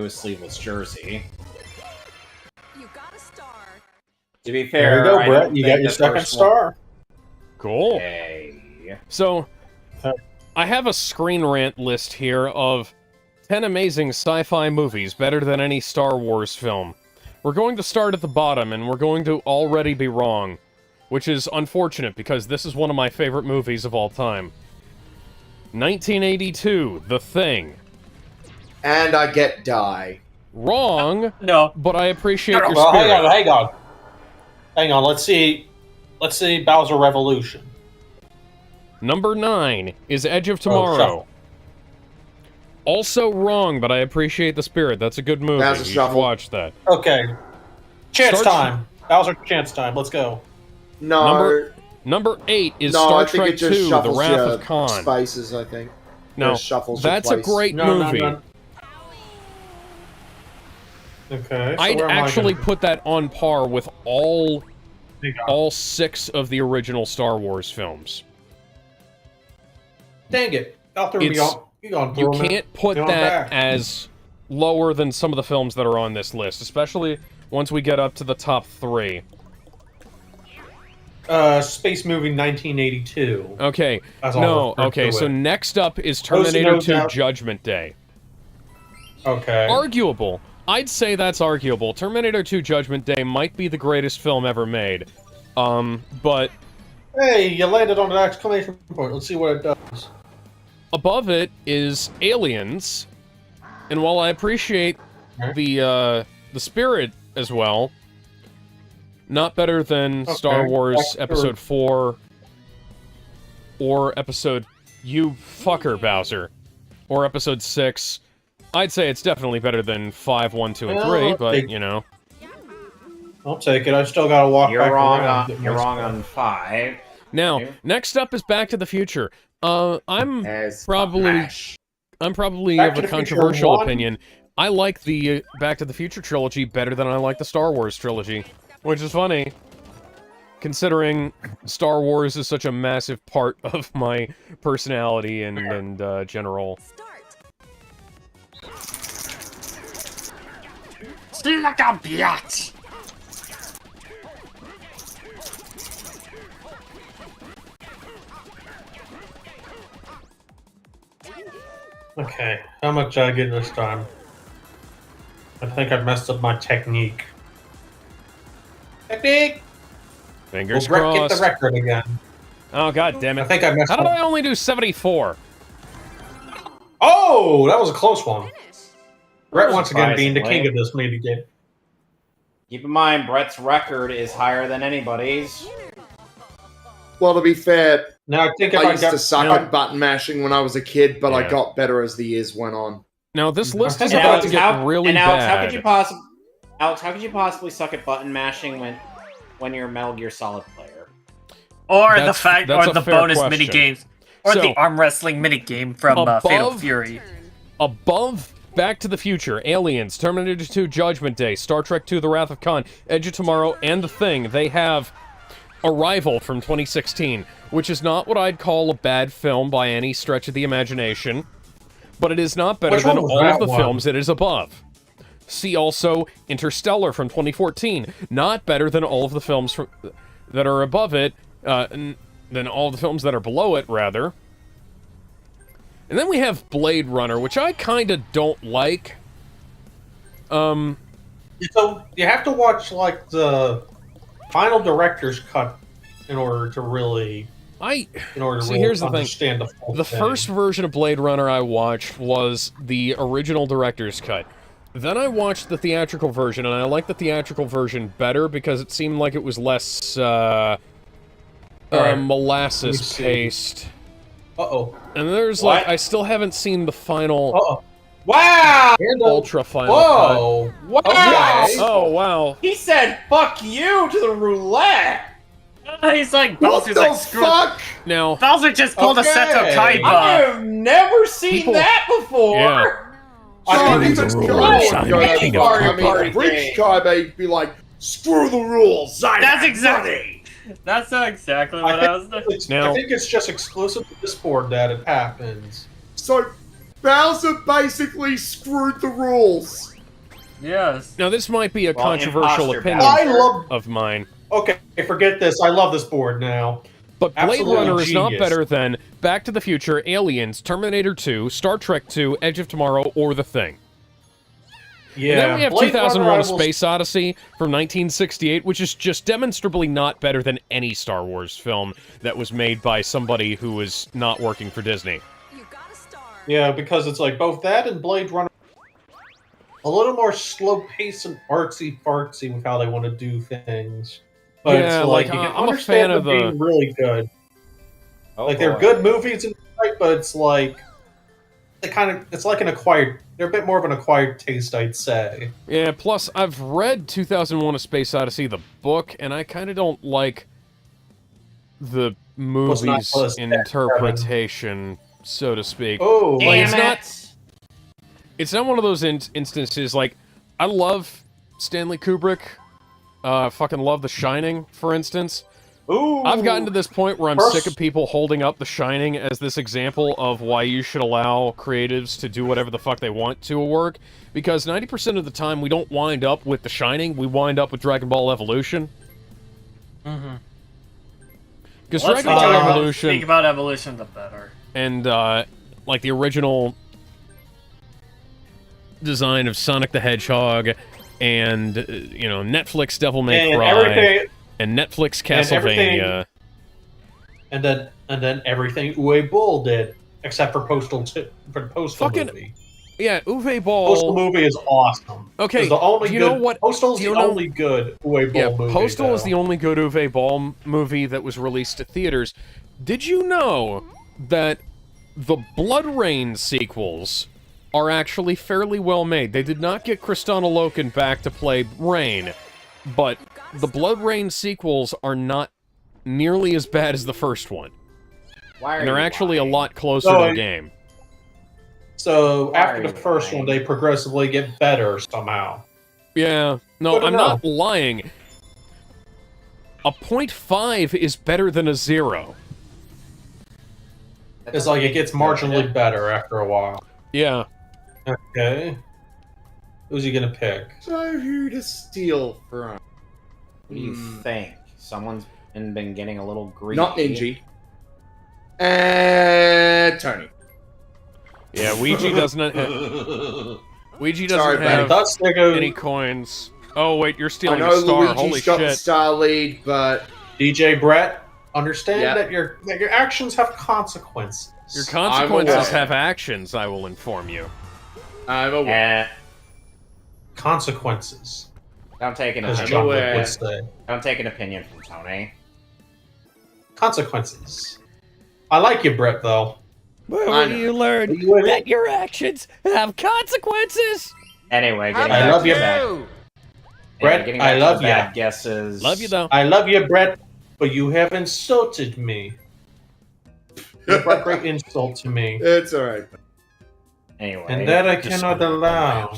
[SPEAKER 10] was Sleeveless Jersey.
[SPEAKER 7] You got a star.
[SPEAKER 10] To be fair,
[SPEAKER 1] there you go, Brett. You got your second star.
[SPEAKER 4] Cool.
[SPEAKER 10] Okay.
[SPEAKER 4] So, I have a Screen Rant list here of 10 amazing sci-fi movies better than any Star Wars film. We're going to start at the bottom, and we're going to already be wrong. Which is unfortunate, because this is one of my favorite movies of all time. 1982, The Thing.
[SPEAKER 5] And I get Die.
[SPEAKER 4] Wrong.
[SPEAKER 8] No.
[SPEAKER 4] But I appreciate your
[SPEAKER 1] Well,
[SPEAKER 4] spirit.
[SPEAKER 1] hang on. Let's see Bowser Revolution.
[SPEAKER 4] Number 9 is Edge of Tomorrow. Also wrong, but I appreciate the spirit. That's a good movie.
[SPEAKER 5] Bowser
[SPEAKER 4] You should
[SPEAKER 5] Shuffle.
[SPEAKER 4] watch that.
[SPEAKER 1] Okay. Chance time. Bowser chance time. Let's go.
[SPEAKER 5] No.
[SPEAKER 4] Number 8 is
[SPEAKER 5] No,
[SPEAKER 4] Star
[SPEAKER 5] I think
[SPEAKER 4] Trek
[SPEAKER 5] it just
[SPEAKER 4] 2, The
[SPEAKER 5] shuffles
[SPEAKER 4] Wrath
[SPEAKER 5] your
[SPEAKER 4] of Khan.
[SPEAKER 5] spaces, I think.
[SPEAKER 4] No,
[SPEAKER 5] Just shuffles your
[SPEAKER 4] that's a
[SPEAKER 5] place.
[SPEAKER 4] great movie.
[SPEAKER 1] Okay. So
[SPEAKER 4] I'd
[SPEAKER 1] where am I
[SPEAKER 4] actually
[SPEAKER 1] gonna-
[SPEAKER 4] put that on par with all 6 of the original Star Wars films.
[SPEAKER 1] Dang it. Out there,
[SPEAKER 4] You
[SPEAKER 1] you
[SPEAKER 4] can't put that as lower than some of the films that are on this list, especially once we get up to the top 3.
[SPEAKER 1] Space movie 1982.
[SPEAKER 4] Okay.
[SPEAKER 1] That's all
[SPEAKER 4] No,
[SPEAKER 1] referred
[SPEAKER 4] okay,
[SPEAKER 1] to
[SPEAKER 4] so
[SPEAKER 1] it.
[SPEAKER 4] next up is
[SPEAKER 1] Those
[SPEAKER 4] Terminator
[SPEAKER 1] no
[SPEAKER 4] 2
[SPEAKER 1] doubt-
[SPEAKER 4] Judgment Day.
[SPEAKER 1] Okay.
[SPEAKER 4] Arguable. I'd say that's arguable. Terminator 2 Judgment Day might be the greatest film ever made. But
[SPEAKER 1] Hey, you landed on an exclamation point. Let's see what it does.
[SPEAKER 4] above it is Aliens. And while I appreciate the spirit as well, not better than Star Wars Episode 4 or Episode... You fucker, Bowser. Or Episode 6. I'd say it's definitely better than 5, 1, 2, and 3, but, you know.
[SPEAKER 1] I'll take it. I still gotta walk
[SPEAKER 10] You're
[SPEAKER 1] back
[SPEAKER 10] wrong.
[SPEAKER 1] around.
[SPEAKER 10] You're wrong on 5.
[SPEAKER 4] Now, next up is Back to the Future. I'm probably
[SPEAKER 1] Back
[SPEAKER 4] of
[SPEAKER 1] to
[SPEAKER 4] a
[SPEAKER 1] the Future
[SPEAKER 4] controversial
[SPEAKER 1] 1?
[SPEAKER 4] opinion. I like the Back to the Future trilogy better than I like the Star Wars trilogy, which is funny, considering Star Wars is such a massive part of my personality and general.
[SPEAKER 8] Still like a biatch.
[SPEAKER 1] Okay, how much did I get this time? I think I messed up my technique. Technique!
[SPEAKER 4] Fingers
[SPEAKER 1] Will Brett
[SPEAKER 4] crossed.
[SPEAKER 1] get the record again?
[SPEAKER 4] Oh, god damn it.
[SPEAKER 1] I think I messed
[SPEAKER 4] How did
[SPEAKER 1] up.
[SPEAKER 4] I only do 74?
[SPEAKER 1] Oh, that was a close one. Brett once again being the
[SPEAKER 10] Surprisingly.
[SPEAKER 1] king of this movie game.
[SPEAKER 10] Keep in mind, Brett's record is higher than anybody's.
[SPEAKER 5] Well, to be fair,
[SPEAKER 1] Now I think if
[SPEAKER 5] I used to suck at button mashing when I was a kid, but I got better as the years went on.
[SPEAKER 4] Now this list is
[SPEAKER 10] And
[SPEAKER 4] about
[SPEAKER 10] Alex,
[SPEAKER 4] to get really
[SPEAKER 10] Alex,
[SPEAKER 4] bad.
[SPEAKER 10] Alex, how could you possibly suck at button mashing when you're a Metal Gear Solid player?
[SPEAKER 8] Or
[SPEAKER 4] That's
[SPEAKER 8] the
[SPEAKER 4] a fair
[SPEAKER 8] bonus
[SPEAKER 4] question.
[SPEAKER 8] mini games, or
[SPEAKER 4] So,
[SPEAKER 8] the arm wrestling mini game from Fatal Fury.
[SPEAKER 4] Above Back to the Future, Aliens, Terminator 2 Judgment Day, Star Trek 2 The Wrath of Khan, Edge of Tomorrow, and The Thing, they have Arrival from 2016, which is not what I'd call a bad film by any stretch of the imagination, but it is not better than all of the films it is above. See also Interstellar from 2014, not better than all of the films that are above it, than all the films that are below it, rather. And then we have Blade Runner, which I kind of don't like.
[SPEAKER 1] So you have to watch like the final director's cut in order to really
[SPEAKER 4] here's the
[SPEAKER 1] understand
[SPEAKER 4] thing.
[SPEAKER 1] the
[SPEAKER 4] The first version of Blade Runner I watched was the original director's cut. Then I watched the theatrical version, and I liked the theatrical version better because it seemed like it was less molasses paste. And there's like, I still haven't seen the final.
[SPEAKER 10] Wow!
[SPEAKER 4] Ultra final
[SPEAKER 10] Whoa!
[SPEAKER 4] cut.
[SPEAKER 10] Wow!
[SPEAKER 4] Oh, wow.
[SPEAKER 10] He said, "Fuck you" to the roulette.
[SPEAKER 8] He's like,
[SPEAKER 10] What
[SPEAKER 8] Bowser's
[SPEAKER 10] the
[SPEAKER 8] like, screw
[SPEAKER 10] fuck?
[SPEAKER 4] Now,
[SPEAKER 8] Bowser just pulled a Seto Kaiba.
[SPEAKER 10] I have never seen that before.
[SPEAKER 4] Yeah.
[SPEAKER 5] I mean,
[SPEAKER 9] the
[SPEAKER 5] it's
[SPEAKER 9] rules,
[SPEAKER 5] good.
[SPEAKER 9] I'm
[SPEAKER 5] Go
[SPEAKER 9] making a
[SPEAKER 5] I
[SPEAKER 9] party
[SPEAKER 5] mean, Bridge Kaiba be like, screw the rules.
[SPEAKER 8] That's exactly. That's not exactly what I was doing.
[SPEAKER 1] I think it's just exclusive to this board that it happens.
[SPEAKER 5] So, Bowser basically screwed the rules.
[SPEAKER 8] Yes.
[SPEAKER 4] Now, this might be a controversial opinion of mine.
[SPEAKER 1] Okay, forget this. I love this board now.
[SPEAKER 4] But Blade
[SPEAKER 1] Absolutely
[SPEAKER 4] Runner is not
[SPEAKER 1] genius.
[SPEAKER 4] better than Back to the Future, Aliens, Terminator 2, Star Trek 2, Edge of Tomorrow, or The Thing.
[SPEAKER 1] Yeah,
[SPEAKER 4] And then we have
[SPEAKER 1] Blade
[SPEAKER 4] 2001:
[SPEAKER 1] Runner,
[SPEAKER 4] A Space Odyssey from 1968, which is just demonstrably not better than any Star Wars film that was made by somebody who was not working for Disney.
[SPEAKER 1] Yeah, because it's like both that and Blade Runner a little more slow paced and artsy-fartsy with how they want to do things. But
[SPEAKER 4] Yeah,
[SPEAKER 1] it's
[SPEAKER 4] like,
[SPEAKER 1] you can
[SPEAKER 4] I'm a
[SPEAKER 1] understand
[SPEAKER 4] fan of
[SPEAKER 1] them
[SPEAKER 4] the-
[SPEAKER 1] being really good.
[SPEAKER 10] Oh,
[SPEAKER 1] like they're
[SPEAKER 10] boy.
[SPEAKER 1] good movies, and but it's like it's like an acquired. They're a bit more of an acquired taste, I'd say.
[SPEAKER 4] Yeah, plus I've read 2001: A Space Odyssey, the book, and I kind of don't like the movie's interpretation, so to speak.
[SPEAKER 1] Oh,
[SPEAKER 4] like, it's not one of those instances, like, I love Stanley Kubrick, fucking love The Shining, for instance.
[SPEAKER 10] Ooh.
[SPEAKER 4] I've gotten to this point where I'm sick of people holding up The Shining as this example of why you should allow creatives to do whatever the fuck they want to a work, because 90% of the time we don't wind up with The Shining, we wind up with Dragon Ball Evolution.
[SPEAKER 8] Mm-hmm.
[SPEAKER 4] Because Dragon Ball Evolution...
[SPEAKER 8] Speak about Evolution, the better.
[SPEAKER 4] And, like, the original design of Sonic the Hedgehog, and, you know, Netflix Devil May Cry, and Netflix Castlevania.
[SPEAKER 1] And then everything Uwe Boll did, except for Postal movie.
[SPEAKER 4] Yeah, Uwe Boll...
[SPEAKER 1] Postal movie is awesome.
[SPEAKER 4] Okay,
[SPEAKER 1] the only
[SPEAKER 4] you
[SPEAKER 1] good,
[SPEAKER 4] know what?
[SPEAKER 1] Postal's the only good Uwe Boll movie.
[SPEAKER 4] Postal is the only good Uwe Boll movie that was released at theaters. Did you know that the Blood Rain sequels are actually fairly well made? They did not get Kristanna Loken back to play Rain, but the Blood Rain sequels are not nearly as bad as the first one. And they're actually a lot closer to the game.
[SPEAKER 1] So after the first one, they progressively get better somehow.
[SPEAKER 4] Yeah. No, I'm not lying. A 0.5 is better than a 0.
[SPEAKER 1] It's like it gets marginally better after a while.
[SPEAKER 4] Yeah.
[SPEAKER 1] Okay. Who's he gonna pick?
[SPEAKER 5] So who to steal from?
[SPEAKER 10] What do you think? Someone's been getting a little greedy.
[SPEAKER 5] Not Ninja. And Tony.
[SPEAKER 4] Yeah, Ouija doesn't have... Ouija doesn't have any coins. Oh, wait, you're stealing
[SPEAKER 5] I know
[SPEAKER 4] a star.
[SPEAKER 5] Luigi's
[SPEAKER 4] Holy
[SPEAKER 5] got the
[SPEAKER 4] shit.
[SPEAKER 5] star lead, but...
[SPEAKER 1] DJ Brett, understand that your actions have consequences.
[SPEAKER 4] Your consequences have actions, I will inform you.
[SPEAKER 5] I'm aware.
[SPEAKER 1] Consequences.
[SPEAKER 10] Don't take an
[SPEAKER 1] As
[SPEAKER 10] opinion.
[SPEAKER 1] John would say.
[SPEAKER 10] Don't take an opinion from Tony.
[SPEAKER 1] Consequences. I like you, Brett, though.
[SPEAKER 9] Where will you learn that your actions have consequences?
[SPEAKER 10] Anyway, getting
[SPEAKER 1] I
[SPEAKER 10] back
[SPEAKER 1] love
[SPEAKER 10] to
[SPEAKER 1] you,
[SPEAKER 10] bad.
[SPEAKER 1] Brett.
[SPEAKER 10] Getting
[SPEAKER 1] I
[SPEAKER 10] back
[SPEAKER 1] love
[SPEAKER 10] to
[SPEAKER 1] you.
[SPEAKER 10] bad guesses.
[SPEAKER 9] Love you though.
[SPEAKER 1] I love you, Brett, but you have insulted me. You brought great insult to me,
[SPEAKER 5] It's alright.
[SPEAKER 10] Anyway,
[SPEAKER 1] and that I cannot allow.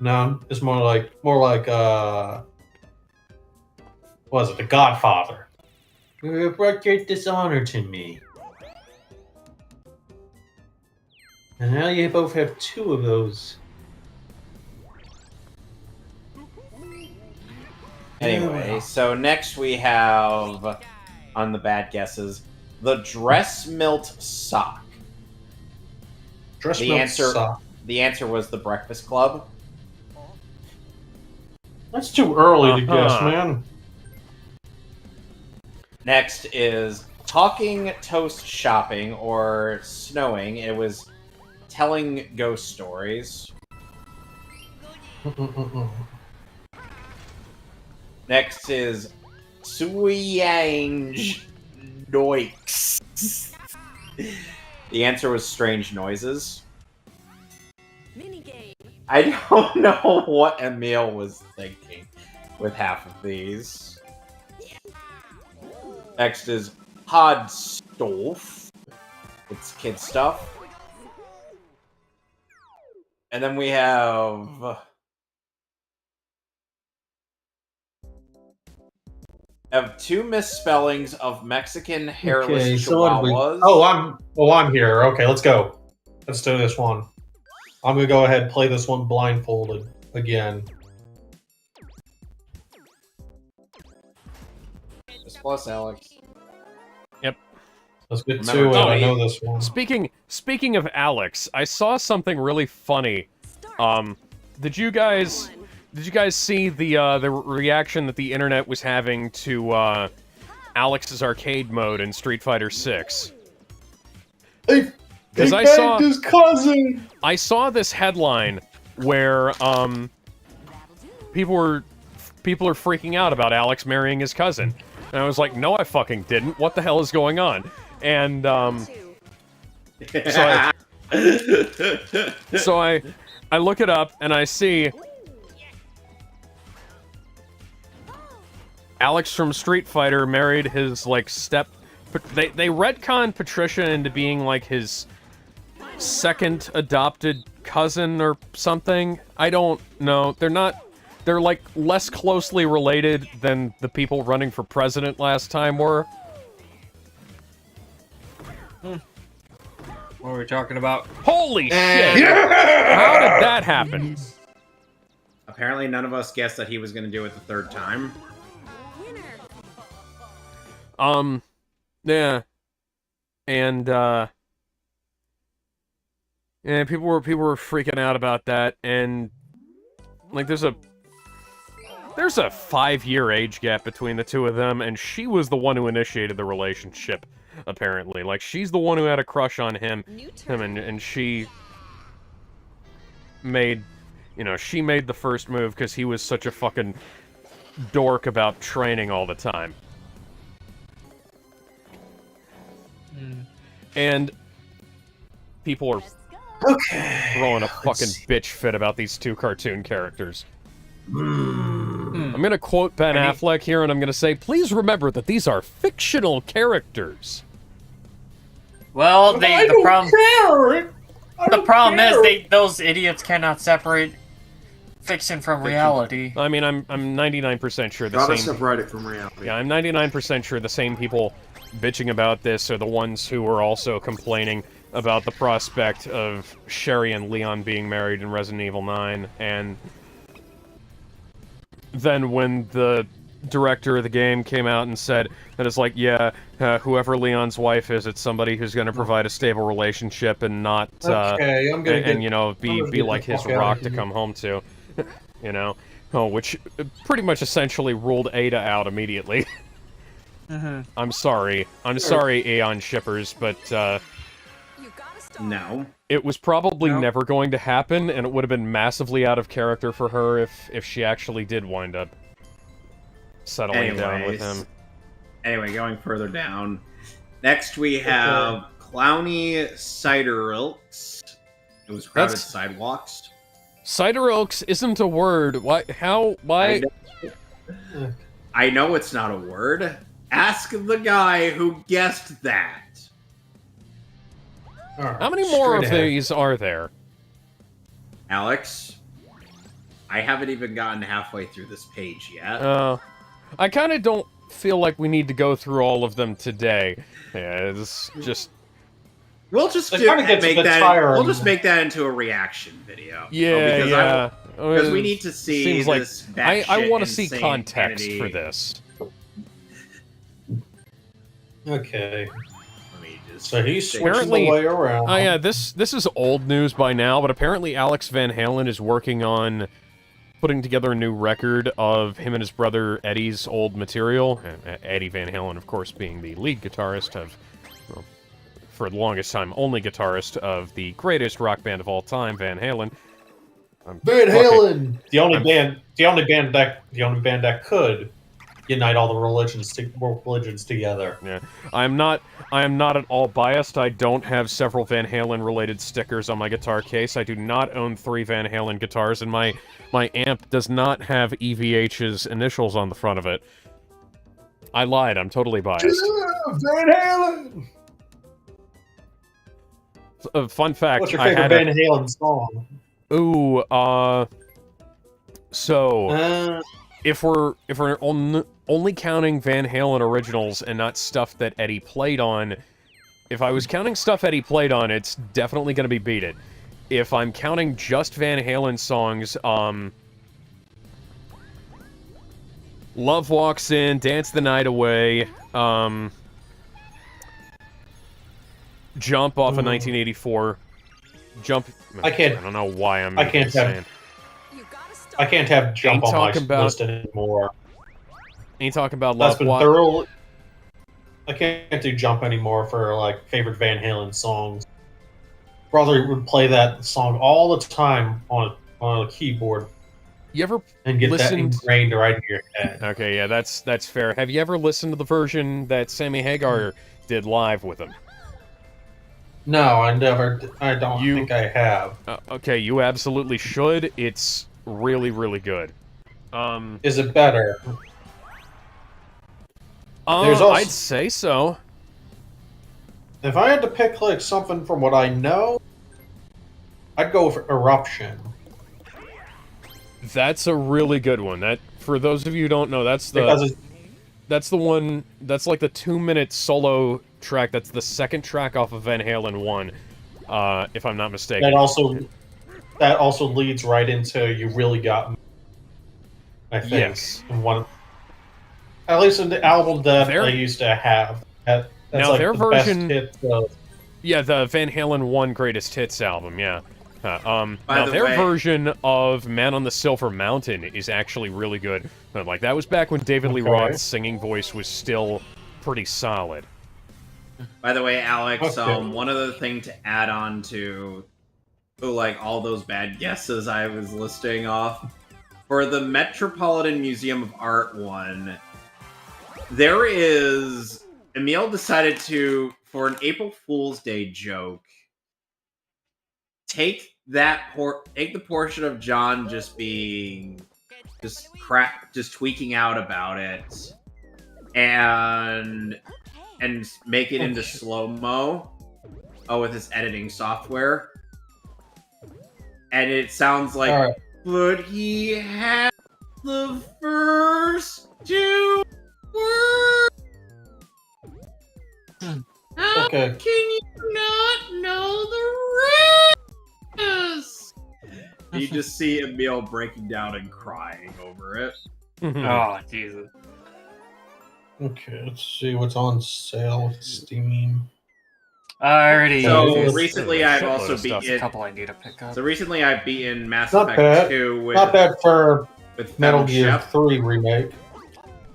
[SPEAKER 1] No, it's more like what was it, The Godfather? You brought great dishonor to me. And now you both have two of those.
[SPEAKER 10] Anyway, so next we have on the bad guesses the dress milt sock.
[SPEAKER 1] Dress
[SPEAKER 10] The
[SPEAKER 1] milk
[SPEAKER 10] answer
[SPEAKER 1] sock.
[SPEAKER 10] the answer was the Breakfast Club.
[SPEAKER 1] That's too early to guess,
[SPEAKER 4] Uh-huh.
[SPEAKER 1] man.
[SPEAKER 10] Next is talking toast shopping or snowing. It was telling ghost stories. Next is Suyange Doix. The answer was strange noises.
[SPEAKER 7] Minigame.
[SPEAKER 10] I don't know what Emil was thinking with half of these. Next is Podstolf. It's kid stuff. And then we have two misspellings of Mexican hairless
[SPEAKER 1] Okay, so what do we-
[SPEAKER 10] chihuahuas.
[SPEAKER 1] I'm here. Okay, let's go. Let's do this one. I'm gonna go ahead and play this one blindfolded again.
[SPEAKER 10] Just plus Alex.
[SPEAKER 1] Let's get
[SPEAKER 10] Remember,
[SPEAKER 1] to it. I
[SPEAKER 10] Tony.
[SPEAKER 1] know this one.
[SPEAKER 4] Speaking of Alex, I saw something really funny. Did you guys see the reaction that the internet was having to Alex's arcade mode in Street Fighter 6?
[SPEAKER 6] He
[SPEAKER 4] Because I
[SPEAKER 6] banged
[SPEAKER 4] saw
[SPEAKER 6] his cousin.
[SPEAKER 4] I saw this headline where people are freaking out about Alex marrying his cousin, and I was like, no, I fucking didn't. What the hell is going on? And so I look it up and I see Alex from Street Fighter married his like they retconned Patricia into being like his second adopted cousin or something. I don't know. They're like less closely related than the people running for president last time were.
[SPEAKER 8] What are we talking about?
[SPEAKER 4] Holy shit! How did that happen?
[SPEAKER 3] Apparently, none of us guessed that he was going to do it the third time.
[SPEAKER 4] Yeah. And, yeah, people were freaking out about that, and, like, there's a 5-year age gap between the two of them, and she was the one who initiated the relationship, apparently. Like, she's the one who had a crush on him, and she made, she made the first move because he was such a fucking dork about training all the time. And people are throwing a fucking bitch fit about these two cartoon characters. I'm gonna quote Ben Affleck here, and I'm gonna say, please remember that these are fictional characters.
[SPEAKER 8] Well, the problem
[SPEAKER 6] care.
[SPEAKER 8] is those idiots cannot separate fiction from reality.
[SPEAKER 4] I mean, I'm 99% sure the
[SPEAKER 5] Gotta
[SPEAKER 4] same.
[SPEAKER 5] separate it from reality.
[SPEAKER 4] Yeah, I'm 99% sure the same people bitching about this are the ones who are also complaining about the prospect of Sherry and Leon being married in Resident Evil 9, and then when the director of the game came out and said that it's like, yeah, whoever Leon's wife is, it's somebody who's going to provide a stable relationship and not,
[SPEAKER 1] Okay, I'm gonna
[SPEAKER 4] and be like his rock to come home to, which pretty much essentially ruled Ada out immediately. I'm sorry, Aeon shippers, but
[SPEAKER 3] No.
[SPEAKER 4] it was probably never going to happen, and it would have been massively out of character for her if she actually did wind up settling down with him.
[SPEAKER 3] Anyway, going further down. Next we have Clowny Ciderilks. It was crowded sidewalks.
[SPEAKER 4] Ciderilks isn't a word. Why? How? Why?
[SPEAKER 3] I know it's not a word. Ask the guy who guessed that.
[SPEAKER 4] How many more of these are there?
[SPEAKER 3] Alex, I haven't even gotten halfway through this page yet.
[SPEAKER 4] I kind of don't feel like we need to go through all of them today. Yeah, it's just...
[SPEAKER 3] We'll just make that into a reaction video.
[SPEAKER 4] Yeah,
[SPEAKER 3] because we need to see this.
[SPEAKER 4] I want to see context for this.
[SPEAKER 1] Okay.
[SPEAKER 3] Let me just.
[SPEAKER 1] So he's switching the way around.
[SPEAKER 4] Oh yeah, this is old news by now, but apparently Alex Van Halen is working on putting together a new record of him and his brother Eddie's old material. Eddie Van Halen, of course, being the lead guitarist of, well, for the longest time, only guitarist of the greatest rock band of all time, Van Halen.
[SPEAKER 1] Van Halen, the only band that could unite all the religions together.
[SPEAKER 4] Yeah, I am not at all biased. I don't have several Van Halen related stickers on my guitar case. I do not own 3 Van Halen guitars, and my amp does not have EVH's initials on the front of it. I lied. I'm totally biased.
[SPEAKER 1] Van Halen.
[SPEAKER 4] Fun fact.
[SPEAKER 1] What's your favorite Van Halen song?
[SPEAKER 4] Ooh, so if we're only counting Van Halen originals and not stuff that Eddie played on, if I was counting stuff Eddie played on, it's definitely going to be Beat It. If I'm counting just Van Halen songs, Love Walks In, Dance the Night Away, Jump off of 1984, Jump. I don't know why I'm.
[SPEAKER 1] I can't have Jump on my list anymore.
[SPEAKER 4] Ain't talking about
[SPEAKER 1] That's
[SPEAKER 4] Love
[SPEAKER 1] been thoroughly. I can't do Jump anymore for like favorite Van Halen songs. Brother would play that song all the time on a keyboard.
[SPEAKER 4] You ever
[SPEAKER 1] get that ingrained right in your head?
[SPEAKER 4] Okay, yeah, that's fair. Have you ever listened to the version that Sammy Hagar did live with him?
[SPEAKER 1] No, I don't think I have.
[SPEAKER 4] Okay, you absolutely should. It's really, really good.
[SPEAKER 1] Is it better?
[SPEAKER 4] I'd say so.
[SPEAKER 1] If I had to pick like something from what I know, I'd go for Eruption.
[SPEAKER 4] That's a really good one. That, for those of you who don't know, that's the one. That's like the 2-minute solo track. That's the second track off of Van Halen 1, if I'm not mistaken.
[SPEAKER 1] That also leads right into You Really Got Me, I think.
[SPEAKER 4] Yes.
[SPEAKER 1] At least in the album that I used to have. That's
[SPEAKER 4] now
[SPEAKER 1] like
[SPEAKER 4] their
[SPEAKER 1] the
[SPEAKER 4] version,
[SPEAKER 1] best hit,
[SPEAKER 4] yeah, the Van Halen 1 Greatest Hits album, yeah. Now their
[SPEAKER 3] way,
[SPEAKER 4] version of Man on the Silver Mountain is actually really good. But, like, that was back when David Lee Roth's singing voice was still pretty solid.
[SPEAKER 3] By the way, Alex, one other thing to add on to, like, all those bad guesses I was listing off. For the Metropolitan Museum of Art one, there is... Emil decided to, for an April Fool's Day joke, take the portion of John just being just tweaking out about it, and make it into slow-mo with his editing software, and it sounds like, but he had the first 2 words. How can you not know the rest? You just see Emil breaking down and crying over it.
[SPEAKER 8] Oh, Jesus.
[SPEAKER 1] Okay, let's see what's on sale with Steam.
[SPEAKER 3] So recently I've also beaten
[SPEAKER 8] a couple I need to pick up.
[SPEAKER 3] So recently I've beaten Mass Effect 2 with
[SPEAKER 1] not bad for
[SPEAKER 3] with
[SPEAKER 1] Metal Gear 3 remake.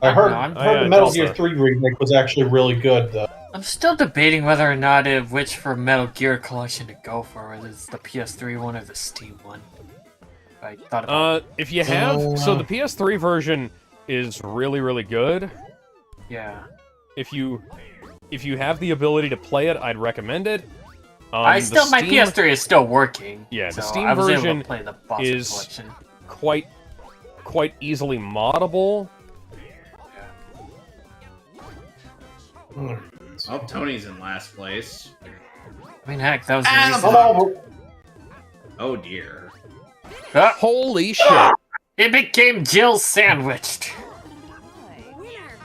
[SPEAKER 1] I heard the Metal Gear 3 remake was actually really good though.
[SPEAKER 8] I'm still debating whether or not which for Metal Gear collection to go for, whether it's the PS3 one or the Steam one. I thought about
[SPEAKER 4] if you have, so the PS3 version is really, really good.
[SPEAKER 8] Yeah.
[SPEAKER 4] If you if you have the ability to play it, I'd recommend it.
[SPEAKER 8] My PS3 is still working.
[SPEAKER 4] Yeah, the
[SPEAKER 8] so
[SPEAKER 4] Steam
[SPEAKER 8] I was able
[SPEAKER 4] version
[SPEAKER 8] to play the Boss
[SPEAKER 4] is
[SPEAKER 8] Collection.
[SPEAKER 4] quite easily moddable.
[SPEAKER 3] Oh, Tony's in last place.
[SPEAKER 8] I mean, heck, that was
[SPEAKER 3] Oh dear.
[SPEAKER 4] Holy shit!
[SPEAKER 8] It became Jill sandwiched.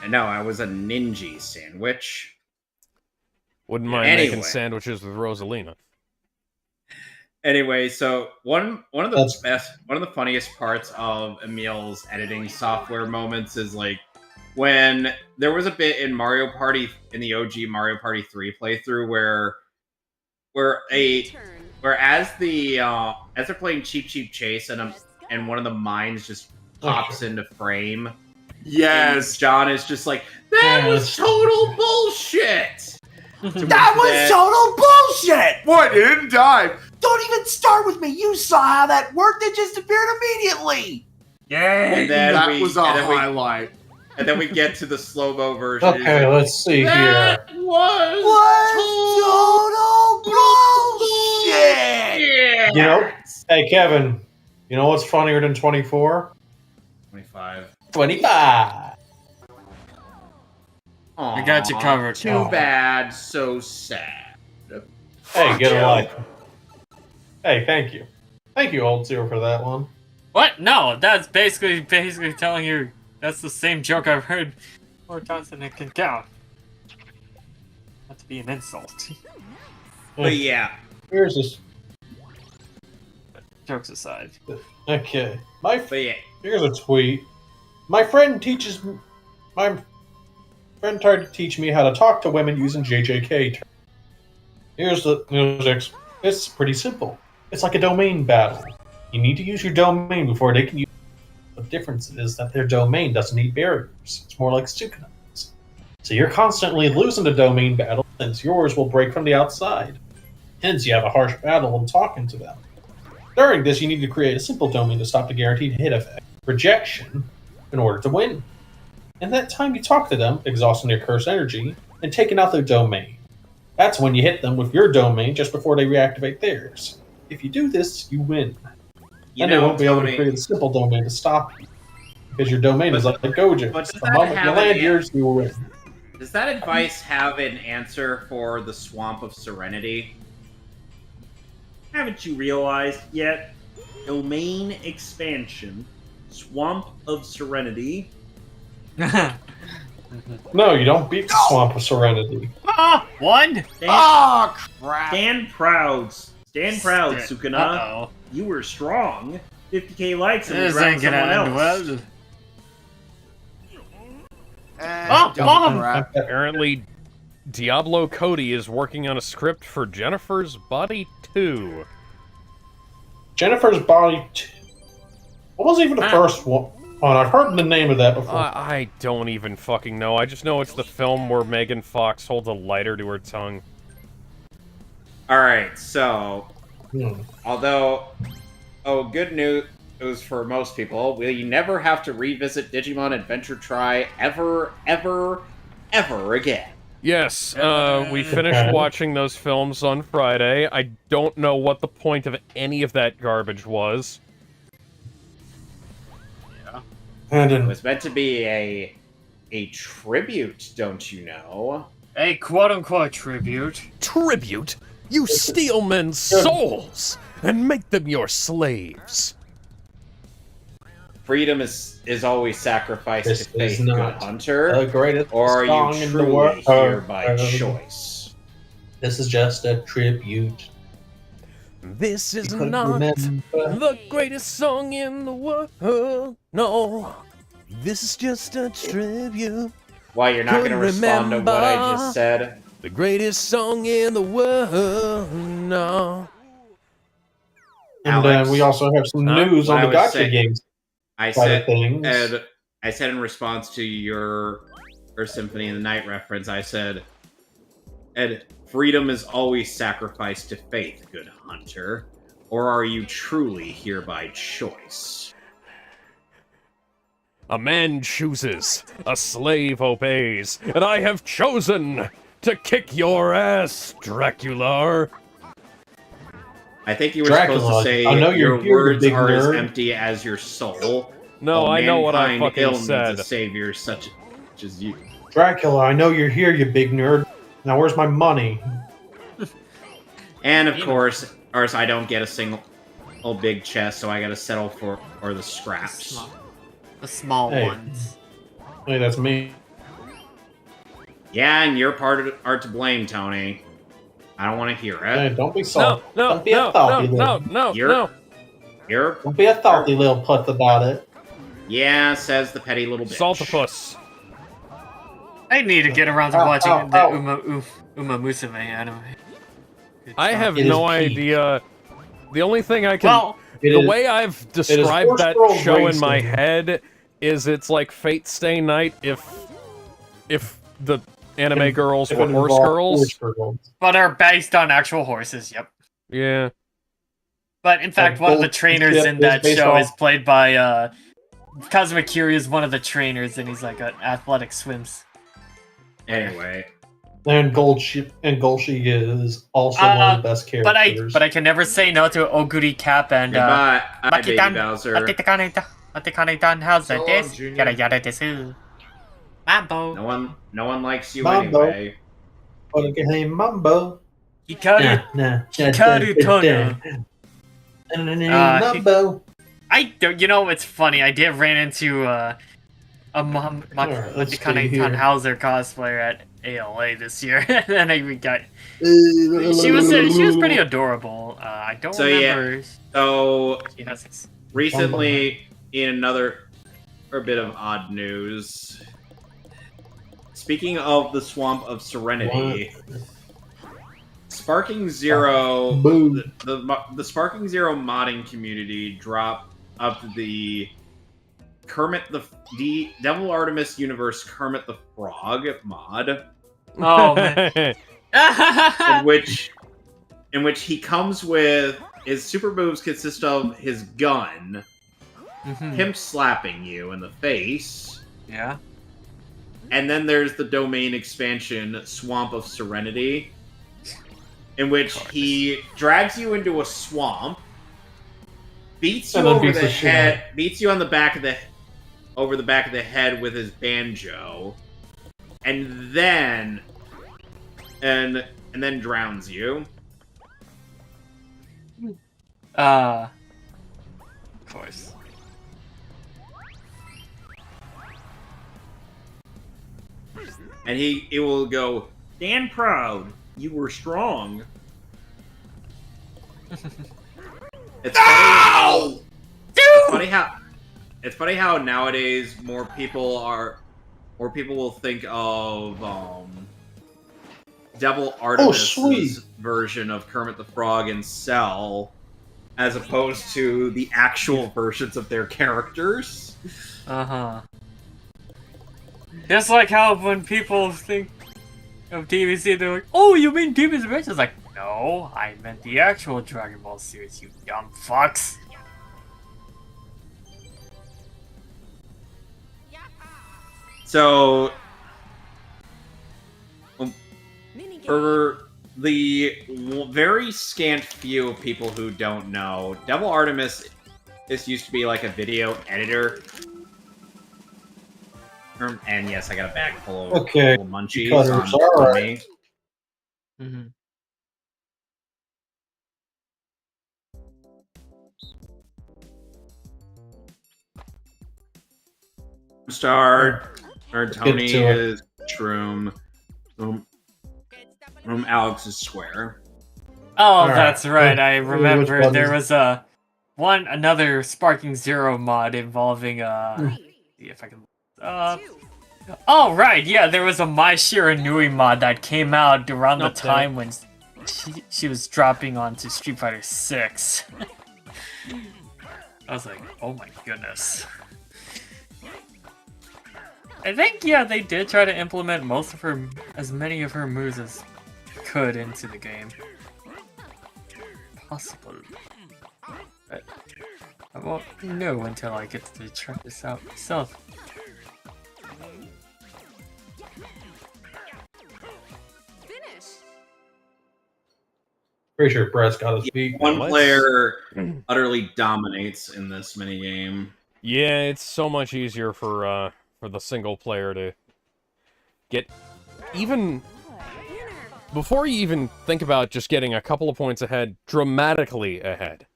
[SPEAKER 3] And no, I was a ninja sandwich.
[SPEAKER 4] Wouldn't mind making sandwiches with Rosalina.
[SPEAKER 3] Anyway, so one of the funniest parts of Emil's editing software moments is like when there was a bit in Mario Party in the OG Mario Party 3 playthrough where as they're playing Cheap Cheap Chase and one of the mines just pops into frame.
[SPEAKER 5] Yes,
[SPEAKER 3] John is just like, that was total bullshit.
[SPEAKER 11] That was total bullshit!
[SPEAKER 5] What? It didn't die.
[SPEAKER 11] Don't even start with me. You saw how that worked. It just appeared immediately.
[SPEAKER 8] Yeah,
[SPEAKER 3] and then
[SPEAKER 5] that was a highlight.
[SPEAKER 3] And then we get to the slow-mo version.
[SPEAKER 1] Okay, let's see here.
[SPEAKER 3] That was
[SPEAKER 11] total bullshit!
[SPEAKER 3] Yeah.
[SPEAKER 1] You know, hey Kevin, you know what's funnier than 24?
[SPEAKER 3] 25.
[SPEAKER 1] 25.
[SPEAKER 3] Aww,
[SPEAKER 8] I got you covered.
[SPEAKER 3] Too bad, so sad.
[SPEAKER 1] Hey, get a life. Hey, thank you. Thank you, Old Zero, for that one.
[SPEAKER 8] What? No, that's basically telling you that's the same joke I've heard more times than it can count. Not to be an insult.
[SPEAKER 3] But yeah.
[SPEAKER 1] Here's this.
[SPEAKER 8] Jokes aside.
[SPEAKER 1] Okay.
[SPEAKER 3] Here's
[SPEAKER 1] a tweet. My friend tried to teach me how to talk to women using JJK terms. Here's the music. It's pretty simple. It's like a domain battle. You need to use your domain before they can use it. The difference is that their domain doesn't need barriers. It's more like synchronized. So you're constantly losing the domain battle since yours will break from the outside. Hence, you have a harsh battle when talking to them. During this, you need to create a simple domain to stop the guaranteed hit effect, rejection, in order to win. In that time, you talk to them, exhausting their curse energy, and taking out their domain. That's when you hit them with your domain just before they reactivate theirs. If you do this, you win. And they won't be able to create a simple domain to stop you. Because your domain is like a Gojo. The moment you land yours, you will win.
[SPEAKER 3] Does that advice have an answer for the Swamp of Serenity? Haven't you realized yet? Domain expansion, Swamp of Serenity.
[SPEAKER 1] No, you don't beat the Swamp of Serenity.
[SPEAKER 8] One?
[SPEAKER 11] Crap.
[SPEAKER 3] Stand proud, Sukuna.
[SPEAKER 8] Uh-oh.
[SPEAKER 3] You were strong. 50k likes and
[SPEAKER 8] This
[SPEAKER 3] drowned
[SPEAKER 8] ain't gonna
[SPEAKER 3] someone
[SPEAKER 8] end
[SPEAKER 3] else.
[SPEAKER 8] well.
[SPEAKER 4] Apparently, Diablo Cody is working on a script for Jennifer's Body 2.
[SPEAKER 1] Jennifer's Body 2. What was even the first one? I've heard the name of that before.
[SPEAKER 4] I don't even fucking know. I just know it's the film where Megan Fox holds a lighter to her tongue.
[SPEAKER 3] Alright, so... Although... Oh, good news for most people. We never have to revisit Digimon Adventure Tri ever again.
[SPEAKER 4] Yes, we finished watching those films on Friday. I don't know what the point of any of that garbage was.
[SPEAKER 3] It was meant to be a tribute, don't you know?
[SPEAKER 8] A quote-unquote tribute.
[SPEAKER 9] Tribute? You steal men's souls and make them your slaves.
[SPEAKER 3] Freedom is always sacrificed to faith, good hunter.
[SPEAKER 1] The greatest
[SPEAKER 3] or are
[SPEAKER 1] song
[SPEAKER 3] you
[SPEAKER 1] in the
[SPEAKER 3] truly
[SPEAKER 1] world.
[SPEAKER 3] here by choice?
[SPEAKER 1] This is just a tribute.
[SPEAKER 9] This is not the greatest song in the world. No, this is just a tribute.
[SPEAKER 3] Why, you're not going to respond to what I just said?
[SPEAKER 9] The greatest song in the world. No.
[SPEAKER 1] And we also have some news on the gacha games.
[SPEAKER 3] I said in response to your Symphony of the Night reference, I said, Ed, freedom is always sacrificed to faith, good hunter. Or are you truly here by choice?
[SPEAKER 4] A man chooses, a slave obeys, and I have chosen to kick your ass, Dracula.
[SPEAKER 3] I think you were
[SPEAKER 1] Dracula,
[SPEAKER 3] supposed to say
[SPEAKER 1] I know
[SPEAKER 3] your
[SPEAKER 1] you're here,
[SPEAKER 3] words
[SPEAKER 1] big
[SPEAKER 3] are as
[SPEAKER 1] nerd.
[SPEAKER 3] empty as your soul.
[SPEAKER 4] No,
[SPEAKER 3] while
[SPEAKER 4] I know what I
[SPEAKER 3] mankind
[SPEAKER 4] fucking
[SPEAKER 3] ill
[SPEAKER 4] said.
[SPEAKER 3] needs a savior such as you.
[SPEAKER 1] Dracula, I know you're here, you big nerd. Now where's my money?
[SPEAKER 3] And of course, I don't get a single big chest, so I gotta settle for the scraps.
[SPEAKER 8] The small
[SPEAKER 1] Hey.
[SPEAKER 8] ones.
[SPEAKER 1] Hey, that's me.
[SPEAKER 3] Yeah, and you're are to blame, Tony. I don't want to hear
[SPEAKER 1] Hey,
[SPEAKER 3] it.
[SPEAKER 1] don't be salty.
[SPEAKER 4] No,
[SPEAKER 1] Don't be a salty little.
[SPEAKER 3] You're
[SPEAKER 1] Don't be a salty little putz about it.
[SPEAKER 3] yeah, says the petty little bitch.
[SPEAKER 4] Saltipus.
[SPEAKER 8] I need to get around to watching the Uma Musume anime.
[SPEAKER 4] I have
[SPEAKER 1] It is
[SPEAKER 4] no
[SPEAKER 1] peak.
[SPEAKER 4] idea. The only thing I can...
[SPEAKER 8] Well,
[SPEAKER 4] the way I've described
[SPEAKER 1] horse
[SPEAKER 4] that
[SPEAKER 1] girl
[SPEAKER 4] show in my
[SPEAKER 1] racing.
[SPEAKER 4] head is it's like Fate Stay Night if the anime girls
[SPEAKER 1] If
[SPEAKER 4] were
[SPEAKER 1] it
[SPEAKER 4] horse
[SPEAKER 1] involved
[SPEAKER 4] girls.
[SPEAKER 1] horse girls.
[SPEAKER 8] but are based on actual horses, yep.
[SPEAKER 4] Yeah.
[SPEAKER 8] But in fact, one of the
[SPEAKER 1] Gold
[SPEAKER 8] trainers
[SPEAKER 1] Ship
[SPEAKER 8] in
[SPEAKER 1] is
[SPEAKER 8] that
[SPEAKER 1] based
[SPEAKER 8] show
[SPEAKER 1] off-
[SPEAKER 8] is played by Kazuma Kiryu is one of the trainers, and he's like an athletic swims.
[SPEAKER 3] Anyway,
[SPEAKER 1] And Golshi is also one of the best characters.
[SPEAKER 8] But I can never say no to Oguri Cap and
[SPEAKER 3] goodbye, baby
[SPEAKER 8] Makitan.
[SPEAKER 3] Bowser.
[SPEAKER 8] Atekanetan, how's
[SPEAKER 5] So long,
[SPEAKER 8] this?
[SPEAKER 5] Junior.
[SPEAKER 8] Yada yada desu. Mambo.
[SPEAKER 3] No one likes you
[SPEAKER 1] Mambo.
[SPEAKER 3] anyway.
[SPEAKER 1] Hey, Mambo.
[SPEAKER 8] Hikaru. Hikaru Tono.
[SPEAKER 1] Mambo.
[SPEAKER 8] I don't. You know, it's funny. I did ran into a
[SPEAKER 1] let's see
[SPEAKER 8] Matikane
[SPEAKER 1] here.
[SPEAKER 8] Tannhauser cosplayer at ALA this year, and I got. She was pretty adorable. I don't
[SPEAKER 3] So, yeah.
[SPEAKER 8] remember.
[SPEAKER 3] So
[SPEAKER 8] She has
[SPEAKER 3] recently, in another bit of odd news, speaking of the Swamp of Serenity, Sparking Zero,
[SPEAKER 1] Boo.
[SPEAKER 3] the Sparking Zero modding community dropped up the Kermit the Devil Artemis Universe Kermit the Frog mod,
[SPEAKER 8] Oh man.
[SPEAKER 3] in which he comes with his super moves consist of his gun, him slapping you in the face,
[SPEAKER 8] Yeah.
[SPEAKER 3] and then there's the domain expansion Swamp of Serenity, in which he drags you into a swamp, beats you
[SPEAKER 1] And then
[SPEAKER 3] over
[SPEAKER 1] beats
[SPEAKER 3] the
[SPEAKER 1] the shit
[SPEAKER 3] head, beats you on the back of the head with his banjo, and then drowns you.
[SPEAKER 8] Of course.
[SPEAKER 3] And he will go, "Stand proud. You were strong." It's funny how nowadays more people will think of Devil Artemis' version of Kermit the Frog in Cell, as opposed to the actual versions of their characters.
[SPEAKER 8] Just like how when people think of DBZ, they're like, "Oh, you mean Demon's Adventure?" It's like, no, I meant the actual Dragon Ball series, you dumb fucks.
[SPEAKER 3] So, for the very scant few of people who don't know, Devil Artemis used to be like a video editor. And yes, I got a bag full of little munchies on me. Star or Tony is Shroom. Alex is Square.
[SPEAKER 8] Oh, that's right. I remember there was another Sparking Zero mod involving see if I can oh right, yeah, there was a Mai Shiranui mod that came out around the time when she was dropping onto Street Fighter 6. I was like, oh my goodness. I think, yeah, they did try to implement as many of her moves as could into the game. Possible. But I won't know until I get to try this out myself.
[SPEAKER 1] Pretty sure Brett's got his feet.
[SPEAKER 3] One player utterly dominates in this minigame.
[SPEAKER 4] Yeah, it's so much easier for the single player to get even before you even think about just getting a couple of points ahead, dramatically ahead.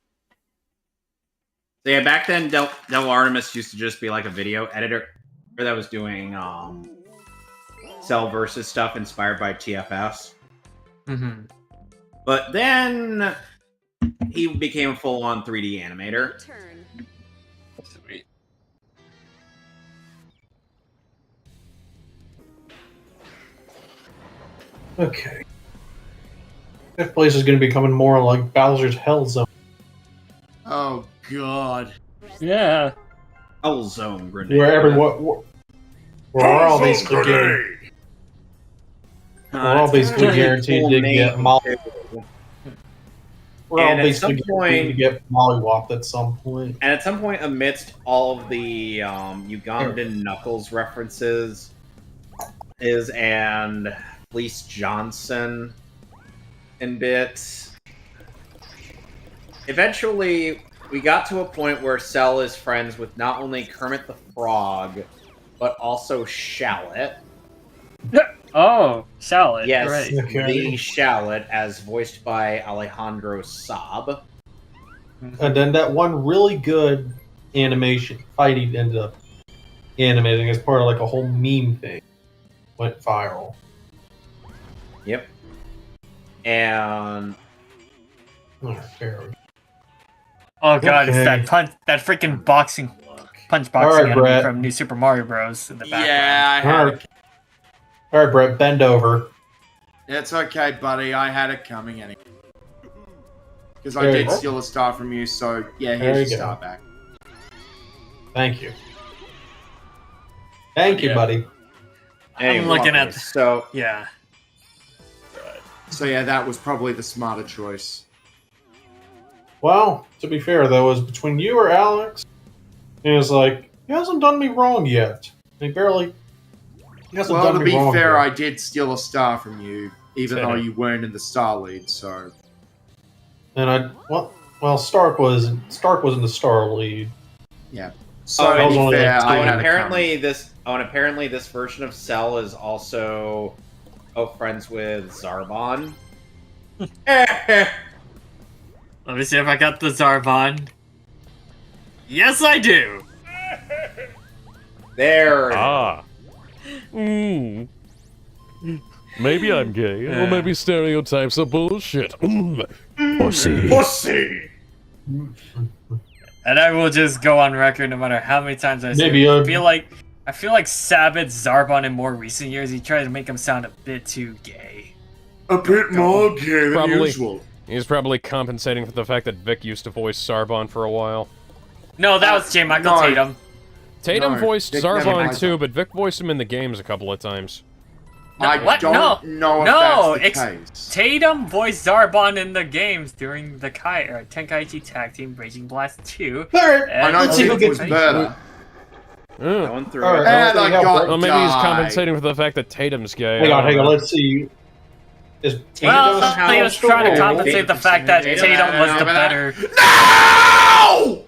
[SPEAKER 3] So yeah, back then, Devil Artemis used to just be like a video editor that was doing Cell versus stuff inspired by TFS.
[SPEAKER 8] Mm-hmm.
[SPEAKER 3] But then he became a full-on 3D animator.
[SPEAKER 8] Sweet.
[SPEAKER 1] Okay. Fifth place is going to be coming more like Bowser's Hell Zone.
[SPEAKER 11] Oh God.
[SPEAKER 8] Yeah.
[SPEAKER 3] Hell Zone grenade.
[SPEAKER 1] Where everyone, we're all basically guaranteed. We're all basically guaranteed to get molly. We're all basically guaranteed to get mollywopped at some point.
[SPEAKER 3] And at some point, amidst all of the Ugandan Knuckles references, and Fleece Johnson and bits. Eventually, we got to a point where Cell is friends with not only Kermit the Frog, but also Shallot.
[SPEAKER 8] Oh, Shallot.
[SPEAKER 3] Yes,
[SPEAKER 8] right.
[SPEAKER 3] the Shallot, as voiced by Alejandro Saab.
[SPEAKER 1] And then that one really good animation fight he ended up animating as part of like a whole meme thing went viral.
[SPEAKER 3] Yep. And
[SPEAKER 8] oh god, it's that punch, that freaking boxing punch boxing
[SPEAKER 1] right,
[SPEAKER 8] enemy from New Super Mario Bros. In the background.
[SPEAKER 11] Yeah, I had it.
[SPEAKER 1] All right, Brett, bend over.
[SPEAKER 11] It's okay, buddy. I had it coming anyway. Because I
[SPEAKER 1] There you
[SPEAKER 11] did
[SPEAKER 1] go.
[SPEAKER 11] steal a star from you, so yeah,
[SPEAKER 1] There
[SPEAKER 11] here's
[SPEAKER 1] you
[SPEAKER 11] your
[SPEAKER 1] go.
[SPEAKER 11] star back.
[SPEAKER 1] Thank you. Thank you, buddy.
[SPEAKER 3] anyway,
[SPEAKER 8] I'm looking at
[SPEAKER 3] so
[SPEAKER 8] yeah.
[SPEAKER 11] So yeah, that was probably the smarter choice.
[SPEAKER 1] Well, to be fair, though, it was between you or Alex. He was like, he hasn't done me wrong yet. He barely... He hasn't
[SPEAKER 11] Well,
[SPEAKER 1] done
[SPEAKER 11] to
[SPEAKER 1] me
[SPEAKER 11] be
[SPEAKER 1] wrong
[SPEAKER 11] fair,
[SPEAKER 1] yet.
[SPEAKER 11] I did steal a star from you, even though you weren't in the star lead. So,
[SPEAKER 1] And well, Stark was in the star lead.
[SPEAKER 11] yeah. So
[SPEAKER 1] that was
[SPEAKER 11] to be
[SPEAKER 1] only
[SPEAKER 11] fair,
[SPEAKER 1] like
[SPEAKER 11] I
[SPEAKER 1] two.
[SPEAKER 11] had it
[SPEAKER 3] apparently this version of Cell is also friends with Zarbon.
[SPEAKER 8] Let me see if I got the Zarbon. Yes, I do.
[SPEAKER 3] There.
[SPEAKER 4] Ah. Mm. Maybe I'm gay, or maybe stereotypes are bullshit. Pussy.
[SPEAKER 3] Pussy.
[SPEAKER 8] And I will just go on record, no matter how many times I say
[SPEAKER 1] Maybe,
[SPEAKER 8] it. I feel like Sabbath's Zarbon in more recent years, he tried to make him sound a bit too gay.
[SPEAKER 6] A bit more gay than usual.
[SPEAKER 4] He's probably compensating for the fact that Vic used to voice Zarbon for a while.
[SPEAKER 8] No, that was J. Michael Tatum.
[SPEAKER 4] Tatum voiced
[SPEAKER 11] Vic never
[SPEAKER 4] Zarbon
[SPEAKER 11] voiced
[SPEAKER 4] too, but Vic voiced him in the games a couple of times.
[SPEAKER 11] I don't know if that's the case.
[SPEAKER 8] Tatum voiced Zarbon in the games during the Tenkaichi Tag Team Raging Blast 2.
[SPEAKER 11] I know Vic was better.
[SPEAKER 3] Going through
[SPEAKER 1] All
[SPEAKER 3] it.
[SPEAKER 1] right,
[SPEAKER 4] Well, maybe he's compensating for the fact that Tatum's gay.
[SPEAKER 1] Hang on, let's see. Is Tatum
[SPEAKER 8] Well, he was trying to compensate the fact that Tatum was the better.
[SPEAKER 11] No!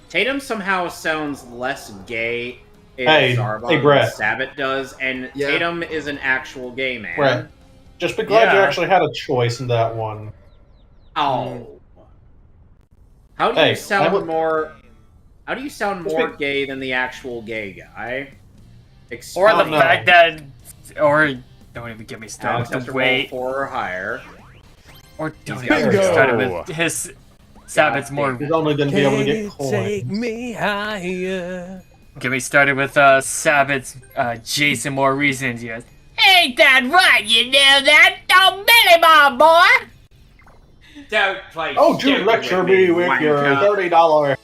[SPEAKER 3] Tatum somehow sounds less gay in
[SPEAKER 1] Hey,
[SPEAKER 3] Zarbon
[SPEAKER 1] hey,
[SPEAKER 3] than
[SPEAKER 1] Brett.
[SPEAKER 3] Sabbath does, and
[SPEAKER 11] Yeah.
[SPEAKER 3] Tatum is an actual gay man.
[SPEAKER 1] Brett, just be glad you
[SPEAKER 8] Yeah.
[SPEAKER 1] actually had a choice in that one.
[SPEAKER 3] Oh. How do
[SPEAKER 1] Hey,
[SPEAKER 3] you sound
[SPEAKER 1] I would-
[SPEAKER 3] more? How do you sound
[SPEAKER 1] Just
[SPEAKER 3] more
[SPEAKER 1] be-
[SPEAKER 3] gay than the actual gay guy?
[SPEAKER 8] Or the
[SPEAKER 3] Explain.
[SPEAKER 8] fact that, or don't even get me
[SPEAKER 3] Alex
[SPEAKER 8] started.
[SPEAKER 3] has
[SPEAKER 8] The
[SPEAKER 3] to
[SPEAKER 8] way,
[SPEAKER 3] roll 4 or higher.
[SPEAKER 8] or don't
[SPEAKER 3] He's got
[SPEAKER 8] even
[SPEAKER 3] to
[SPEAKER 8] get
[SPEAKER 3] go.
[SPEAKER 8] started with his Sabbath's more.
[SPEAKER 1] He's only going to be able to get
[SPEAKER 9] Take
[SPEAKER 1] coins.
[SPEAKER 9] me higher.
[SPEAKER 8] Get me started with Sabbath's Jason more recent years. Ain't that right? You know that? Don't Billy Bob, boy.
[SPEAKER 3] Don't play.
[SPEAKER 1] Oh, you lecture me with your $30.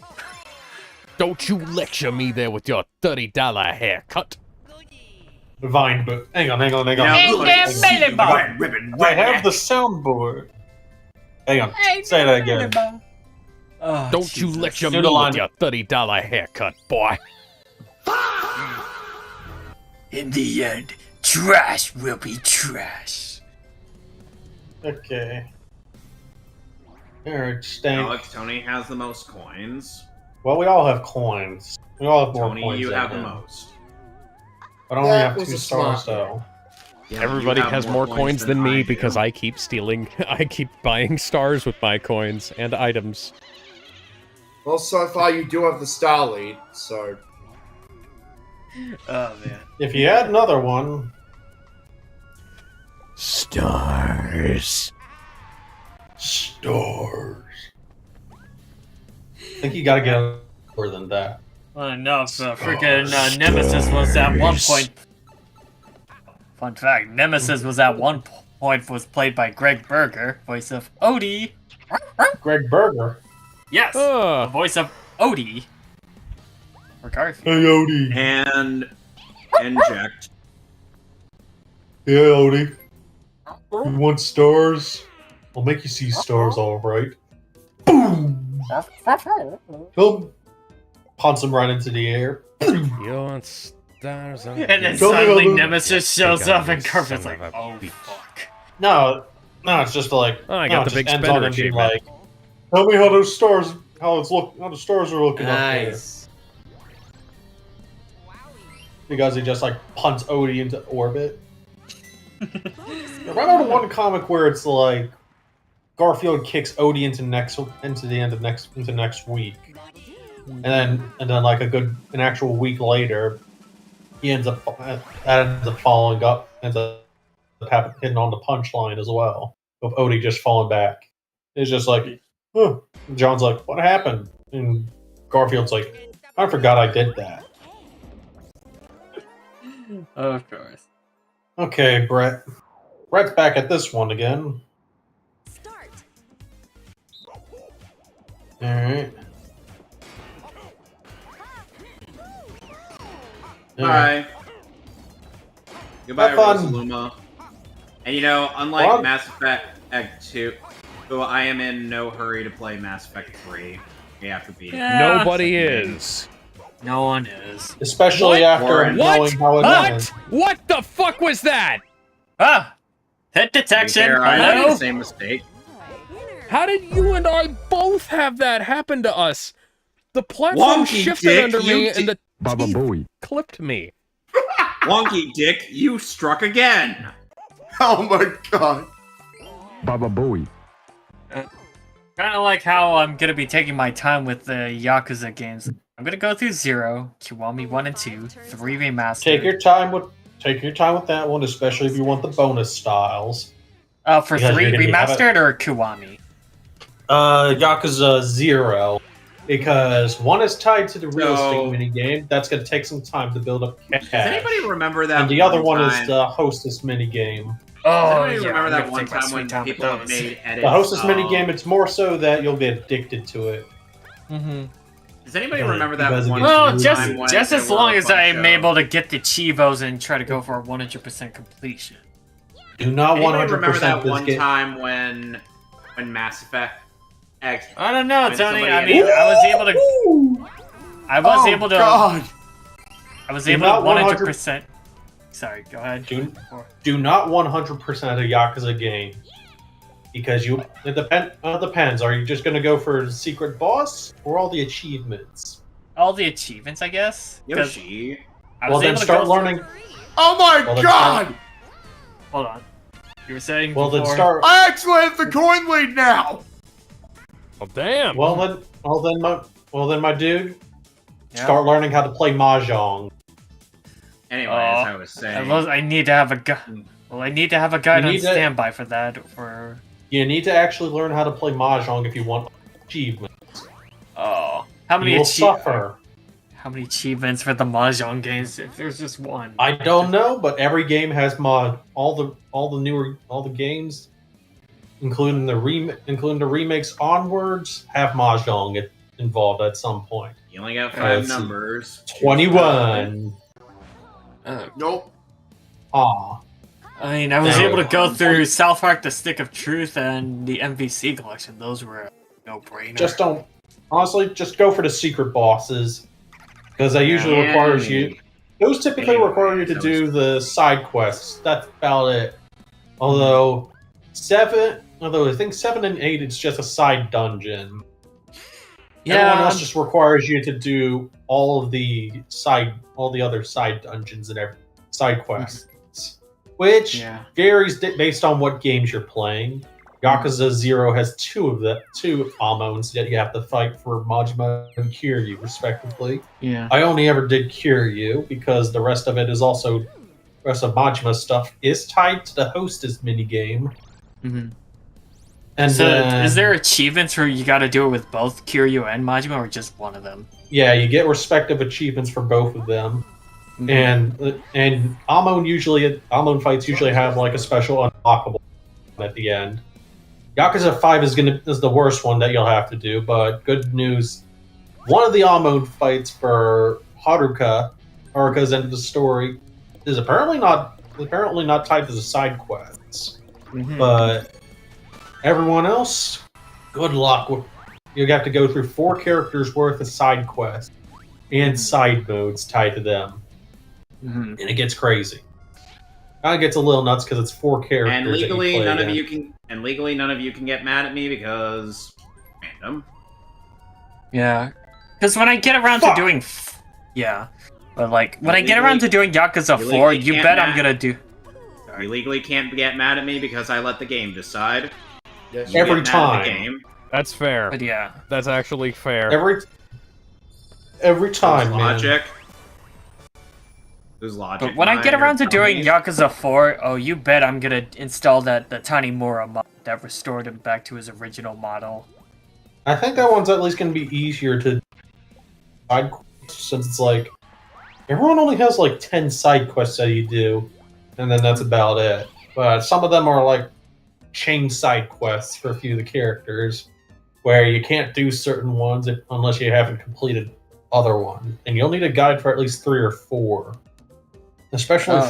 [SPEAKER 4] Don't you lecture me there with your $30 haircut.
[SPEAKER 1] Vine book. Hang on.
[SPEAKER 8] Ain't that Billy Bob?
[SPEAKER 1] I have the soundboard. Hang on. Say that again.
[SPEAKER 8] Oh,
[SPEAKER 4] Don't you
[SPEAKER 8] Jesus.
[SPEAKER 4] lecture
[SPEAKER 1] Do
[SPEAKER 4] me
[SPEAKER 1] the line.
[SPEAKER 4] with your $30 haircut, boy.
[SPEAKER 8] In the end, trash will be trash.
[SPEAKER 1] Okay. Alright, Stank.
[SPEAKER 3] Alex, Tony has the most coins.
[SPEAKER 1] Well, we all have coins. We all have more
[SPEAKER 3] Tony,
[SPEAKER 1] coins
[SPEAKER 3] you
[SPEAKER 1] than
[SPEAKER 3] have the
[SPEAKER 1] him.
[SPEAKER 3] most.
[SPEAKER 1] But I only
[SPEAKER 5] That
[SPEAKER 1] have
[SPEAKER 5] was
[SPEAKER 1] 2
[SPEAKER 5] a
[SPEAKER 1] stars,
[SPEAKER 5] smart
[SPEAKER 1] though.
[SPEAKER 3] Yeah,
[SPEAKER 4] Everybody
[SPEAKER 3] you have
[SPEAKER 4] has more coins than
[SPEAKER 3] I
[SPEAKER 4] me
[SPEAKER 3] do.
[SPEAKER 4] because I keep stealing. I keep buying stars with my coins and items.
[SPEAKER 5] Well, so far you do have the star lead, so...
[SPEAKER 8] Oh man.
[SPEAKER 1] If you add another one...
[SPEAKER 9] Stars.
[SPEAKER 1] Stars. I think you gotta get more than that.
[SPEAKER 8] Well, no, freaking Nemesis was at one point. Fun fact: Nemesis was at one point was played by Greg Berger, voice of Odie.
[SPEAKER 1] Greg Berger?
[SPEAKER 8] Yes, the voice of Odie. Or Garfield.
[SPEAKER 1] Hey, Odie.
[SPEAKER 3] And inject.
[SPEAKER 1] Yeah, Odie. You want stars? I'll make you see stars, alright. Boom! Boom! Punch him right into the air.
[SPEAKER 9] You want stars on
[SPEAKER 8] And then suddenly Nemesis shows up and Garfield's like, oh fuck.
[SPEAKER 1] No, it's just like...
[SPEAKER 4] Oh, I
[SPEAKER 1] no,
[SPEAKER 4] got
[SPEAKER 1] it
[SPEAKER 4] the big
[SPEAKER 1] just ends
[SPEAKER 4] spender
[SPEAKER 1] on him being
[SPEAKER 4] achievement.
[SPEAKER 1] like, tell me how those stars... How the stars are looking up there.
[SPEAKER 3] Nice.
[SPEAKER 1] Because he just like punts Odie into orbit. Remember the one comic where it's like Garfield kicks Odie into next week, and then like an actual week later, he ends up following up, ends up hitting on the punchline as well of Odie just falling back. It's just like, huh. John's like, what happened? And Garfield's like, I forgot I did that.
[SPEAKER 8] Of course.
[SPEAKER 1] Okay, Brett. Brett's back at this one again.
[SPEAKER 7] Start.
[SPEAKER 1] Alright.
[SPEAKER 3] Bye. Goodbye,
[SPEAKER 1] Have fun.
[SPEAKER 3] Rosaluma. And you know, unlike
[SPEAKER 1] What?
[SPEAKER 3] Mass Effect 2, who I am in no hurry to play Mass Effect 3. You have to beat it.
[SPEAKER 8] Yeah.
[SPEAKER 4] Nobody is.
[SPEAKER 8] No one is.
[SPEAKER 1] Especially
[SPEAKER 4] What?
[SPEAKER 1] after knowing how it
[SPEAKER 4] What?
[SPEAKER 1] ends.
[SPEAKER 4] What the fuck was that?
[SPEAKER 8] Ah! Hit
[SPEAKER 3] To be
[SPEAKER 8] detection!
[SPEAKER 3] fair, I made
[SPEAKER 8] Hello?
[SPEAKER 3] the same mistake.
[SPEAKER 4] How did you and I both have that happen to us? The platform
[SPEAKER 3] Wonky
[SPEAKER 4] shifted
[SPEAKER 3] dick,
[SPEAKER 4] under
[SPEAKER 3] you
[SPEAKER 4] me
[SPEAKER 3] di-
[SPEAKER 4] and the
[SPEAKER 9] Baba
[SPEAKER 4] teeth
[SPEAKER 9] Booey.
[SPEAKER 4] clipped me.
[SPEAKER 3] Wonky Dick, you struck again!
[SPEAKER 5] Oh my god.
[SPEAKER 9] Baba Booey.
[SPEAKER 8] Kind of like how I'm gonna be taking my time with the Yakuza games. I'm gonna go through 0, Kiwami 1 and 2, 3 remastered.
[SPEAKER 1] Take your time with that one, especially if you want the bonus styles.
[SPEAKER 8] For
[SPEAKER 1] Because
[SPEAKER 8] 3
[SPEAKER 1] you're gonna have it-
[SPEAKER 8] remastered or Kiwami?
[SPEAKER 1] Yakuza 0. Because 1 is tied to the real
[SPEAKER 3] So-
[SPEAKER 1] estate minigame. That's going to take some time to build up cash.
[SPEAKER 3] Does anybody remember that
[SPEAKER 1] And the other one
[SPEAKER 3] time?
[SPEAKER 1] is the hostess minigame.
[SPEAKER 8] Oh,
[SPEAKER 3] Does anybody
[SPEAKER 8] yeah,
[SPEAKER 3] remember
[SPEAKER 8] I'm
[SPEAKER 3] that
[SPEAKER 8] gonna
[SPEAKER 3] one
[SPEAKER 8] take my
[SPEAKER 3] time
[SPEAKER 8] sweet
[SPEAKER 3] when
[SPEAKER 8] time with
[SPEAKER 3] people
[SPEAKER 8] those.
[SPEAKER 3] made edits?
[SPEAKER 1] The hostess
[SPEAKER 3] of-
[SPEAKER 1] minigame, it's more so that you'll get addicted to it.
[SPEAKER 8] Mm-hmm.
[SPEAKER 3] Does anybody
[SPEAKER 1] Yeah,
[SPEAKER 3] remember that
[SPEAKER 1] because it
[SPEAKER 3] one
[SPEAKER 1] gets
[SPEAKER 8] Well,
[SPEAKER 1] really
[SPEAKER 3] time when
[SPEAKER 8] just
[SPEAKER 3] there
[SPEAKER 8] as
[SPEAKER 3] were
[SPEAKER 8] long
[SPEAKER 3] a
[SPEAKER 8] as
[SPEAKER 3] bunch
[SPEAKER 8] I'm
[SPEAKER 3] of-
[SPEAKER 8] able to get the Chivos and try to go for a 100% completion.
[SPEAKER 1] Do not
[SPEAKER 3] Anybody
[SPEAKER 1] 100%
[SPEAKER 3] remember that
[SPEAKER 1] this
[SPEAKER 3] one
[SPEAKER 1] game.
[SPEAKER 3] time when Mass Effect X?
[SPEAKER 8] I don't know,
[SPEAKER 3] When
[SPEAKER 8] Tony.
[SPEAKER 3] somebody
[SPEAKER 8] I
[SPEAKER 3] had-
[SPEAKER 8] mean, I was able to. I was able to.
[SPEAKER 5] God.
[SPEAKER 8] I was
[SPEAKER 1] You're
[SPEAKER 8] able to
[SPEAKER 1] not
[SPEAKER 8] 100%. Sorry, go ahead.
[SPEAKER 1] Do not 100% a Yakuza game. Because it depends. Are you just going to go for the secret boss or all the achievements?
[SPEAKER 8] All the achievements, I guess. 'Cause
[SPEAKER 3] Yoshi.
[SPEAKER 8] I
[SPEAKER 1] Well,
[SPEAKER 8] was
[SPEAKER 1] then
[SPEAKER 8] able to
[SPEAKER 1] start
[SPEAKER 8] go
[SPEAKER 1] learning.
[SPEAKER 5] Oh my
[SPEAKER 1] Well, then
[SPEAKER 5] god!
[SPEAKER 8] Hold on. You were saying
[SPEAKER 1] Well, then
[SPEAKER 8] before.
[SPEAKER 1] start.
[SPEAKER 5] I actually have the coin lead now!
[SPEAKER 4] Oh damn.
[SPEAKER 1] Well then, my dude,
[SPEAKER 8] Yeah.
[SPEAKER 1] start learning how to play mahjong.
[SPEAKER 3] Anyway,
[SPEAKER 8] Aw.
[SPEAKER 3] as I was saying,
[SPEAKER 8] I need to have a guy. Well, I need to have a guide
[SPEAKER 1] You
[SPEAKER 8] on
[SPEAKER 1] need to-
[SPEAKER 8] standby for that. For
[SPEAKER 1] You need to actually learn how to play mahjong if you want achievements.
[SPEAKER 8] how many
[SPEAKER 1] You will suffer.
[SPEAKER 8] How many achievements for the mahjong games? If there's just one.
[SPEAKER 1] I don't know, but every game has mod. All the games, including the remakes onwards, have mahjong involved at some point.
[SPEAKER 3] you only got
[SPEAKER 1] Let's
[SPEAKER 3] 5
[SPEAKER 1] see.
[SPEAKER 3] numbers.
[SPEAKER 1] 21.
[SPEAKER 5] Nope.
[SPEAKER 1] Aw.
[SPEAKER 8] I mean, I was
[SPEAKER 1] Now-
[SPEAKER 8] able to go through South Park: The Stick of Truth and the MVC collection. Those were no brainer.
[SPEAKER 1] Just don't. Honestly, just go for the secret bosses. Because that usually requires you. Those typically require you to do the side quests. That's about it. Although I think 7 and 8, it's just a side dungeon.
[SPEAKER 8] Yeah.
[SPEAKER 1] Everyone else just requires you to do all the other side dungeons and side quests, which varies based on what games you're playing. Yakuza 0 has two Amons that you have to fight for Majima and Kiryu, respectively.
[SPEAKER 8] Yeah.
[SPEAKER 1] I only ever did Kiryu because the rest of it is also the rest of Majima's stuff is tied to the hostess minigame.
[SPEAKER 8] Mm-hmm.
[SPEAKER 1] And
[SPEAKER 8] so, is there achievements where you got to do it with both Kiryu and Majima, or just one of them?
[SPEAKER 1] Yeah, you get respective achievements for both of them. Mm-hmm. And Amon fights usually have like a special unlockable at the end. Yakuza 5 is the worst one that you'll have to do, but good news. One of the Amon fights for Haruka's end of the story, is apparently not tied to the side quests. Mm-hmm. But everyone else, good luck. You have to go through 4 characters worth of side quests and side modes tied to them. Mm-hmm. And it gets crazy. Kind of gets a little nuts because it's 4 characters.
[SPEAKER 3] And legally, none of you can get mad at me because random.
[SPEAKER 8] Yeah, because when I get around to doing, but like when I get around to doing Yakuza 4, you bet I'm gonna do.
[SPEAKER 3] You legally can't get mad at me because I let the game decide.
[SPEAKER 1] Yes, every time.
[SPEAKER 4] That's fair.
[SPEAKER 8] But yeah,
[SPEAKER 4] that's actually fair.
[SPEAKER 1] Every time,
[SPEAKER 3] logic. There's logic.
[SPEAKER 8] But when I get around to doing Yakuza 4, oh, you bet I'm gonna install the Tanimura mod that restored him back to his original model.
[SPEAKER 1] I think that one's at least gonna be easier to side quests, since it's like everyone only has like 10 side quests that you do, and then that's about it. But some of them are like chain side quests for a few of the characters, where you can't do certain ones unless you haven't completed other one, and you'll need a guide for at least 3 or 4. Especially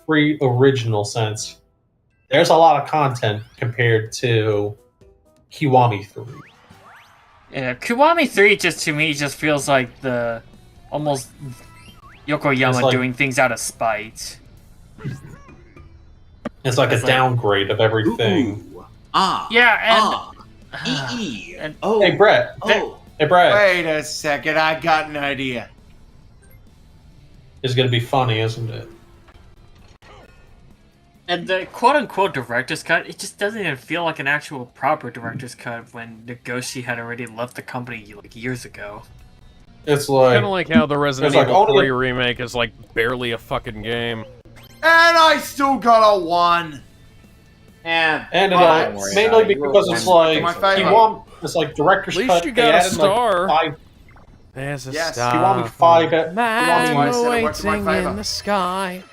[SPEAKER 1] three original sense. There's a lot of content compared to Kiwami 3.
[SPEAKER 8] Yeah, Kiwami 3 to me feels like the almost Yokoyama doing things out of spite.
[SPEAKER 1] It's like a downgrade of everything.
[SPEAKER 8] Yeah,
[SPEAKER 1] and hey Brett. Hey Brett.
[SPEAKER 11] Wait a second, I got an idea.
[SPEAKER 1] Is going to be funny, isn't it?
[SPEAKER 8] And the quote-unquote director's cut, it just doesn't even feel like an actual proper director's cut when Nagoshi had already left the company like years ago.
[SPEAKER 1] It's like
[SPEAKER 4] kind of like how the Resident Evil 3 remake is like barely a fucking game.
[SPEAKER 11] And I still got a 1.
[SPEAKER 1] And mainly because it's like it's like director's cut.
[SPEAKER 4] At least you got a star.
[SPEAKER 1] Like
[SPEAKER 4] There's a
[SPEAKER 1] Kiwami
[SPEAKER 4] star.
[SPEAKER 1] 5
[SPEAKER 4] Man waiting in the sky.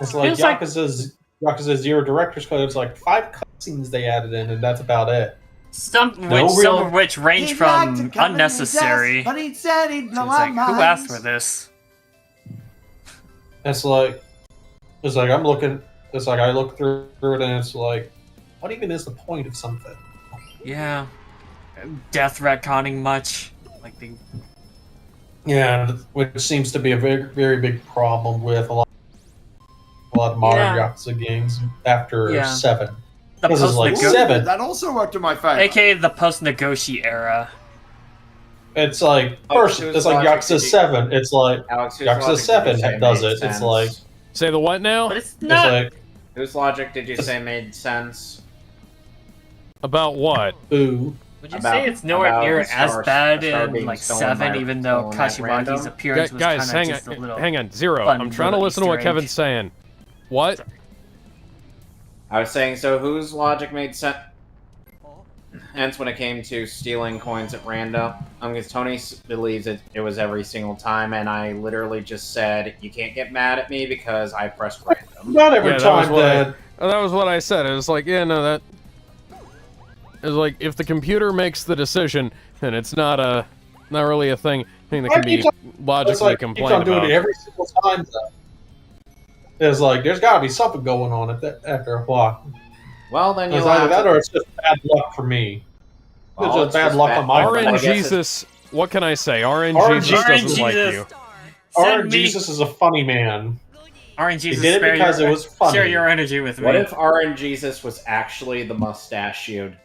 [SPEAKER 1] It's like Yakuza 0 director's cut. It's like 5 cutscenes they added in, and that's about it.
[SPEAKER 8] Some of which range from unnecessary.
[SPEAKER 11] But he said he'd blow
[SPEAKER 8] like, who asked for this?
[SPEAKER 1] It's like I'm looking. It's like I look through it, and it's like, what even is the point of something?
[SPEAKER 8] Yeah, death retconning much. Like
[SPEAKER 1] which seems to be a very, very big problem with a lot of modern Yakuza games after 7. Because it's like 7.
[SPEAKER 11] That also worked in my favor.
[SPEAKER 8] AKA the post-Nagoshi era.
[SPEAKER 1] It's like it's like Yakuza 7. It's like Yakuza 7 does it. It's like
[SPEAKER 4] say the what now?
[SPEAKER 8] But it's not.
[SPEAKER 1] It's like,
[SPEAKER 10] whose logic did you say made sense?
[SPEAKER 4] About what?
[SPEAKER 1] Ooh.
[SPEAKER 8] Would you say it's nowhere near as bad in like 7, even though Kashiwagi's appearance was kind of just a little
[SPEAKER 4] hang on, Zero. I'm trying to listen to what Kevin's saying. What?
[SPEAKER 10] Sorry. I was saying, so whose logic made sense? Hence, when it came to stealing coins at random, because Tony believes it was every single time, and I literally just said, you can't get mad at me because I pressed random.
[SPEAKER 1] Not every time, Dad.
[SPEAKER 4] That was what I said. It was like, yeah, no, that... It was like, if the computer makes the decision, then it's not really a thing that can be logically complained about.
[SPEAKER 1] Doing it every single time, though. It's like, there's got to be something going on after a while.
[SPEAKER 10] Well, then
[SPEAKER 1] it's either that or it's just bad luck for me.
[SPEAKER 10] Well,
[SPEAKER 1] it's just bad luck on my part.
[SPEAKER 4] RNGesus, what can I say? RNGesus doesn't like you.
[SPEAKER 1] Our Jesus is a funny man.
[SPEAKER 8] RNGesus,
[SPEAKER 1] He did it because it was funny.
[SPEAKER 8] Share your energy with me.
[SPEAKER 10] What if RNGesus was actually the mustachioed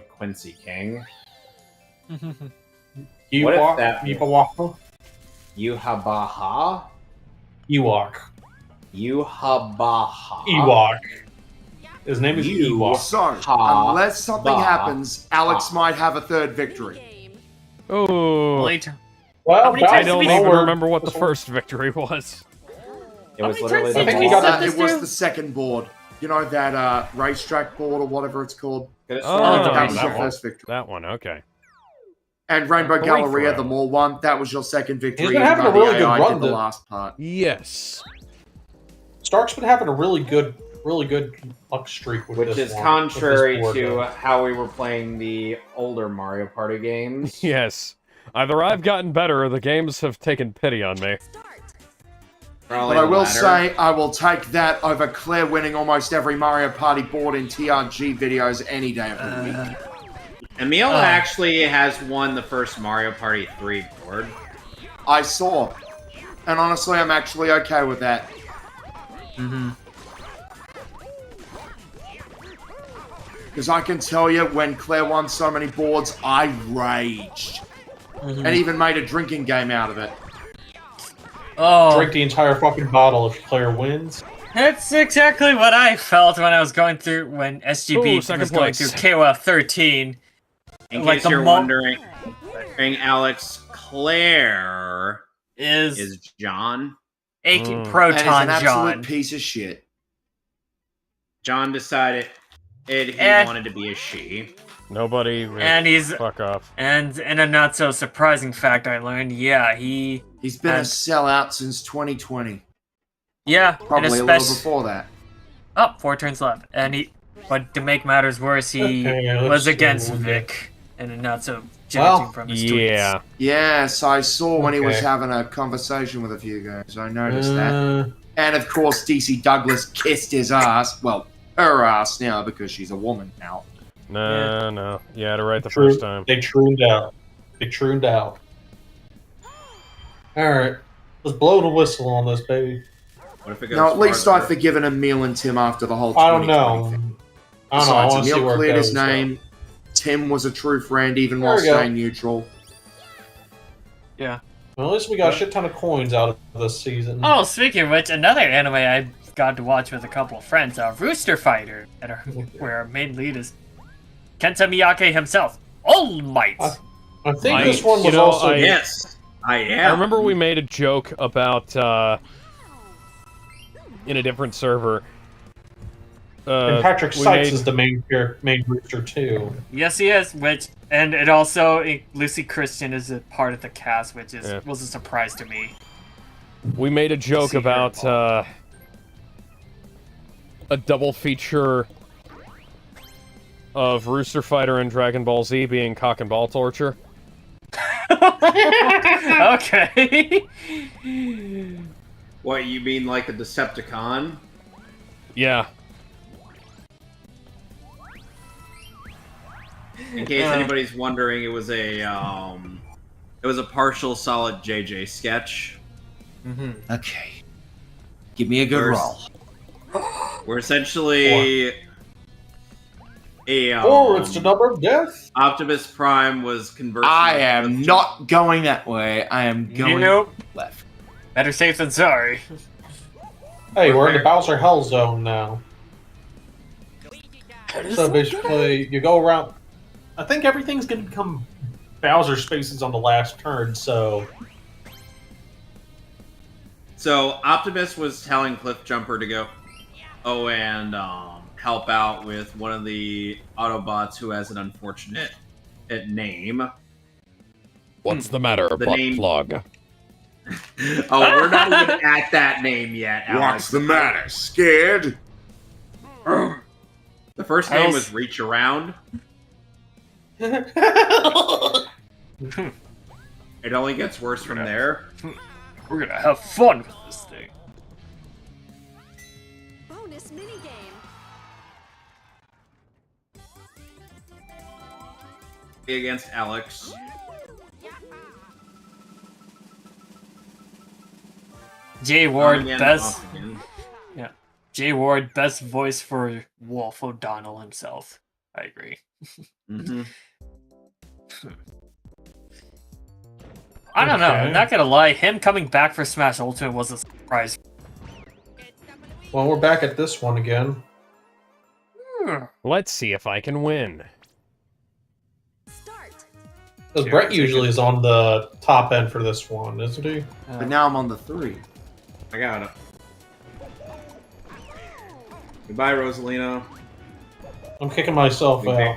[SPEAKER 10] Quincy King? What if that Yuhabaha?
[SPEAKER 1] Ewok.
[SPEAKER 10] Yuhabaha.
[SPEAKER 1] Ewok. His name is Ewok.
[SPEAKER 5] So, unless something happens, Alex might have a third victory.
[SPEAKER 4] Oh.
[SPEAKER 8] Later.
[SPEAKER 1] Well,
[SPEAKER 4] I don't even remember what the first victory was.
[SPEAKER 10] It was literally
[SPEAKER 1] I think he got
[SPEAKER 5] it was the second board. You know, that racetrack board or whatever it's called?
[SPEAKER 4] Oh,
[SPEAKER 5] that was
[SPEAKER 4] that
[SPEAKER 5] your
[SPEAKER 4] one.
[SPEAKER 5] first victory.
[SPEAKER 4] That one, okay.
[SPEAKER 5] And Rainbow
[SPEAKER 4] Great
[SPEAKER 5] Galleria,
[SPEAKER 4] throw.
[SPEAKER 5] the mall one, that was your second victory.
[SPEAKER 1] He's been having a really good
[SPEAKER 5] I
[SPEAKER 1] run.
[SPEAKER 5] did the last part.
[SPEAKER 4] Yes.
[SPEAKER 1] Stark's been having a really good luck streak with
[SPEAKER 10] Which
[SPEAKER 1] this
[SPEAKER 10] is
[SPEAKER 1] one,
[SPEAKER 10] contrary
[SPEAKER 1] with this board,
[SPEAKER 10] to how we were playing the older Mario Party games.
[SPEAKER 4] Yes. Either I've gotten better or the games have taken pity on me.
[SPEAKER 10] Probably
[SPEAKER 5] But I
[SPEAKER 10] the
[SPEAKER 5] will
[SPEAKER 10] latter.
[SPEAKER 5] say, I will take that over Claire winning almost every Mario Party board in TRG videos any day of the week.
[SPEAKER 10] Emil actually has won the first Mario Party 3 board.
[SPEAKER 5] I saw. And honestly, I'm actually okay with that. Because I can tell you, when Claire won so many boards, I raged. And even made a drinking game out of it.
[SPEAKER 8] Oh,
[SPEAKER 1] Drink the entire fucking bottle if Claire wins.
[SPEAKER 8] that's exactly what I felt when I was going through when SGB
[SPEAKER 4] Ooh,
[SPEAKER 8] was
[SPEAKER 4] second
[SPEAKER 8] going
[SPEAKER 4] place.
[SPEAKER 8] through KOF 13.
[SPEAKER 10] In
[SPEAKER 8] Like
[SPEAKER 10] case
[SPEAKER 8] the
[SPEAKER 10] you're
[SPEAKER 8] mo-
[SPEAKER 10] wondering, Alex, Claire is John.
[SPEAKER 8] AK
[SPEAKER 5] And he's
[SPEAKER 8] Proton
[SPEAKER 5] an absolute
[SPEAKER 8] John.
[SPEAKER 5] piece of shit.
[SPEAKER 10] John decided he
[SPEAKER 8] Eh.
[SPEAKER 10] wanted to be a she.
[SPEAKER 4] Nobody.
[SPEAKER 8] And he's
[SPEAKER 4] Fuck off.
[SPEAKER 8] and a not so surprising fact I learned,
[SPEAKER 5] He's been a sellout since 2020.
[SPEAKER 8] and
[SPEAKER 5] Probably a little
[SPEAKER 8] especially
[SPEAKER 5] before that.
[SPEAKER 8] 4 turns left. And but to make matters worse, he
[SPEAKER 1] Okay, let's
[SPEAKER 8] was
[SPEAKER 1] see
[SPEAKER 8] against
[SPEAKER 1] what we get.
[SPEAKER 8] Vic, and not so judging
[SPEAKER 1] Well,
[SPEAKER 8] from his tweets.
[SPEAKER 4] Yeah.
[SPEAKER 5] Yes, I saw when he was
[SPEAKER 1] Okay.
[SPEAKER 5] having a conversation with a few guys. I noticed that. And of course, DC Douglas kissed his ass. Well, her ass now because she's a woman now.
[SPEAKER 4] No. You had it right the first time.
[SPEAKER 1] They trooned out. Alright. Let's blow the whistle on this, baby.
[SPEAKER 10] What if it goes
[SPEAKER 5] No, at least
[SPEAKER 10] farther?
[SPEAKER 5] I've forgiven Emil and Tim after the whole
[SPEAKER 1] I don't
[SPEAKER 5] 2020
[SPEAKER 1] know.
[SPEAKER 5] thing.
[SPEAKER 1] I don't know. I
[SPEAKER 5] Besides,
[SPEAKER 1] want to see
[SPEAKER 5] Emil
[SPEAKER 1] where it
[SPEAKER 5] cleared
[SPEAKER 1] goes.
[SPEAKER 5] his name. Tim was a true friend even
[SPEAKER 1] There
[SPEAKER 5] while
[SPEAKER 1] we go.
[SPEAKER 5] staying neutral.
[SPEAKER 8] Yeah.
[SPEAKER 1] Well, at least we got a shit ton of coins out of this season.
[SPEAKER 8] Oh, speaking of which, another anime I got to watch with a couple of friends, Rooster Fighter, where our main lead is Kenta Miyake himself, All Might.
[SPEAKER 1] I think this one was
[SPEAKER 10] Yes, I am.
[SPEAKER 4] I remember we made a joke about in a different server.
[SPEAKER 1] And Patrick
[SPEAKER 4] we
[SPEAKER 1] Sykes
[SPEAKER 4] made-
[SPEAKER 1] is the main rooster too.
[SPEAKER 8] Yes, he is. And it also Lucy Christian is a part of the cast, which was a surprise to me.
[SPEAKER 4] We made a joke about a double feature of Rooster Fighter and Dragon Ball Z being cock and ball torture.
[SPEAKER 8] Okay.
[SPEAKER 10] What, you mean like a Decepticon?
[SPEAKER 4] Yeah.
[SPEAKER 10] In case anybody's wondering, it was a partial solid JJ sketch.
[SPEAKER 11] Okay. Give me a good roll.
[SPEAKER 10] We're essentially
[SPEAKER 1] it's the number of death.
[SPEAKER 10] Optimus Prime was conversing.
[SPEAKER 5] I am not going that way. I am going left.
[SPEAKER 8] Better safe than sorry.
[SPEAKER 1] Hey, we're in the Bowser Hell Zone now. So basically, you go around. I think everything's going to become Bowser spaces on the last turn, so...
[SPEAKER 10] So, Optimus was telling Cliffjumper to go and help out with one of the Autobots who has an unfortunate name.
[SPEAKER 9] What's the matter,
[SPEAKER 10] The name-
[SPEAKER 9] Buttplug?
[SPEAKER 10] Oh, we're not even at that name yet, Alex.
[SPEAKER 6] What's the matter? Scared?
[SPEAKER 10] The first name was Reach Around. It only gets worse from there.
[SPEAKER 8] We're gonna have fun with this thing.
[SPEAKER 7] Bonus minigame.
[SPEAKER 10] Against Alex.
[SPEAKER 8] Jay Ward,
[SPEAKER 3] again,
[SPEAKER 8] best.
[SPEAKER 3] off again.
[SPEAKER 8] Yeah. Jay Ward, best voice for Wolf O'Donnell himself. I agree.
[SPEAKER 3] Mm-hmm.
[SPEAKER 8] I don't know.
[SPEAKER 1] Okay.
[SPEAKER 8] I'm not gonna lie. Him coming back for Smash Ultimate was a surprise.
[SPEAKER 1] Well, we're back at this one again.
[SPEAKER 4] Let's see if I can win.
[SPEAKER 1] Because Brett usually is on the top end for this one, isn't he?
[SPEAKER 5] But now I'm on the 3.
[SPEAKER 3] I got it. Goodbye, Rosalino.
[SPEAKER 1] I'm kicking myself out.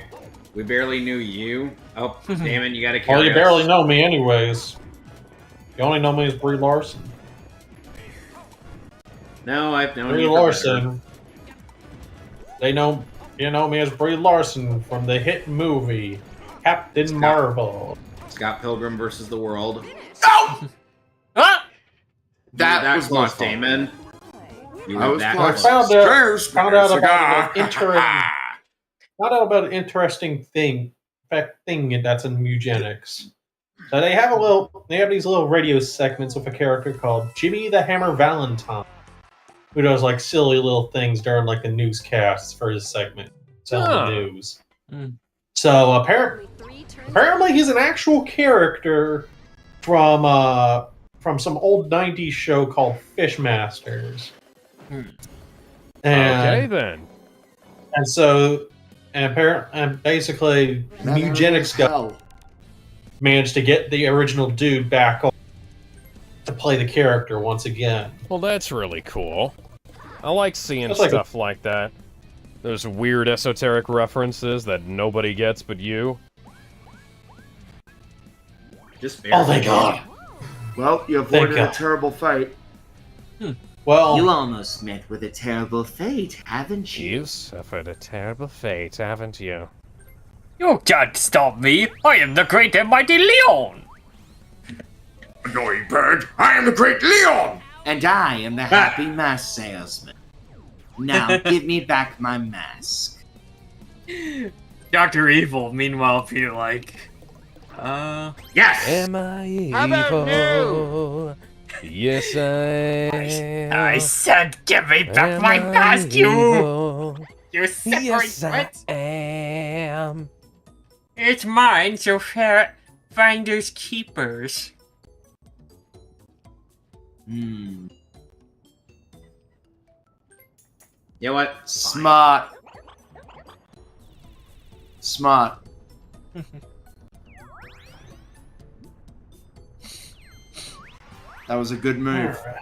[SPEAKER 3] We barely knew you. Oh, damn it, you gotta carry
[SPEAKER 1] Well, you
[SPEAKER 3] us.
[SPEAKER 1] barely know me anyways. You only know me as Brie Larson.
[SPEAKER 3] No, I've known
[SPEAKER 1] Brie
[SPEAKER 3] you
[SPEAKER 1] Larson. You know me as Brie Larson from the hit movie Captain Marvel.
[SPEAKER 3] Scott Pilgrim versus the World.
[SPEAKER 11] No!
[SPEAKER 8] Ah!
[SPEAKER 5] That was my
[SPEAKER 3] close,
[SPEAKER 5] fault.
[SPEAKER 3] Damon. You
[SPEAKER 5] I
[SPEAKER 3] were
[SPEAKER 5] was
[SPEAKER 3] that
[SPEAKER 5] close.
[SPEAKER 3] close.
[SPEAKER 1] Found out about an interesting thing that's in eugenics. So they have these little radio segments with a character called Jimmy the Hammer Valentine, who does like silly little things during like the newscasts for his segment, telling the news. So apparently he's an actual character from some old '90s show called Fishmasters.
[SPEAKER 4] Okay then.
[SPEAKER 1] And basically, eugenics guy managed to get the original dude back on to play the character once again.
[SPEAKER 4] Well, that's really cool. I like seeing
[SPEAKER 1] That's like
[SPEAKER 4] stuff like that. Those weird esoteric references that nobody gets but you.
[SPEAKER 3] Just
[SPEAKER 1] Oh, thank God.
[SPEAKER 5] Well, you
[SPEAKER 1] Thank
[SPEAKER 5] avoided a
[SPEAKER 1] God.
[SPEAKER 5] terrible fate.
[SPEAKER 1] Well,
[SPEAKER 11] You almost met with a terrible fate, haven't you?
[SPEAKER 4] You've suffered a terrible fate, haven't you?
[SPEAKER 8] You can't stop me. I am the great and mighty Leon.
[SPEAKER 6] Annoying bird, I am the great Leon!
[SPEAKER 11] And I am the happy mask salesman. Now give me back my mask.
[SPEAKER 8] Dr. Evil, meanwhile, be like,
[SPEAKER 6] Yes!
[SPEAKER 4] Am I
[SPEAKER 11] How about
[SPEAKER 4] evil? Yes, I am.
[SPEAKER 8] I said, give me back
[SPEAKER 4] Am
[SPEAKER 8] my
[SPEAKER 4] I
[SPEAKER 8] mask, you!
[SPEAKER 4] evil?
[SPEAKER 8] You separate
[SPEAKER 4] Yes, I
[SPEAKER 8] what?
[SPEAKER 4] am.
[SPEAKER 8] It's mine, so finders keepers.
[SPEAKER 11] Hmm.
[SPEAKER 3] You know what?
[SPEAKER 5] Smart. Smart. That was a good move.
[SPEAKER 1] Alright.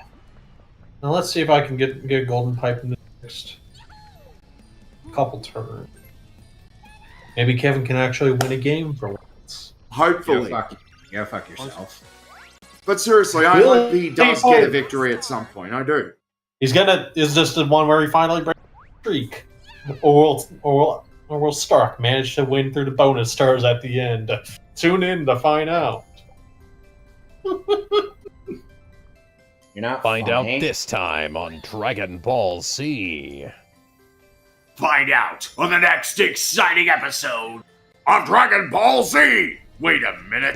[SPEAKER 1] Now let's see if I can get a golden pipe in the next couple turns. Maybe Kevin can actually win a game for once.
[SPEAKER 5] Hopefully.
[SPEAKER 3] Go fuck yourself.
[SPEAKER 5] But seriously, I
[SPEAKER 1] Really?
[SPEAKER 5] hope he does get a victory at some point. I do.
[SPEAKER 1] Is this the one where he finally breaks the streak? Or will Stark manage to win through the bonus stars at the end? Tune in to find out.
[SPEAKER 3] You're not
[SPEAKER 4] Find out
[SPEAKER 3] funny.
[SPEAKER 4] this time on Dragon Ball Z.
[SPEAKER 6] Find out on the next exciting episode on Dragon Ball Z! Wait a minute.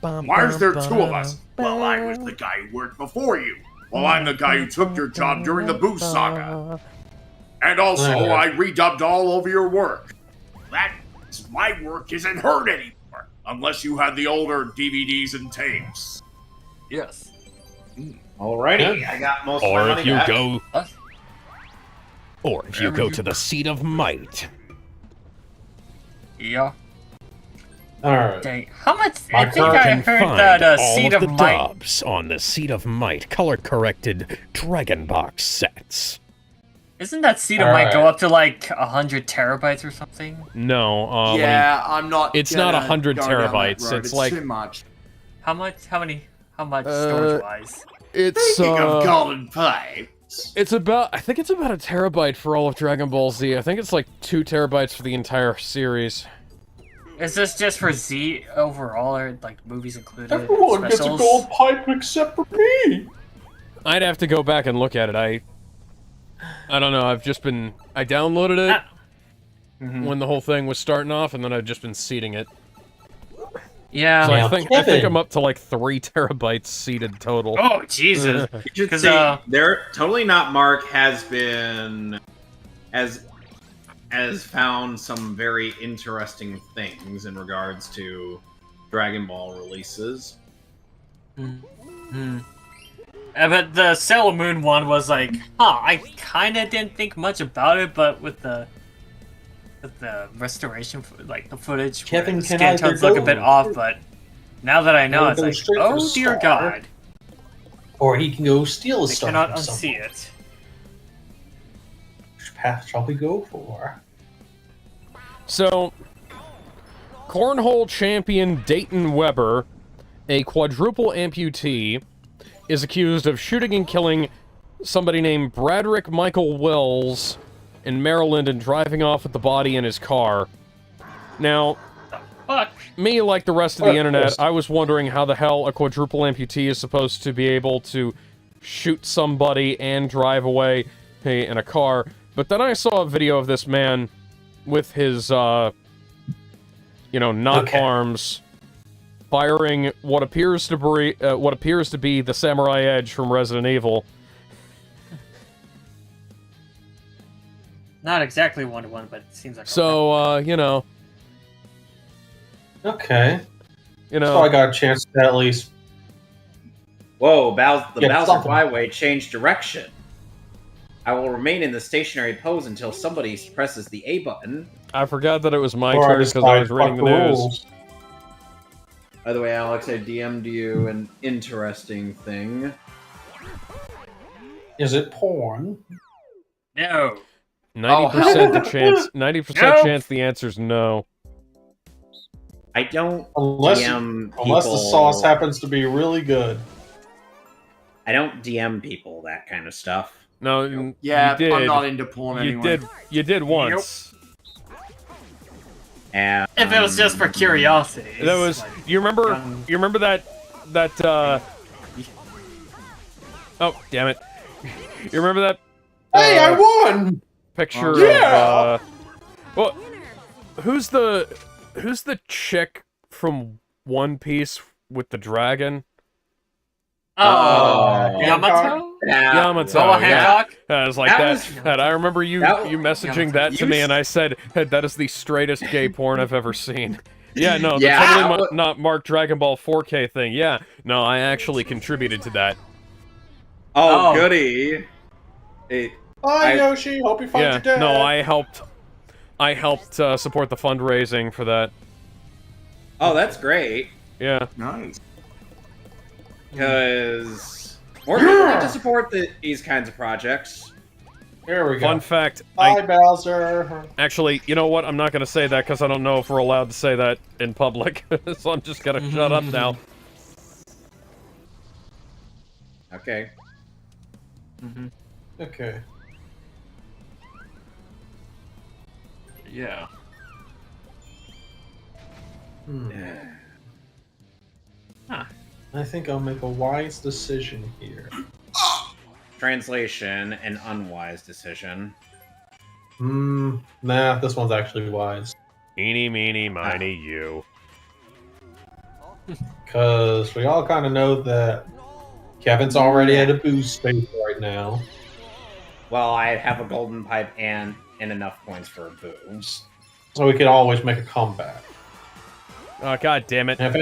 [SPEAKER 6] Why is there two of us? Well, I was the guy who worked before you. Well, I'm the guy who took your job during the Boost Saga. And also, I redubbed all of your work. My work isn't heard anymore, unless you had the older DVDs and tapes.
[SPEAKER 8] Yes.
[SPEAKER 3] Alrighty, I got most of my
[SPEAKER 4] Or
[SPEAKER 3] money
[SPEAKER 4] if you
[SPEAKER 3] back.
[SPEAKER 4] go... Or if you go to the Seat of Might.
[SPEAKER 8] Yeah.
[SPEAKER 1] Alright.
[SPEAKER 8] Dang. How much?
[SPEAKER 1] My
[SPEAKER 8] I think
[SPEAKER 1] current
[SPEAKER 8] I
[SPEAKER 4] can
[SPEAKER 8] heard
[SPEAKER 4] find
[SPEAKER 8] that
[SPEAKER 4] all
[SPEAKER 8] Seed
[SPEAKER 4] of
[SPEAKER 8] of
[SPEAKER 4] the
[SPEAKER 8] Might.
[SPEAKER 4] dubs on the Seat of Might color-corrected Dragon Box sets.
[SPEAKER 8] Isn't that Seed of Might go
[SPEAKER 1] Alright.
[SPEAKER 8] up to like 100 terabytes or something?
[SPEAKER 4] No,
[SPEAKER 5] Yeah, I'm not.
[SPEAKER 4] It's not
[SPEAKER 5] gonna
[SPEAKER 4] 100
[SPEAKER 5] go down that
[SPEAKER 4] terabytes,
[SPEAKER 5] road.
[SPEAKER 4] it's like-
[SPEAKER 5] too much.
[SPEAKER 8] How much? How much storage wise?
[SPEAKER 4] It's,
[SPEAKER 6] Speaking of golden pipes,
[SPEAKER 4] I think it's about a terabyte for all of Dragon Ball Z. I think it's like 2 terabytes for the entire series.
[SPEAKER 8] Is this just for Z overall, or like movies included?
[SPEAKER 1] Everyone gets a
[SPEAKER 8] specials?
[SPEAKER 1] gold pipe except for me!
[SPEAKER 4] I'd have to go back and look at it. I don't know, I downloaded it when the whole thing was starting off, and then I've just been seeding it.
[SPEAKER 8] Yeah.
[SPEAKER 4] So
[SPEAKER 1] Now,
[SPEAKER 4] I think
[SPEAKER 1] Kevin.
[SPEAKER 4] I'm up to like 3 terabytes seated total.
[SPEAKER 8] Oh Jesus!
[SPEAKER 3] You should
[SPEAKER 8] 'Cause,
[SPEAKER 3] see, they're totally not Mark has found some very interesting things in regards to Dragon Ball releases.
[SPEAKER 8] But the Sailor Moon one was like, I kind of didn't think much about it, but with the restoration, like the footage,
[SPEAKER 1] Kevin
[SPEAKER 8] the
[SPEAKER 1] can
[SPEAKER 8] skin
[SPEAKER 1] either
[SPEAKER 8] tones look a
[SPEAKER 1] go-
[SPEAKER 8] bit off, but now that I know,
[SPEAKER 1] Or
[SPEAKER 8] it's
[SPEAKER 1] go
[SPEAKER 8] like,
[SPEAKER 1] straight for the
[SPEAKER 8] oh dear
[SPEAKER 1] star.
[SPEAKER 8] God,
[SPEAKER 1] Or he can go steal
[SPEAKER 8] I
[SPEAKER 1] stuff
[SPEAKER 8] cannot
[SPEAKER 1] from someone.
[SPEAKER 8] unsee it.
[SPEAKER 1] Which path shall we go for?
[SPEAKER 4] So, cornhole champion Dayton Weber, a quadruple amputee, is accused of shooting and killing somebody named Bradrick Michael Wells in Maryland and driving off with the body in his car. Now,
[SPEAKER 8] Fuck.
[SPEAKER 4] me, like the rest of the internet, I was wondering how the hell a quadruple amputee is supposed to be able to shoot somebody and drive away in a car. But then I saw a video of this man with his, not arms, firing what appears to be the Samurai Edge from Resident Evil.
[SPEAKER 8] Not exactly 1-to-1, but it seems like.
[SPEAKER 4] So,
[SPEAKER 1] Okay. So I got a chance to at least.
[SPEAKER 3] Whoa, the
[SPEAKER 1] Yeah,
[SPEAKER 3] Bowser
[SPEAKER 1] something.
[SPEAKER 3] Flyway changed direction. I will remain in the stationary pose until somebody presses the A button.
[SPEAKER 4] I forgot that it was my
[SPEAKER 1] Or I
[SPEAKER 4] turn because I was
[SPEAKER 1] decide,
[SPEAKER 4] reading
[SPEAKER 1] fuck
[SPEAKER 4] the news.
[SPEAKER 1] rules.
[SPEAKER 3] By the way, Alex, I DM'd you an interesting thing.
[SPEAKER 1] Is it porn?
[SPEAKER 8] No.
[SPEAKER 4] 90% the chance. 90%
[SPEAKER 8] No.
[SPEAKER 4] chance the answer's no.
[SPEAKER 3] I don't
[SPEAKER 1] Unless
[SPEAKER 3] DM people.
[SPEAKER 1] unless the sauce happens to be really good.
[SPEAKER 3] I don't DM people that kind of stuff.
[SPEAKER 4] No,
[SPEAKER 11] Yeah,
[SPEAKER 4] you did.
[SPEAKER 11] I'm not into porn
[SPEAKER 4] You
[SPEAKER 11] anyway.
[SPEAKER 4] You did once.
[SPEAKER 3] And
[SPEAKER 8] If it was just for curiosity.
[SPEAKER 4] That was. You remember? You remember that? Oh, damn it! You remember that?
[SPEAKER 5] Hey, I won!
[SPEAKER 4] Picture
[SPEAKER 5] Yeah!
[SPEAKER 4] of. Well, who's the chick from One Piece with the dragon?
[SPEAKER 8] Yamato?
[SPEAKER 4] Yamato.
[SPEAKER 8] Boa
[SPEAKER 4] yeah.
[SPEAKER 8] Hancock?
[SPEAKER 4] I was like that. I remember you messaging that to me,
[SPEAKER 3] you
[SPEAKER 4] and I said, hey, that is the straightest gay porn I've ever seen. Yeah, no,
[SPEAKER 3] Yeah.
[SPEAKER 4] that's totally not Mark Dragon Ball 4K thing. Yeah, no, I actually contributed to that.
[SPEAKER 3] Oh,
[SPEAKER 8] Oh.
[SPEAKER 3] goody. Hey,
[SPEAKER 1] Hi, Yoshi. Hope you find
[SPEAKER 4] Yeah,
[SPEAKER 1] your dad.
[SPEAKER 4] no, I helped support the fundraising for that.
[SPEAKER 3] oh, that's great.
[SPEAKER 4] Yeah.
[SPEAKER 11] Nice.
[SPEAKER 3] Because more people need to support these kinds of projects.
[SPEAKER 1] Here we go.
[SPEAKER 4] Fun fact,
[SPEAKER 1] Hi, Bowser.
[SPEAKER 4] actually, you know what? I'm not gonna say that because I don't know if we're allowed to say that in public, so I'm just gonna shut up now.
[SPEAKER 3] Okay.
[SPEAKER 1] Okay.
[SPEAKER 8] Yeah.
[SPEAKER 1] I think I'll make a wise decision here.
[SPEAKER 3] Translation, an unwise decision.
[SPEAKER 1] Nah, this one's actually wise.
[SPEAKER 4] Eeny, meeny, miny, you.
[SPEAKER 1] Because we all kind of know that Kevin's already at a boost space right now.
[SPEAKER 3] Well, I have a golden pipe and enough points for a boost.
[SPEAKER 1] So we can always make a comeback.
[SPEAKER 4] Oh, god damn it.
[SPEAKER 1] And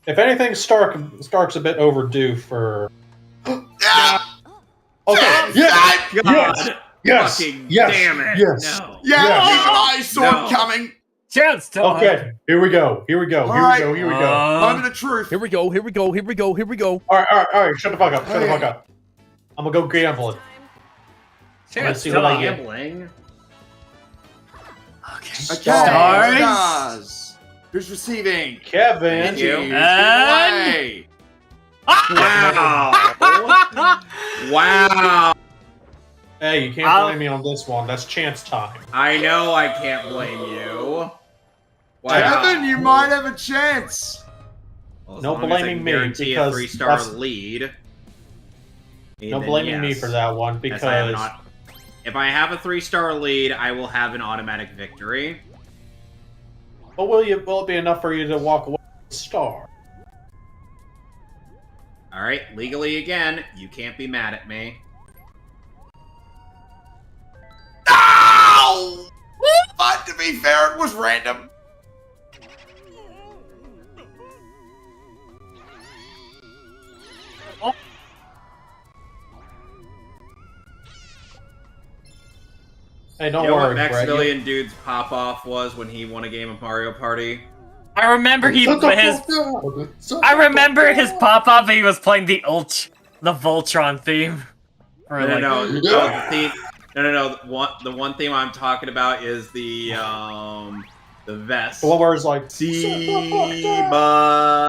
[SPEAKER 1] if anything, Stark's a bit overdue for... Okay, yes!
[SPEAKER 3] Fucking
[SPEAKER 1] yes,
[SPEAKER 3] damn it!
[SPEAKER 1] yes.
[SPEAKER 3] No.
[SPEAKER 11] Yeah,
[SPEAKER 1] Yes.
[SPEAKER 11] I saw
[SPEAKER 3] No.
[SPEAKER 11] it coming.
[SPEAKER 8] Chance time!
[SPEAKER 1] Okay, here we go.
[SPEAKER 11] All right. Moment of truth.
[SPEAKER 4] Here we go.
[SPEAKER 1] Alright, shut the fuck up, I'm gonna go gambling.
[SPEAKER 8] Chance
[SPEAKER 1] see what I
[SPEAKER 8] time!
[SPEAKER 1] get.
[SPEAKER 3] Gambling.
[SPEAKER 11] Okay.
[SPEAKER 8] Stars.
[SPEAKER 11] Stars. Who's receiving?
[SPEAKER 1] Kevin!
[SPEAKER 11] Thank you.
[SPEAKER 8] And-
[SPEAKER 3] Wow! Wow!
[SPEAKER 1] Hey, you can't blame me on this one. That's chance time.
[SPEAKER 3] I know I can't blame you. Wow.
[SPEAKER 11] Kevin, you might have a chance.
[SPEAKER 3] Well, as
[SPEAKER 1] No
[SPEAKER 3] long as I
[SPEAKER 1] blaming
[SPEAKER 3] can
[SPEAKER 1] me,
[SPEAKER 3] guarantee
[SPEAKER 1] because
[SPEAKER 3] a 3-star
[SPEAKER 1] that's-
[SPEAKER 3] lead.
[SPEAKER 1] No
[SPEAKER 3] then
[SPEAKER 1] blaming me
[SPEAKER 3] yes.
[SPEAKER 1] for that one,
[SPEAKER 3] As
[SPEAKER 1] because...
[SPEAKER 3] I am not. If I have a 3-star lead, I will have an automatic victory.
[SPEAKER 1] But will it be enough for you to walk away? star.
[SPEAKER 3] Alright, legally again, you can't be mad at me.
[SPEAKER 6] No! But to be fair, it was random.
[SPEAKER 1] Hey, don't
[SPEAKER 3] You know
[SPEAKER 1] worry,
[SPEAKER 3] what
[SPEAKER 1] Brett.
[SPEAKER 3] Maximilian Dude's pop-off was when he won a game of Mario Party?
[SPEAKER 8] I remember his pop-up. He was playing the Voltron theme. Or
[SPEAKER 3] No, the theme. No. The one theme I'm talking about is the vest.
[SPEAKER 1] The one where it's like,
[SPEAKER 3] see my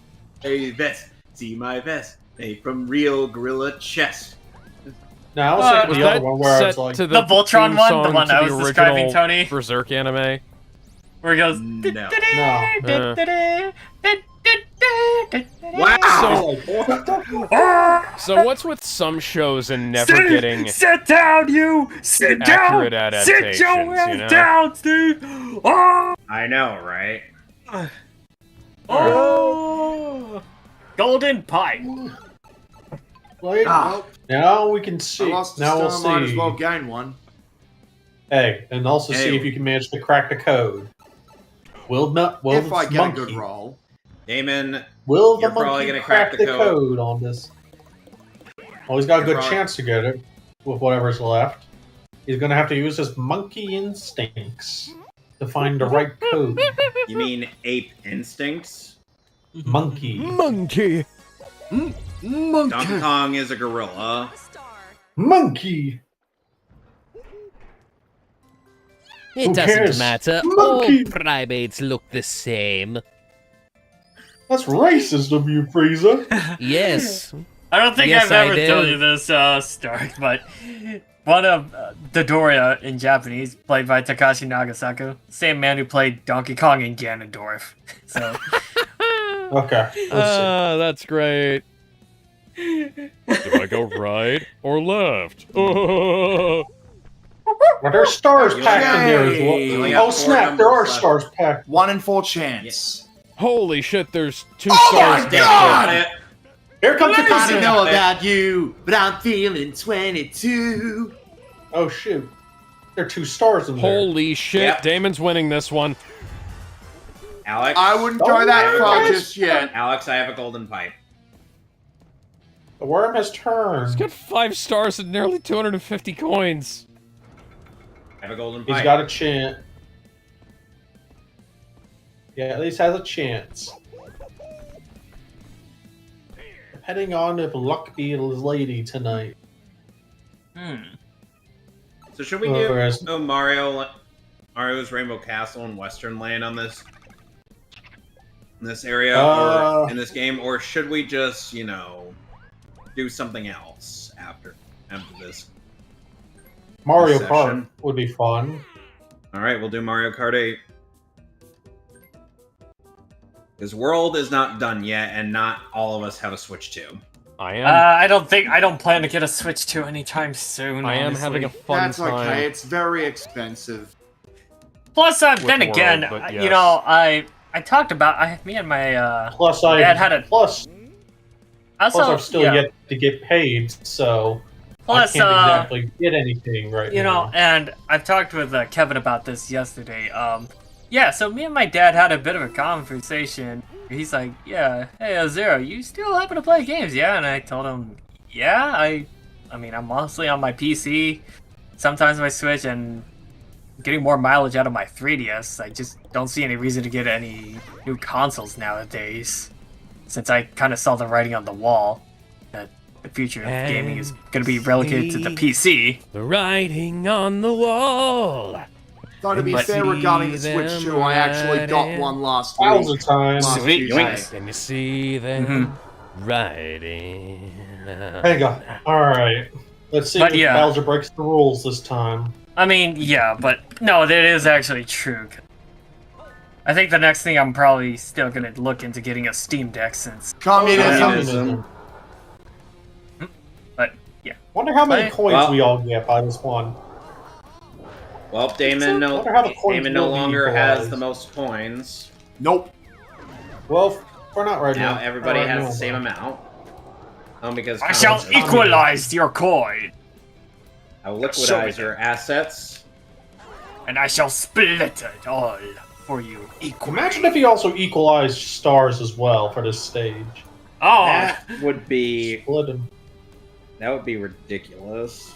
[SPEAKER 3] vest, see my vest, made from real gorilla chest.
[SPEAKER 1] no, I was thinking the other one where it's like
[SPEAKER 4] to
[SPEAKER 8] the Voltron
[SPEAKER 4] theme
[SPEAKER 8] one,
[SPEAKER 4] song
[SPEAKER 8] the one
[SPEAKER 4] to
[SPEAKER 8] I
[SPEAKER 4] the
[SPEAKER 8] was describing,
[SPEAKER 4] original
[SPEAKER 8] Tony?
[SPEAKER 4] Berserk anime.
[SPEAKER 8] Where he goes,
[SPEAKER 3] No.
[SPEAKER 8] wow!
[SPEAKER 4] So what's with some shows and never getting
[SPEAKER 8] Sit down, you! Sit
[SPEAKER 4] accurate
[SPEAKER 8] down!
[SPEAKER 4] adaptations,
[SPEAKER 8] Sit your ass
[SPEAKER 4] you know?
[SPEAKER 8] down, Steve! Oh!
[SPEAKER 3] I know, right?
[SPEAKER 8] Oh! Golden Pipe.
[SPEAKER 1] Wait, now we can see.
[SPEAKER 5] I lost
[SPEAKER 1] Now
[SPEAKER 5] a
[SPEAKER 1] we'll
[SPEAKER 5] star, might as
[SPEAKER 1] see.
[SPEAKER 5] well gain one.
[SPEAKER 1] Hey, and also
[SPEAKER 3] Hey.
[SPEAKER 1] see if you can manage to crack the code. Will
[SPEAKER 5] If I get
[SPEAKER 1] monkey,
[SPEAKER 5] a good roll.
[SPEAKER 3] Damon,
[SPEAKER 1] will the
[SPEAKER 3] You're probably
[SPEAKER 1] monkey
[SPEAKER 3] gonna
[SPEAKER 1] crack
[SPEAKER 3] crack
[SPEAKER 1] the
[SPEAKER 3] the
[SPEAKER 1] code on this? Well, he's got a
[SPEAKER 3] You're
[SPEAKER 1] good
[SPEAKER 3] probably-
[SPEAKER 1] chance to get it with whatever's left. He's gonna have to use his monkey instincts to find the right code.
[SPEAKER 3] you mean ape instincts?
[SPEAKER 1] Monkey.
[SPEAKER 4] Monkey.
[SPEAKER 3] Donkey Kong is a gorilla.
[SPEAKER 7] Star.
[SPEAKER 1] Monkey!
[SPEAKER 9] It
[SPEAKER 1] Who
[SPEAKER 9] doesn't
[SPEAKER 1] cares?
[SPEAKER 9] matter.
[SPEAKER 1] Monkey.
[SPEAKER 9] All primates look the same.
[SPEAKER 1] That's racist of you, Frieza.
[SPEAKER 9] Yes.
[SPEAKER 8] I don't think
[SPEAKER 9] Yes,
[SPEAKER 8] I've ever
[SPEAKER 9] I do.
[SPEAKER 8] told you this, Stark, but one of Dodoria in Japanese, played by Takashi Nagasaku, same man who played Donkey Kong in Ganondorf. So,
[SPEAKER 1] Okay, let's see.
[SPEAKER 4] That's great. Do I go right or left? Oh.
[SPEAKER 1] Well, there's stars
[SPEAKER 3] You
[SPEAKER 1] packed in there as
[SPEAKER 3] only
[SPEAKER 1] well.
[SPEAKER 3] got
[SPEAKER 1] Oh
[SPEAKER 3] four
[SPEAKER 1] snap, there are
[SPEAKER 3] numbers left.
[SPEAKER 1] stars packed.
[SPEAKER 5] 1 in 4 chance.
[SPEAKER 4] Holy shit, there's 2
[SPEAKER 6] Oh
[SPEAKER 4] stars
[SPEAKER 6] my
[SPEAKER 4] back
[SPEAKER 6] God!
[SPEAKER 1] Here comes the
[SPEAKER 5] I don't
[SPEAKER 1] cookie.
[SPEAKER 5] know about you, but I'm feeling 22.
[SPEAKER 1] Oh shoot. There are 2 stars in
[SPEAKER 4] there.
[SPEAKER 1] there.
[SPEAKER 4] Holy shit,
[SPEAKER 3] Yep.
[SPEAKER 4] Damon's winning this one.
[SPEAKER 3] Alex,
[SPEAKER 5] I wouldn't go that far just yet.
[SPEAKER 3] Alex, I have a golden pipe.
[SPEAKER 1] The worm has turned.
[SPEAKER 4] He's got 5 stars and nearly 250 coins.
[SPEAKER 3] I have a golden
[SPEAKER 1] He's
[SPEAKER 3] pipe.
[SPEAKER 1] got a chance. Yeah, at least has a chance. Depending on if luck be his lady tonight.
[SPEAKER 3] So should we
[SPEAKER 1] Oh,
[SPEAKER 3] do
[SPEAKER 1] whereas-
[SPEAKER 3] Mario's Rainbow Castle and Western Land on this area or in this game, or should we just, you know, do something else after this?
[SPEAKER 1] Mario
[SPEAKER 3] Session.
[SPEAKER 1] Kart would be fun.
[SPEAKER 3] All right, we'll do Mario Kart 8. His world is not done yet, and not all of us have a Switch 2.
[SPEAKER 4] I am.
[SPEAKER 8] I don't plan to get a Switch 2 anytime soon.
[SPEAKER 4] I am
[SPEAKER 8] honestly.
[SPEAKER 4] having a fun
[SPEAKER 5] That's
[SPEAKER 4] time.
[SPEAKER 5] okay, it's very expensive.
[SPEAKER 8] Plus, then
[SPEAKER 4] World,
[SPEAKER 8] again,
[SPEAKER 4] but
[SPEAKER 8] you
[SPEAKER 4] yes.
[SPEAKER 8] know, I talked about me and my
[SPEAKER 1] Plus,
[SPEAKER 8] dad had a
[SPEAKER 1] plus
[SPEAKER 8] also
[SPEAKER 1] I've still
[SPEAKER 8] yeah,
[SPEAKER 1] yet to get paid, so
[SPEAKER 8] Plus,
[SPEAKER 1] I can't exactly get anything right
[SPEAKER 8] you
[SPEAKER 1] now.
[SPEAKER 8] know, and I've talked with Kevin about this yesterday. Yeah, so me and my dad had a bit of a conversation. He's like, yeah, hey, Zero, you still happen to play games, yeah? And I told him, yeah, I mean, I'm mostly on my PC, sometimes my Switch, and getting more mileage out of my 3DS. I just don't see any reason to get any new consoles nowadays, since I kind of saw the writing on the wall that the future of gaming is going to be relegated to the PC.
[SPEAKER 9] The writing on the wall.
[SPEAKER 5] Though to be
[SPEAKER 8] But-
[SPEAKER 5] fair, regarding the Switch
[SPEAKER 9] them
[SPEAKER 5] 2, I actually got
[SPEAKER 9] riding.
[SPEAKER 5] one last
[SPEAKER 1] 1,000
[SPEAKER 5] week.
[SPEAKER 1] times.
[SPEAKER 5] Last
[SPEAKER 8] Sweet,
[SPEAKER 5] Tuesday.
[SPEAKER 8] yoinks.
[SPEAKER 9] Can you see them riding?
[SPEAKER 1] Hang on. Alright. Let's see
[SPEAKER 8] But
[SPEAKER 1] if
[SPEAKER 8] yeah.
[SPEAKER 1] Bowser breaks the rules this time.
[SPEAKER 8] I mean, yeah, but no, that is actually true. I think the next thing I'm probably still gonna look into getting a Steam Deck since.
[SPEAKER 5] Communism.
[SPEAKER 8] But yeah,
[SPEAKER 1] Wonder how many
[SPEAKER 8] Right.
[SPEAKER 1] coins
[SPEAKER 3] Well-
[SPEAKER 1] we all get by this one.
[SPEAKER 3] Well, Damon
[SPEAKER 1] Wonder how the coins
[SPEAKER 3] no
[SPEAKER 1] will be
[SPEAKER 3] longer has
[SPEAKER 1] equalized.
[SPEAKER 3] the most coins.
[SPEAKER 5] Nope.
[SPEAKER 1] Well, Or not right now.
[SPEAKER 3] Now everybody
[SPEAKER 1] Not right
[SPEAKER 3] has
[SPEAKER 1] now,
[SPEAKER 3] the same
[SPEAKER 1] though.
[SPEAKER 3] amount. Because
[SPEAKER 8] I shall equalize your coin.
[SPEAKER 3] I will liquidize your assets.
[SPEAKER 8] And I shall split it all for you equally.
[SPEAKER 1] Imagine if he also equalized stars as well for this stage.
[SPEAKER 8] Oh,
[SPEAKER 3] That would be
[SPEAKER 1] Split him.
[SPEAKER 3] that would be ridiculous.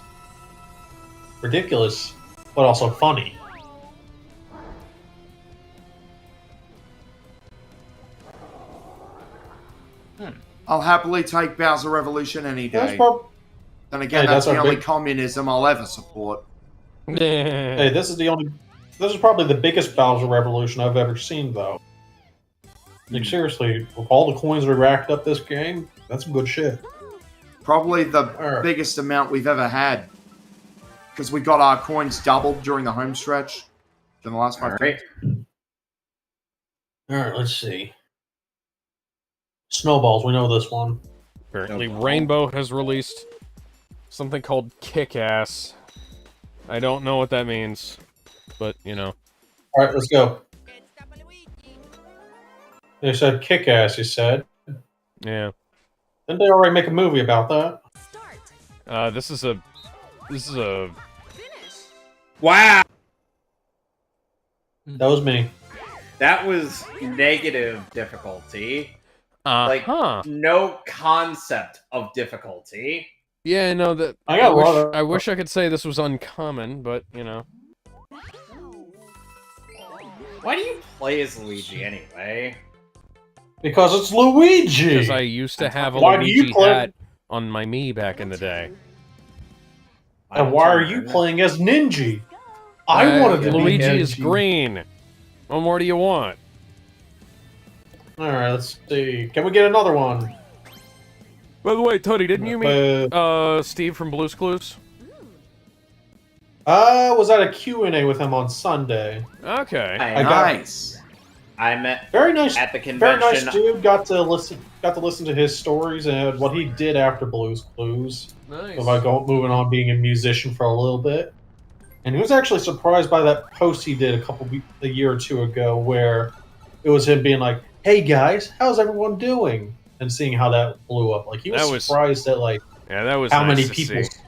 [SPEAKER 1] Ridiculous, but also funny.
[SPEAKER 5] I'll happily take Bowser Revolution any
[SPEAKER 1] That's
[SPEAKER 5] day.
[SPEAKER 1] prob-
[SPEAKER 5] Then again,
[SPEAKER 1] Hey,
[SPEAKER 5] that's
[SPEAKER 1] that's
[SPEAKER 5] the
[SPEAKER 1] our
[SPEAKER 5] only
[SPEAKER 1] big-
[SPEAKER 5] communism I'll ever support.
[SPEAKER 1] Hey, this is probably the biggest Bowser Revolution I've ever seen, though. Like, seriously, with all the coins we racked up this game, that's some good shit.
[SPEAKER 5] Probably the
[SPEAKER 1] Alright.
[SPEAKER 5] biggest amount we've ever had. Because we got our coins doubled during the home stretch. In the last 5
[SPEAKER 3] Alright.
[SPEAKER 1] Alright, let's see. Snowballs, we know this one.
[SPEAKER 4] Apparently, Rainbow has released something called Kick-Ass. I don't know what that means, but, you know.
[SPEAKER 1] Alright, let's go. They said kick-ass, you said.
[SPEAKER 4] Yeah.
[SPEAKER 1] Didn't they already make a movie about that?
[SPEAKER 4] This is a...
[SPEAKER 3] Wow!
[SPEAKER 1] That was me.
[SPEAKER 3] That was negative difficulty. Like,
[SPEAKER 4] Huh.
[SPEAKER 3] no concept of difficulty.
[SPEAKER 4] Yeah, no, that... I wish I could say this was uncommon, but, you know.
[SPEAKER 3] Why do you play as Luigi anyway?
[SPEAKER 1] Because it's Luigi!
[SPEAKER 4] Because I used to have a
[SPEAKER 1] Why do you
[SPEAKER 4] Luigi
[SPEAKER 1] play-
[SPEAKER 4] hat on my Mii back in the day.
[SPEAKER 1] And why are you playing as Ninja? I wanted to
[SPEAKER 4] Luigi
[SPEAKER 1] be
[SPEAKER 4] is
[SPEAKER 1] Ninja.
[SPEAKER 4] green. What more do you want?
[SPEAKER 1] Alright, let's see. Can we get another one?
[SPEAKER 4] By the way, Tony, didn't you meet Steve from Blue's Clues?
[SPEAKER 1] Was at a Q&A with him on Sunday.
[SPEAKER 4] Okay.
[SPEAKER 3] I met
[SPEAKER 1] very nice
[SPEAKER 3] at the
[SPEAKER 1] Very
[SPEAKER 3] convention.
[SPEAKER 1] nice dude. Got to listen to his stories and what he did after Blue's Clues.
[SPEAKER 4] Nice.
[SPEAKER 1] About moving on, being a musician for a little bit. And he was actually surprised by that post he did a year or two ago, where it was him being like, "Hey guys, how's everyone doing?" And seeing how that blew up. Like he was surprised at
[SPEAKER 4] yeah, that was
[SPEAKER 1] how
[SPEAKER 4] nice
[SPEAKER 1] many
[SPEAKER 4] to
[SPEAKER 1] people.
[SPEAKER 4] see.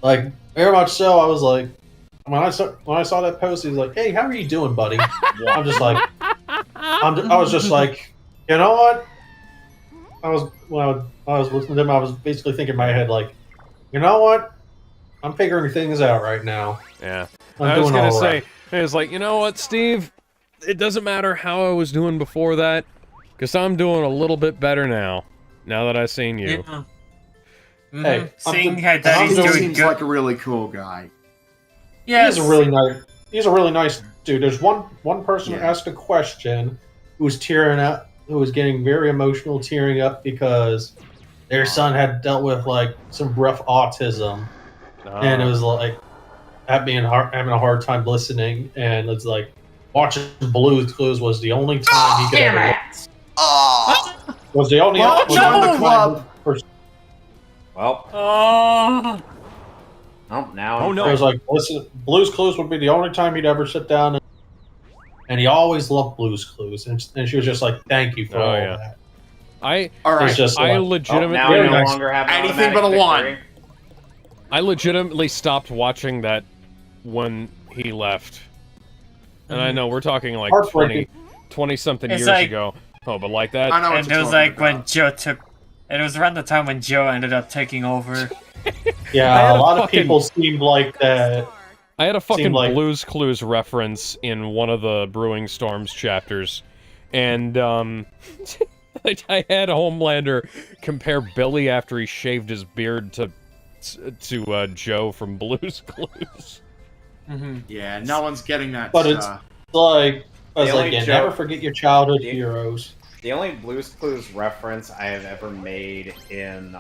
[SPEAKER 1] Like very much so. I was like, when I saw that post, he was like, "Hey, how are you doing, buddy?" I'm just like, I was just like, you know what? When I was listening to him, I was basically thinking in my head like, you know what? I'm figuring things out right now.
[SPEAKER 4] Yeah.
[SPEAKER 1] I'm
[SPEAKER 4] I was
[SPEAKER 1] doing
[SPEAKER 4] gonna
[SPEAKER 1] all
[SPEAKER 4] say,
[SPEAKER 1] right.
[SPEAKER 4] it was like, you know what, Steve? It doesn't matter how I was doing before that, because I'm doing a little bit better now. Now that I've seen you.
[SPEAKER 8] Yeah.
[SPEAKER 1] Hey,
[SPEAKER 8] Seeing how Daddy's
[SPEAKER 5] He
[SPEAKER 8] doing
[SPEAKER 5] seems
[SPEAKER 8] good.
[SPEAKER 5] like a really cool guy.
[SPEAKER 8] Yes.
[SPEAKER 1] He's a really nice dude. There's one person who asked a question who was tearing up, who was getting very emotional, tearing up because their son had dealt with like some rough autism, and it was like having a hard time listening, and it's like watching Blue's Clues was the only time he could ever was the only
[SPEAKER 5] Well, join the club.
[SPEAKER 3] Well, now.
[SPEAKER 1] It was like, listen, Blue's Clues would be the only time he'd ever sit down, and he always loved Blue's Clues, and she was just like, "Thank you for all that." It's just
[SPEAKER 4] I
[SPEAKER 1] like,
[SPEAKER 4] legitimately
[SPEAKER 3] now we no longer have an
[SPEAKER 5] anything but a
[SPEAKER 3] automatic
[SPEAKER 5] one.
[SPEAKER 3] victory.
[SPEAKER 4] I legitimately stopped watching that when he left. And I know we're talking like
[SPEAKER 1] Heartbreaking.
[SPEAKER 4] 20 something
[SPEAKER 8] It's
[SPEAKER 4] years
[SPEAKER 8] like-
[SPEAKER 4] ago. Oh, but like that.
[SPEAKER 5] I know what
[SPEAKER 8] And
[SPEAKER 5] you're
[SPEAKER 8] it was
[SPEAKER 5] talking
[SPEAKER 8] like when Joe took. It was around the time when Joe ended up taking over.
[SPEAKER 4] I had
[SPEAKER 1] Yeah, a
[SPEAKER 4] a
[SPEAKER 1] lot of
[SPEAKER 4] fucking-
[SPEAKER 1] people seemed like that.
[SPEAKER 4] I had a fucking
[SPEAKER 1] Seemed like-
[SPEAKER 4] Blue's Clues reference in one of the Brewing Storms chapters, and I had Homelander compare Billy after he shaved his beard to Joe from Blue's Clues.
[SPEAKER 5] Yeah, no one's getting that
[SPEAKER 1] But it's
[SPEAKER 5] stuff.
[SPEAKER 1] like, I was
[SPEAKER 3] The
[SPEAKER 1] like,
[SPEAKER 3] only
[SPEAKER 1] yeah,
[SPEAKER 3] joke-
[SPEAKER 1] never forget your childhood
[SPEAKER 3] The-
[SPEAKER 1] heroes.
[SPEAKER 3] The only Blue's Clues reference I have ever made in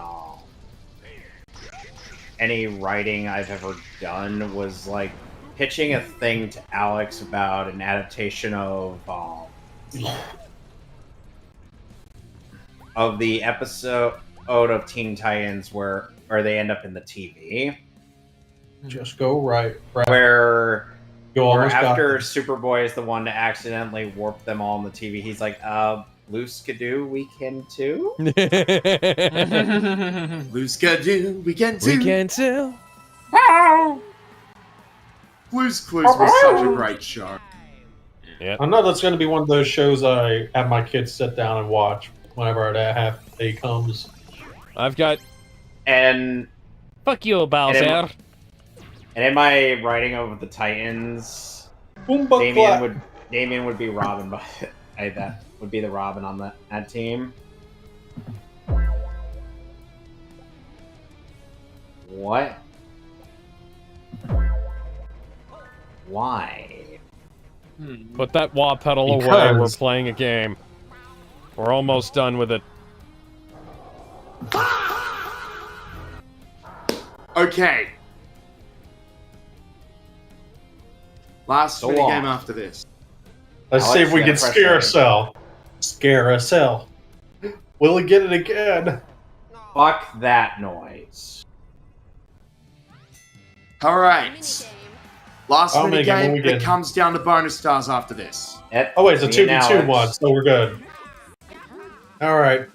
[SPEAKER 3] any writing I've ever done was like pitching a thing to Alex about an adaptation of the episode of Teen Titans where they end up in the TV.
[SPEAKER 1] Just go right.
[SPEAKER 3] Where
[SPEAKER 1] You
[SPEAKER 3] Or
[SPEAKER 1] almost got
[SPEAKER 3] after
[SPEAKER 1] them.
[SPEAKER 3] Superboy is the one to accidentally warp them all on the TV, he's like, Loose Skidoo, we can too?
[SPEAKER 11] Loose Skidoo, we can too.
[SPEAKER 9] We can too.
[SPEAKER 11] Blue's Clues was such a great show.
[SPEAKER 1] I know that's going to be one of those shows I have my kids sit down and watch whenever that half day comes.
[SPEAKER 9] I've got.
[SPEAKER 3] And
[SPEAKER 9] fuck you, Bowser.
[SPEAKER 3] And in my writing of the Titans,
[SPEAKER 1] Boomba clap.
[SPEAKER 3] Damien would be Robin, but that would be the Robin on that team. What? Why?
[SPEAKER 4] Put that wah pedal away. We're playing a game. We're almost done with it.
[SPEAKER 5] Okay. Last
[SPEAKER 3] So
[SPEAKER 5] minigame
[SPEAKER 3] long.
[SPEAKER 5] after this.
[SPEAKER 1] Let's see if we can scare a cell. Scare a cell. Will we get it again?
[SPEAKER 3] Fuck that noise.
[SPEAKER 5] Alright. Last
[SPEAKER 1] I'll make it when we
[SPEAKER 5] minigame,
[SPEAKER 1] get-
[SPEAKER 5] it comes down to bonus stars after this.
[SPEAKER 1] Oh wait, it's a
[SPEAKER 3] Me
[SPEAKER 1] 2v2
[SPEAKER 3] and
[SPEAKER 1] one,
[SPEAKER 3] Alex.
[SPEAKER 1] so we're good. Alright.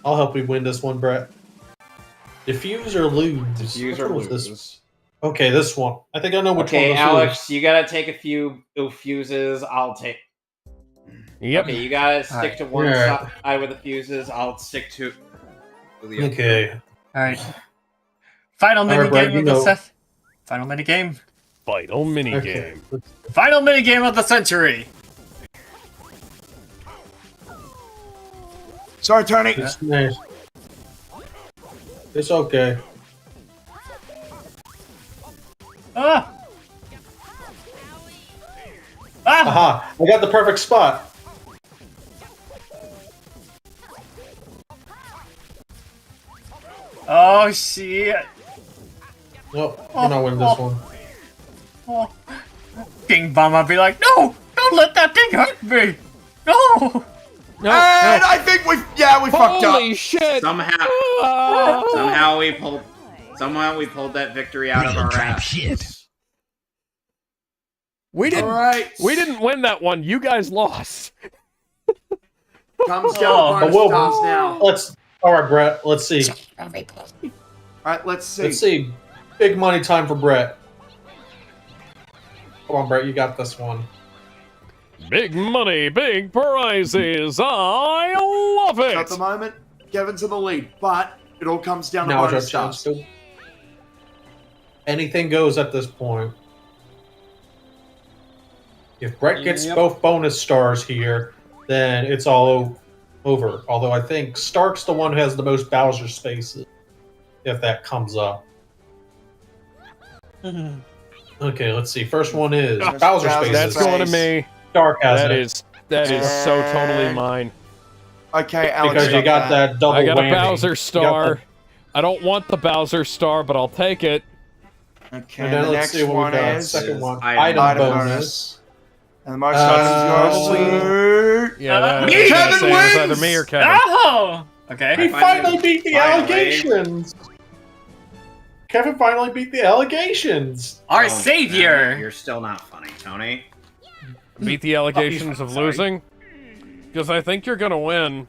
[SPEAKER 1] I'll help you win this one, Brett. Diffuse or lose?
[SPEAKER 3] Diffuse
[SPEAKER 1] Which
[SPEAKER 3] or
[SPEAKER 1] one was
[SPEAKER 3] lose.
[SPEAKER 1] this? Okay, this one. I think I know which one
[SPEAKER 3] Okay,
[SPEAKER 1] this
[SPEAKER 3] Alex, you gotta take a few fuses. I'll take.
[SPEAKER 4] Yep.
[SPEAKER 3] Okay, you gotta stick to one
[SPEAKER 1] Yeah.
[SPEAKER 3] side with the fuses. I'll stick to the
[SPEAKER 1] is.
[SPEAKER 3] other.
[SPEAKER 1] Okay.
[SPEAKER 8] Alright. Final
[SPEAKER 1] All right,
[SPEAKER 8] mini
[SPEAKER 1] Brad,
[SPEAKER 8] game
[SPEAKER 1] you
[SPEAKER 8] of the
[SPEAKER 1] know.
[SPEAKER 8] set. Final mini game.
[SPEAKER 4] Final minigame.
[SPEAKER 1] Okay.
[SPEAKER 8] Final mini game of the century.
[SPEAKER 5] Sorry, Tony.
[SPEAKER 1] It's nice. It's okay.
[SPEAKER 8] Ah! Ah!
[SPEAKER 1] Aha! I got the perfect spot.
[SPEAKER 8] Oh shit!
[SPEAKER 1] Nope, we're not winning this one.
[SPEAKER 8] Oh. King Bum, I'd be like, no! Don't let that thing hurt me! No!
[SPEAKER 5] And I think we fucked up.
[SPEAKER 9] Holy shit!
[SPEAKER 3] Somehow we pulled that victory out of our ass.
[SPEAKER 4] We didn't.
[SPEAKER 5] Alright.
[SPEAKER 4] We didn't win that one. You guys lost.
[SPEAKER 5] Comes down to bonus
[SPEAKER 1] whoa.
[SPEAKER 5] stars now.
[SPEAKER 1] Alright, Brett, let's see.
[SPEAKER 5] Alright, let's see.
[SPEAKER 1] Let's see. Big money time for Brett. Come on, Brett, you got this one.
[SPEAKER 4] Big money, big prizes. I love it.
[SPEAKER 5] At the moment, Kevin's in the lead, but it all comes down to
[SPEAKER 1] Now
[SPEAKER 5] bonus
[SPEAKER 1] it's our chance
[SPEAKER 5] stars.
[SPEAKER 1] to. Anything goes at this point. If Brett gets both bonus stars here, then it's all over. Although I think Stark's the one who has the most Bowser spaces, if that comes up. Okay, let's see. First one is Bowser spaces.
[SPEAKER 4] That's going to me.
[SPEAKER 1] Stark has
[SPEAKER 4] That
[SPEAKER 1] it.
[SPEAKER 4] is so totally mine.
[SPEAKER 5] Okay, Alex.
[SPEAKER 1] Because you got that double
[SPEAKER 4] I got
[SPEAKER 1] whammy.
[SPEAKER 4] a Bowser
[SPEAKER 1] You got
[SPEAKER 4] star. I don't want the Bowser star, but I'll take it.
[SPEAKER 5] Okay,
[SPEAKER 1] And then
[SPEAKER 5] the
[SPEAKER 1] let's
[SPEAKER 5] next
[SPEAKER 1] see what we
[SPEAKER 5] one
[SPEAKER 1] got.
[SPEAKER 5] is
[SPEAKER 1] Second one.
[SPEAKER 3] Item
[SPEAKER 1] Item
[SPEAKER 5] bonus.
[SPEAKER 1] bonus.
[SPEAKER 5] And the most items goes to...
[SPEAKER 4] Yeah, that,
[SPEAKER 8] Me!
[SPEAKER 4] I was gonna
[SPEAKER 5] Kevin
[SPEAKER 4] say it was
[SPEAKER 5] wins!
[SPEAKER 4] either me or Kevin.
[SPEAKER 8] Oh! Okay.
[SPEAKER 1] He finally beat the
[SPEAKER 3] Finally.
[SPEAKER 1] allegations. Kevin finally beat the allegations.
[SPEAKER 8] Our
[SPEAKER 3] Oh,
[SPEAKER 8] savior!
[SPEAKER 3] You're still not funny, Tony.
[SPEAKER 4] Beat the allegations of
[SPEAKER 1] sorry.
[SPEAKER 4] losing? Because I think you're gonna win.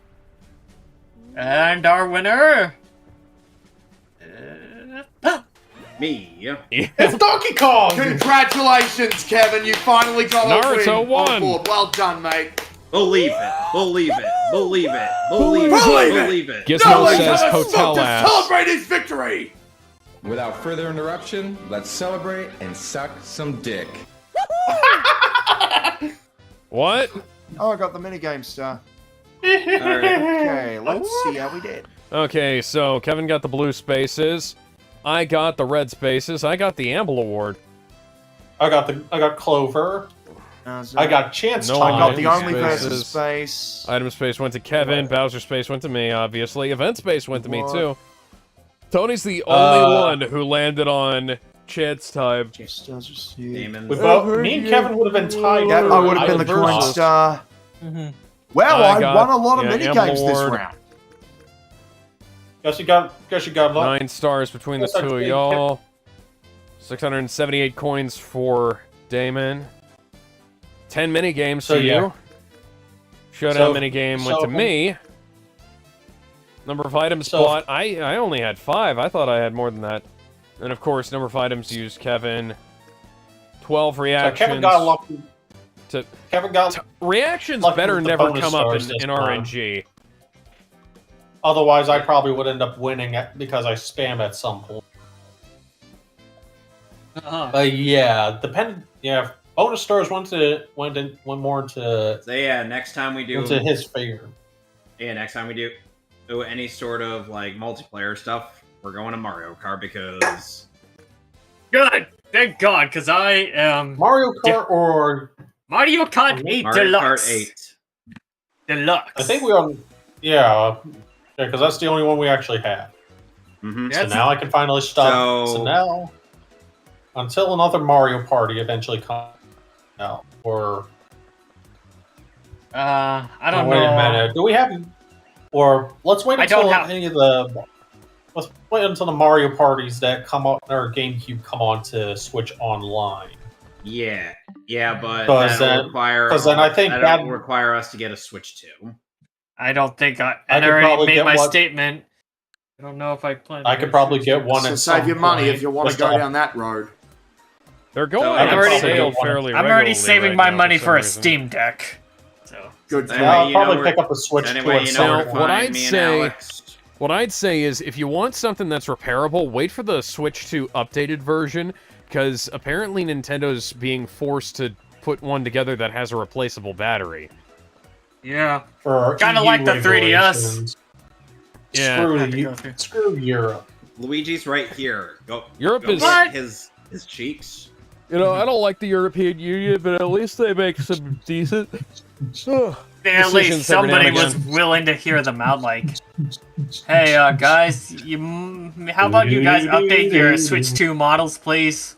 [SPEAKER 8] And our winner...
[SPEAKER 3] Me.
[SPEAKER 1] It's Donkey Kong.
[SPEAKER 5] Congratulations, Kevin. You finally got a
[SPEAKER 4] Naruto
[SPEAKER 5] win
[SPEAKER 4] won.
[SPEAKER 5] on board. Well done, mate.
[SPEAKER 3] Believe it. Believe it. Believe it. Believe
[SPEAKER 5] Believe
[SPEAKER 3] it.
[SPEAKER 5] it.
[SPEAKER 3] Believe it.
[SPEAKER 4] Gizmo
[SPEAKER 5] No, let's
[SPEAKER 4] says
[SPEAKER 5] have a
[SPEAKER 4] hotel
[SPEAKER 5] smoke to
[SPEAKER 4] ass.
[SPEAKER 5] celebrate his victory.
[SPEAKER 12] Without further interruption, let's celebrate and suck some dick.
[SPEAKER 4] What?
[SPEAKER 5] Oh, I got the minigame star.
[SPEAKER 3] Alright.
[SPEAKER 5] Okay, let's see how we did.
[SPEAKER 4] Okay, so Kevin got the blue spaces. I got the red spaces. I got the Amble Award.
[SPEAKER 1] I got Clover. I got Chance
[SPEAKER 4] No,
[SPEAKER 5] I
[SPEAKER 1] Time.
[SPEAKER 5] got the
[SPEAKER 4] Item
[SPEAKER 5] only
[SPEAKER 4] spaces.
[SPEAKER 5] versus space.
[SPEAKER 4] Item space went to Kevin. Bowser space went to me, obviously. Event space went to me, too. Tony's the only one who landed on Chad's type.
[SPEAKER 3] Damon.
[SPEAKER 1] We both, me and Kevin would have been tied.
[SPEAKER 5] Yeah,
[SPEAKER 1] for
[SPEAKER 5] I would have been the
[SPEAKER 1] item
[SPEAKER 5] coin
[SPEAKER 1] versus.
[SPEAKER 5] star. Wow,
[SPEAKER 4] I
[SPEAKER 5] I
[SPEAKER 4] got-
[SPEAKER 5] won a lot of
[SPEAKER 4] yeah,
[SPEAKER 5] minigames this
[SPEAKER 4] Amble
[SPEAKER 5] round.
[SPEAKER 1] Guess you got luck.
[SPEAKER 4] 9 stars between the
[SPEAKER 1] Yes, I
[SPEAKER 4] two of
[SPEAKER 1] did.
[SPEAKER 4] y'all. 678 coins for Damon. 10 minigames
[SPEAKER 1] So,
[SPEAKER 4] to
[SPEAKER 1] yeah.
[SPEAKER 4] you. Showdown
[SPEAKER 1] So-
[SPEAKER 4] minigame went
[SPEAKER 1] so-
[SPEAKER 4] to me. Number of items
[SPEAKER 1] So-
[SPEAKER 4] bought. I only had 5. I thought I had more than that. And of course, number of items used, Kevin. 12
[SPEAKER 1] So
[SPEAKER 4] reactions.
[SPEAKER 1] Kevin got lucky.
[SPEAKER 4] To,
[SPEAKER 1] Kevin got
[SPEAKER 4] reactions
[SPEAKER 1] lucky
[SPEAKER 4] better
[SPEAKER 1] with the
[SPEAKER 4] never
[SPEAKER 1] bonus
[SPEAKER 4] come up
[SPEAKER 1] stars
[SPEAKER 4] in
[SPEAKER 1] this time.
[SPEAKER 4] RNG.
[SPEAKER 1] Otherwise, I probably would end up winning because I spam at some point. But yeah, bonus stars went more into
[SPEAKER 3] So yeah, next time we do
[SPEAKER 1] into his favor.
[SPEAKER 3] Yeah, next time we do any sort of like multiplayer stuff, we're going to Mario Kart because
[SPEAKER 8] Good! Thank God, because I am...
[SPEAKER 1] Mario Kart or...
[SPEAKER 8] Mario Kart 8
[SPEAKER 3] Mario
[SPEAKER 8] Deluxe.
[SPEAKER 3] Kart 8.
[SPEAKER 8] Deluxe.
[SPEAKER 1] I think we on... Yeah, because that's the only one we actually have.
[SPEAKER 3] Mm-hmm.
[SPEAKER 1] So now I can finally stop. So now... Until another Mario Party eventually comes out. Or...
[SPEAKER 8] I don't
[SPEAKER 1] wait
[SPEAKER 8] know.
[SPEAKER 1] a minute. Do we have... Or let's wait
[SPEAKER 8] I don't
[SPEAKER 1] until
[SPEAKER 8] have-
[SPEAKER 1] any of the... Let's wait until the Mario parties that come on or GameCube come on to Switch Online.
[SPEAKER 3] Yeah, but
[SPEAKER 1] Because
[SPEAKER 3] that'll require.
[SPEAKER 1] then I think
[SPEAKER 3] that'll require us to get a Switch 2.
[SPEAKER 8] I don't think I
[SPEAKER 1] could
[SPEAKER 8] already
[SPEAKER 1] probably
[SPEAKER 8] made
[SPEAKER 1] get
[SPEAKER 8] my
[SPEAKER 1] one-
[SPEAKER 8] statement. I don't know if I plan.
[SPEAKER 1] I could probably get one
[SPEAKER 5] So
[SPEAKER 1] at
[SPEAKER 5] save
[SPEAKER 1] some
[SPEAKER 5] your money
[SPEAKER 1] point,
[SPEAKER 5] if you want to
[SPEAKER 1] just
[SPEAKER 5] go
[SPEAKER 1] to-
[SPEAKER 5] down that road.
[SPEAKER 4] They're going
[SPEAKER 3] So
[SPEAKER 4] on
[SPEAKER 3] I'm already-
[SPEAKER 4] sale fairly
[SPEAKER 8] I'm already
[SPEAKER 4] regularly
[SPEAKER 8] saving
[SPEAKER 4] right
[SPEAKER 8] my
[SPEAKER 4] now
[SPEAKER 8] money
[SPEAKER 4] some
[SPEAKER 8] for a
[SPEAKER 4] reason.
[SPEAKER 8] Steam Deck. So
[SPEAKER 5] Good.
[SPEAKER 3] Anyway,
[SPEAKER 1] I'll
[SPEAKER 3] you
[SPEAKER 1] probably
[SPEAKER 3] know
[SPEAKER 1] pick
[SPEAKER 3] where-
[SPEAKER 1] up a Switch
[SPEAKER 3] anyway,
[SPEAKER 1] to
[SPEAKER 3] you
[SPEAKER 1] it.
[SPEAKER 3] know where
[SPEAKER 4] Now,
[SPEAKER 3] to
[SPEAKER 4] what
[SPEAKER 3] find
[SPEAKER 4] I'd
[SPEAKER 3] me and
[SPEAKER 4] say-
[SPEAKER 3] Alex.
[SPEAKER 4] What I'd say is, if you want something that's repairable, wait for the Switch 2 updated version, because apparently Nintendo's being forced to put one together that has a replaceable battery.
[SPEAKER 8] yeah,
[SPEAKER 1] For
[SPEAKER 8] kind of
[SPEAKER 1] EU
[SPEAKER 8] like the 3DS.
[SPEAKER 1] regulations.
[SPEAKER 4] Yeah.
[SPEAKER 1] Screw Europe.
[SPEAKER 3] Luigi's right here. Go.
[SPEAKER 4] Europe
[SPEAKER 3] go
[SPEAKER 4] is-
[SPEAKER 3] get his cheeks.
[SPEAKER 4] You know, I don't like the European Union, but at least they make some decent
[SPEAKER 8] At
[SPEAKER 4] decisions
[SPEAKER 8] least
[SPEAKER 4] every now
[SPEAKER 8] somebody
[SPEAKER 4] and
[SPEAKER 8] was
[SPEAKER 4] again.
[SPEAKER 8] willing to hear them out. Like, hey, guys, how about you guys update your Switch 2 models, please?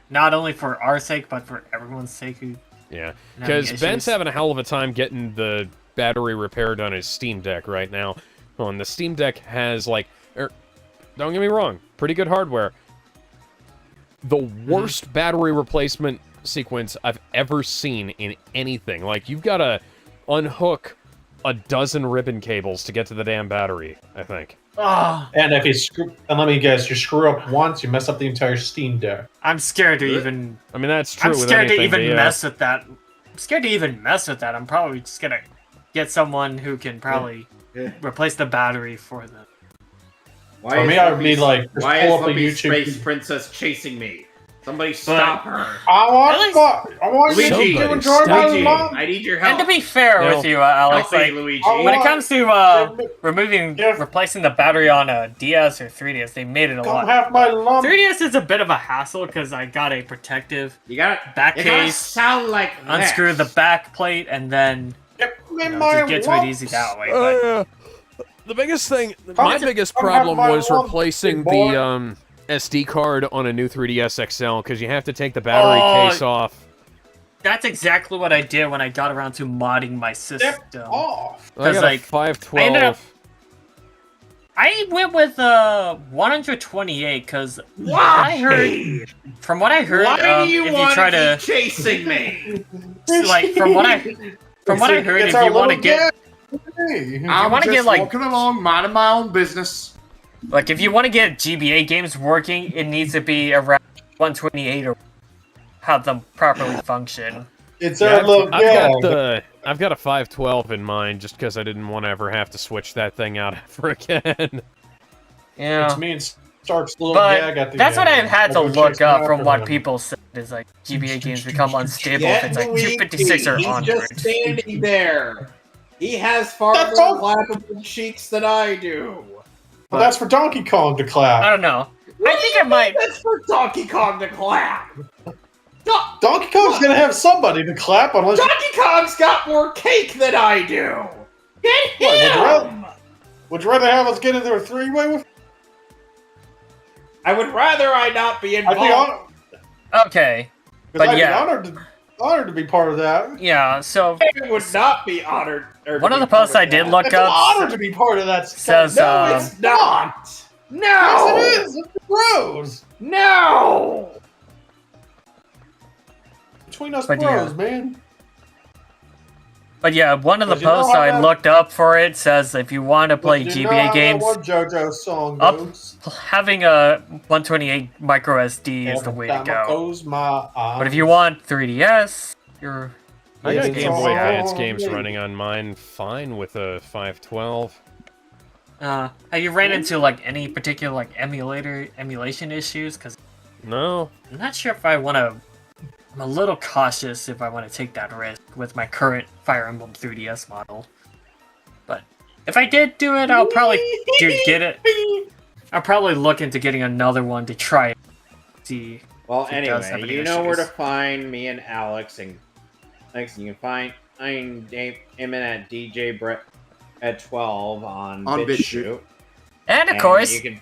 [SPEAKER 8] Not only for our sake, but for everyone's sake. Who
[SPEAKER 4] Yeah,
[SPEAKER 8] having
[SPEAKER 4] because
[SPEAKER 8] issues.
[SPEAKER 4] Ben's having a hell of a time getting the battery repaired on his Steam Deck right now. And the Steam Deck has, like, don't get me wrong, pretty good hardware. The worst battery replacement sequence I've ever seen in anything. Like, you've got to unhook a dozen ribbon cables to get to the damn battery, I think.
[SPEAKER 8] Oh,
[SPEAKER 1] And if and let me guess, you screw up once, you mess up the entire Steam Deck.
[SPEAKER 8] I'm scared to even.
[SPEAKER 4] I mean, that's true
[SPEAKER 8] I'm
[SPEAKER 4] with
[SPEAKER 8] scared to
[SPEAKER 4] anything,
[SPEAKER 8] even
[SPEAKER 4] but yeah.
[SPEAKER 8] mess with that. I'm scared to even mess with that. I'm probably just gonna get someone who can probably replace the battery for the.
[SPEAKER 3] Why
[SPEAKER 1] For
[SPEAKER 3] is
[SPEAKER 1] me, I would be
[SPEAKER 3] Lumpy-
[SPEAKER 1] like, just
[SPEAKER 3] why
[SPEAKER 1] pull
[SPEAKER 3] is
[SPEAKER 1] up a
[SPEAKER 3] Lumpy
[SPEAKER 1] YouTube-
[SPEAKER 3] Space Princess chasing me? Somebody stop her.
[SPEAKER 1] I want you
[SPEAKER 3] Luigi,
[SPEAKER 1] to enjoy my
[SPEAKER 3] Luigi,
[SPEAKER 1] mom.
[SPEAKER 3] I need your help.
[SPEAKER 8] And to be fair
[SPEAKER 4] No.
[SPEAKER 8] with you, Alex,
[SPEAKER 3] Help me,
[SPEAKER 8] like
[SPEAKER 3] Luigi.
[SPEAKER 8] when it comes to removing,
[SPEAKER 1] Yeah.
[SPEAKER 8] replacing the battery on a DS or 3DS, they made it a
[SPEAKER 1] Come
[SPEAKER 8] lot.
[SPEAKER 1] have my lump.
[SPEAKER 8] 3DS is a bit of a hassle because I got a protective
[SPEAKER 3] You got
[SPEAKER 8] back
[SPEAKER 3] You gotta
[SPEAKER 8] case,
[SPEAKER 3] sound like
[SPEAKER 8] unscrew
[SPEAKER 3] this.
[SPEAKER 8] the back plate, and then
[SPEAKER 1] Get me
[SPEAKER 8] you know,
[SPEAKER 1] my
[SPEAKER 8] just get to it
[SPEAKER 1] lump.
[SPEAKER 8] easy that way. But
[SPEAKER 4] The biggest thing,
[SPEAKER 1] Come
[SPEAKER 4] my
[SPEAKER 1] have-
[SPEAKER 4] biggest
[SPEAKER 1] come have
[SPEAKER 4] problem
[SPEAKER 1] my
[SPEAKER 4] was
[SPEAKER 1] lump,
[SPEAKER 4] replacing
[SPEAKER 1] big boy.
[SPEAKER 4] the SD card on a new 3DS XL, because you have to take the battery
[SPEAKER 8] Oh,
[SPEAKER 4] case off.
[SPEAKER 8] that's exactly what I did when I got around to modding my system.
[SPEAKER 1] Step off.
[SPEAKER 4] I got
[SPEAKER 8] like,
[SPEAKER 4] a 512.
[SPEAKER 8] I ended up- I went with 128 because I heard. From what I heard,
[SPEAKER 3] Why do you
[SPEAKER 8] if
[SPEAKER 3] want
[SPEAKER 8] you try
[SPEAKER 3] to
[SPEAKER 8] to
[SPEAKER 3] keep chasing me?
[SPEAKER 8] like from what I heard,
[SPEAKER 1] It's
[SPEAKER 8] if
[SPEAKER 1] our
[SPEAKER 8] you want to
[SPEAKER 1] little
[SPEAKER 8] get
[SPEAKER 5] I'm
[SPEAKER 8] wanna
[SPEAKER 5] just
[SPEAKER 8] get, like-
[SPEAKER 5] walking along, minding my own business.
[SPEAKER 8] like if you want to get GBA games working, it needs to be around 128 or have them properly function.
[SPEAKER 1] It's
[SPEAKER 4] Yeah,
[SPEAKER 1] our little
[SPEAKER 4] I've got a 512 in mind, just because I didn't want to ever have to switch that thing out ever again.
[SPEAKER 8] Yeah,
[SPEAKER 1] It's me and Stark's little
[SPEAKER 8] but
[SPEAKER 1] gag at the
[SPEAKER 8] that's what
[SPEAKER 1] end.
[SPEAKER 8] I've had to
[SPEAKER 1] I'll go
[SPEAKER 8] look
[SPEAKER 1] chasing
[SPEAKER 8] up
[SPEAKER 1] after
[SPEAKER 8] from what
[SPEAKER 1] him.
[SPEAKER 8] people said is like GBA games become unstable
[SPEAKER 3] Yeah,
[SPEAKER 8] if it's like
[SPEAKER 3] Luigi,
[SPEAKER 8] 256 or
[SPEAKER 3] he's
[SPEAKER 8] 100.
[SPEAKER 3] just standing there. He has far
[SPEAKER 1] That's
[SPEAKER 3] more
[SPEAKER 1] all-
[SPEAKER 3] clappable cheeks than I do.
[SPEAKER 1] But that's for Donkey Kong to
[SPEAKER 8] I
[SPEAKER 1] clap.
[SPEAKER 8] don't know. I think I might.
[SPEAKER 3] That's for Donkey Kong to clap.
[SPEAKER 1] Donkey Kong's gonna have somebody to clap unless.
[SPEAKER 3] Donkey Kong's got more cake than I do. Get
[SPEAKER 1] What,
[SPEAKER 3] him!
[SPEAKER 1] would you rather have us get into a three-way with?
[SPEAKER 3] I would rather I not be
[SPEAKER 1] I'd be
[SPEAKER 3] involved.
[SPEAKER 8] Okay,
[SPEAKER 1] Because
[SPEAKER 8] But
[SPEAKER 1] I'd
[SPEAKER 8] yeah.
[SPEAKER 1] be honored to be part of that.
[SPEAKER 8] yeah. So
[SPEAKER 3] I would not be honored. or
[SPEAKER 8] one
[SPEAKER 3] to
[SPEAKER 8] of the
[SPEAKER 3] be part
[SPEAKER 8] posts I
[SPEAKER 3] of
[SPEAKER 8] did
[SPEAKER 3] that.
[SPEAKER 8] look
[SPEAKER 1] It's an
[SPEAKER 8] up
[SPEAKER 1] honor to be part of that.
[SPEAKER 8] says
[SPEAKER 3] No, it's not. No.
[SPEAKER 1] Yes, it is. It's the bros.
[SPEAKER 3] No.
[SPEAKER 1] Between us
[SPEAKER 8] But
[SPEAKER 1] bros,
[SPEAKER 8] yeah.
[SPEAKER 1] man.
[SPEAKER 8] But yeah, one of the
[SPEAKER 1] 'Cause you know
[SPEAKER 8] posts
[SPEAKER 1] how
[SPEAKER 8] I
[SPEAKER 1] that-
[SPEAKER 8] looked up for it says if you want to play
[SPEAKER 1] You know
[SPEAKER 8] GBA
[SPEAKER 1] how
[SPEAKER 8] games,
[SPEAKER 1] that one JoJo song
[SPEAKER 8] up,
[SPEAKER 1] goes.
[SPEAKER 8] having a 128 micro SD is the way to
[SPEAKER 1] Every time I
[SPEAKER 8] go.
[SPEAKER 1] close my eyes.
[SPEAKER 8] But if you want 3DS, you're
[SPEAKER 4] I got
[SPEAKER 1] It's
[SPEAKER 4] Game Boy
[SPEAKER 1] all
[SPEAKER 4] Advance games
[SPEAKER 1] me.
[SPEAKER 4] running on mine fine with a 512.
[SPEAKER 8] have you ran into like any particular like emulation issues? Because
[SPEAKER 4] No.
[SPEAKER 8] I'm not sure if I want to. I'm a little cautious if I want to take that risk with my current Fire Emblem 3DS model. But if I did do it, I'll probably get it. I'll probably look into getting another one to try it. See.
[SPEAKER 10] Well,
[SPEAKER 8] if it does have
[SPEAKER 10] anyway,
[SPEAKER 8] any
[SPEAKER 10] you know where to
[SPEAKER 8] issues.
[SPEAKER 10] find me and Alex, and you can find him at DJ Brett at 12 on BitChute.
[SPEAKER 8] And of course,
[SPEAKER 10] you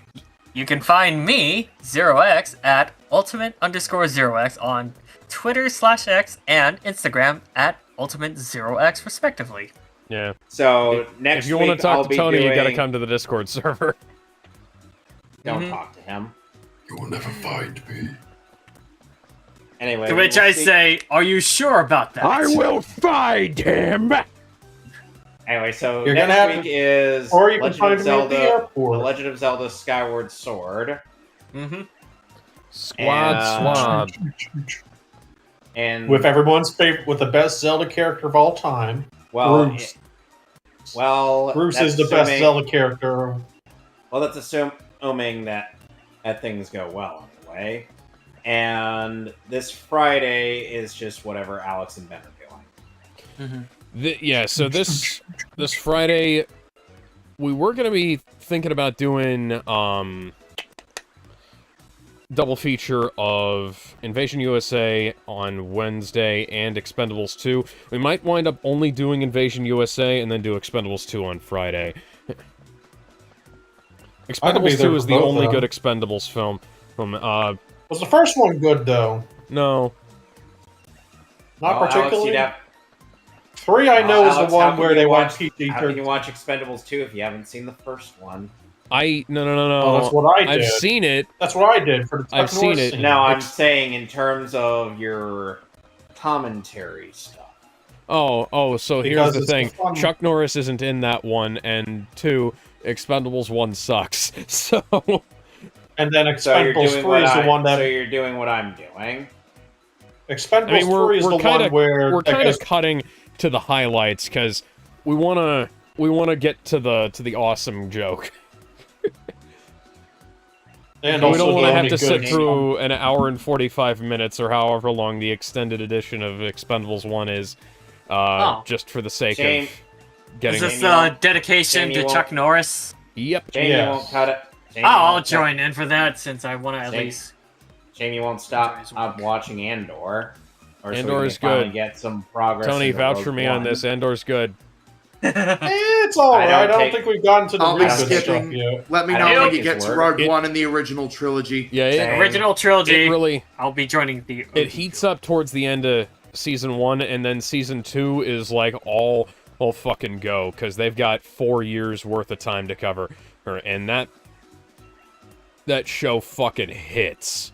[SPEAKER 8] you can find me, 0x, at ultimate_0x on Twitter/X and Instagram at ultimate0x, respectively.
[SPEAKER 4] Yeah.
[SPEAKER 10] So next
[SPEAKER 4] if you want
[SPEAKER 10] week
[SPEAKER 4] to talk
[SPEAKER 10] I'll
[SPEAKER 4] to
[SPEAKER 10] be
[SPEAKER 4] Tony, you gotta
[SPEAKER 10] doing-
[SPEAKER 4] come to the Discord server.
[SPEAKER 10] Don't talk to him.
[SPEAKER 6] You will never find me.
[SPEAKER 10] Anyway,
[SPEAKER 8] To which
[SPEAKER 10] we'll
[SPEAKER 8] I
[SPEAKER 10] see-
[SPEAKER 8] say, are you sure about that?
[SPEAKER 6] I will find him.
[SPEAKER 10] Anyway, so
[SPEAKER 1] You're
[SPEAKER 10] next
[SPEAKER 1] gonna have
[SPEAKER 10] week
[SPEAKER 1] to-
[SPEAKER 10] is
[SPEAKER 1] or you can
[SPEAKER 10] Legend
[SPEAKER 1] find
[SPEAKER 10] of
[SPEAKER 1] me at the
[SPEAKER 10] Zelda,
[SPEAKER 1] airport.
[SPEAKER 10] The Legend of Zelda Skyward Sword.
[SPEAKER 8] Mm-hmm.
[SPEAKER 4] Squad.
[SPEAKER 10] And
[SPEAKER 1] With everyone's favorite, with the best Zelda character of all time,
[SPEAKER 10] well,
[SPEAKER 1] Bruce.
[SPEAKER 10] Bruce
[SPEAKER 1] Bruce is the best Zelda character.
[SPEAKER 10] Well, that's assuming that things go well anyway. And this Friday is just whatever Alex and Ben are doing.
[SPEAKER 4] Yeah, so this Friday, we were gonna be thinking about doing double feature of Invasion USA on Wednesday and Expendables 2. We might wind up only doing Invasion USA and then do Expendables 2 on Friday. Expendables 2 is the only good Expendables film.
[SPEAKER 1] Was the first one good though?
[SPEAKER 4] No.
[SPEAKER 1] Not
[SPEAKER 10] Alex,
[SPEAKER 1] particularly.
[SPEAKER 10] you'd have-
[SPEAKER 1] 3 I know is
[SPEAKER 10] Alex,
[SPEAKER 1] the
[SPEAKER 10] how
[SPEAKER 1] one
[SPEAKER 10] can
[SPEAKER 1] where
[SPEAKER 10] you
[SPEAKER 1] they went
[SPEAKER 10] watch-
[SPEAKER 1] PG-13.
[SPEAKER 10] How can you watch Expendables 2 if you haven't seen the first one?
[SPEAKER 4] No.
[SPEAKER 1] Oh, that's what I did.
[SPEAKER 4] I've seen it.
[SPEAKER 1] That's what I did for the Chuck
[SPEAKER 4] I've seen
[SPEAKER 1] Norris
[SPEAKER 4] it.
[SPEAKER 1] scene.
[SPEAKER 10] No, I'm saying in terms of your commentary stuff.
[SPEAKER 4] Oh, so here's
[SPEAKER 1] Because
[SPEAKER 4] the
[SPEAKER 1] it's
[SPEAKER 4] thing.
[SPEAKER 1] the fun-
[SPEAKER 4] Chuck Norris isn't in that one, and 2, Expendables 1 sucks. So...
[SPEAKER 1] And then
[SPEAKER 10] So you're
[SPEAKER 1] Expendables
[SPEAKER 10] doing
[SPEAKER 1] 3
[SPEAKER 10] what
[SPEAKER 1] is the
[SPEAKER 10] I-
[SPEAKER 1] one that...
[SPEAKER 10] So you're doing what I'm doing.
[SPEAKER 1] Expendables
[SPEAKER 4] I mean,
[SPEAKER 1] 3 is the one where...
[SPEAKER 4] we're
[SPEAKER 1] that
[SPEAKER 4] kind
[SPEAKER 1] goes-
[SPEAKER 4] of cutting to the highlights because we wanna get to the awesome joke.
[SPEAKER 1] And
[SPEAKER 4] we
[SPEAKER 1] also
[SPEAKER 4] don't
[SPEAKER 1] the
[SPEAKER 4] want to have
[SPEAKER 1] only
[SPEAKER 4] to sit
[SPEAKER 1] good-
[SPEAKER 4] through an hour and 45 minutes or however long the extended edition of Expendables 1 is, just for the sake
[SPEAKER 10] Shame.
[SPEAKER 4] of getting.
[SPEAKER 8] Is this dedication
[SPEAKER 10] Jamie
[SPEAKER 8] to Chuck
[SPEAKER 10] won't-
[SPEAKER 8] Norris?
[SPEAKER 4] Yep.
[SPEAKER 10] Jamie
[SPEAKER 1] Yes.
[SPEAKER 10] won't cut it. Jamie
[SPEAKER 8] Oh, I'll
[SPEAKER 10] won't cut-
[SPEAKER 8] join in for that since I want to at
[SPEAKER 10] Jamie-
[SPEAKER 8] least.
[SPEAKER 10] Jamie won't stop watching Andor. Or so
[SPEAKER 4] Andor
[SPEAKER 10] we
[SPEAKER 4] is
[SPEAKER 10] can finally
[SPEAKER 4] good.
[SPEAKER 10] get some progress.
[SPEAKER 4] Tony,
[SPEAKER 10] into
[SPEAKER 4] vouch
[SPEAKER 10] Rogue
[SPEAKER 4] for me on
[SPEAKER 10] One.
[SPEAKER 4] this. Andor's good.
[SPEAKER 1] It's alright. I don't think we've gotten to the
[SPEAKER 5] I'll be
[SPEAKER 1] real good stuff
[SPEAKER 5] skipping.
[SPEAKER 1] yet.
[SPEAKER 5] Let me
[SPEAKER 10] I
[SPEAKER 5] know
[SPEAKER 10] don't
[SPEAKER 5] when
[SPEAKER 10] think
[SPEAKER 5] you
[SPEAKER 10] it's
[SPEAKER 5] get to
[SPEAKER 10] worth
[SPEAKER 5] Rogue One in the original trilogy.
[SPEAKER 4] Yeah,
[SPEAKER 10] Same.
[SPEAKER 8] Original trilogy.
[SPEAKER 4] It really.
[SPEAKER 8] I'll be joining the.
[SPEAKER 4] It heats up towards the end of season 1, and then season 2 is like all fucking go because they've got 4 years worth of time to cover, and that show fucking hits.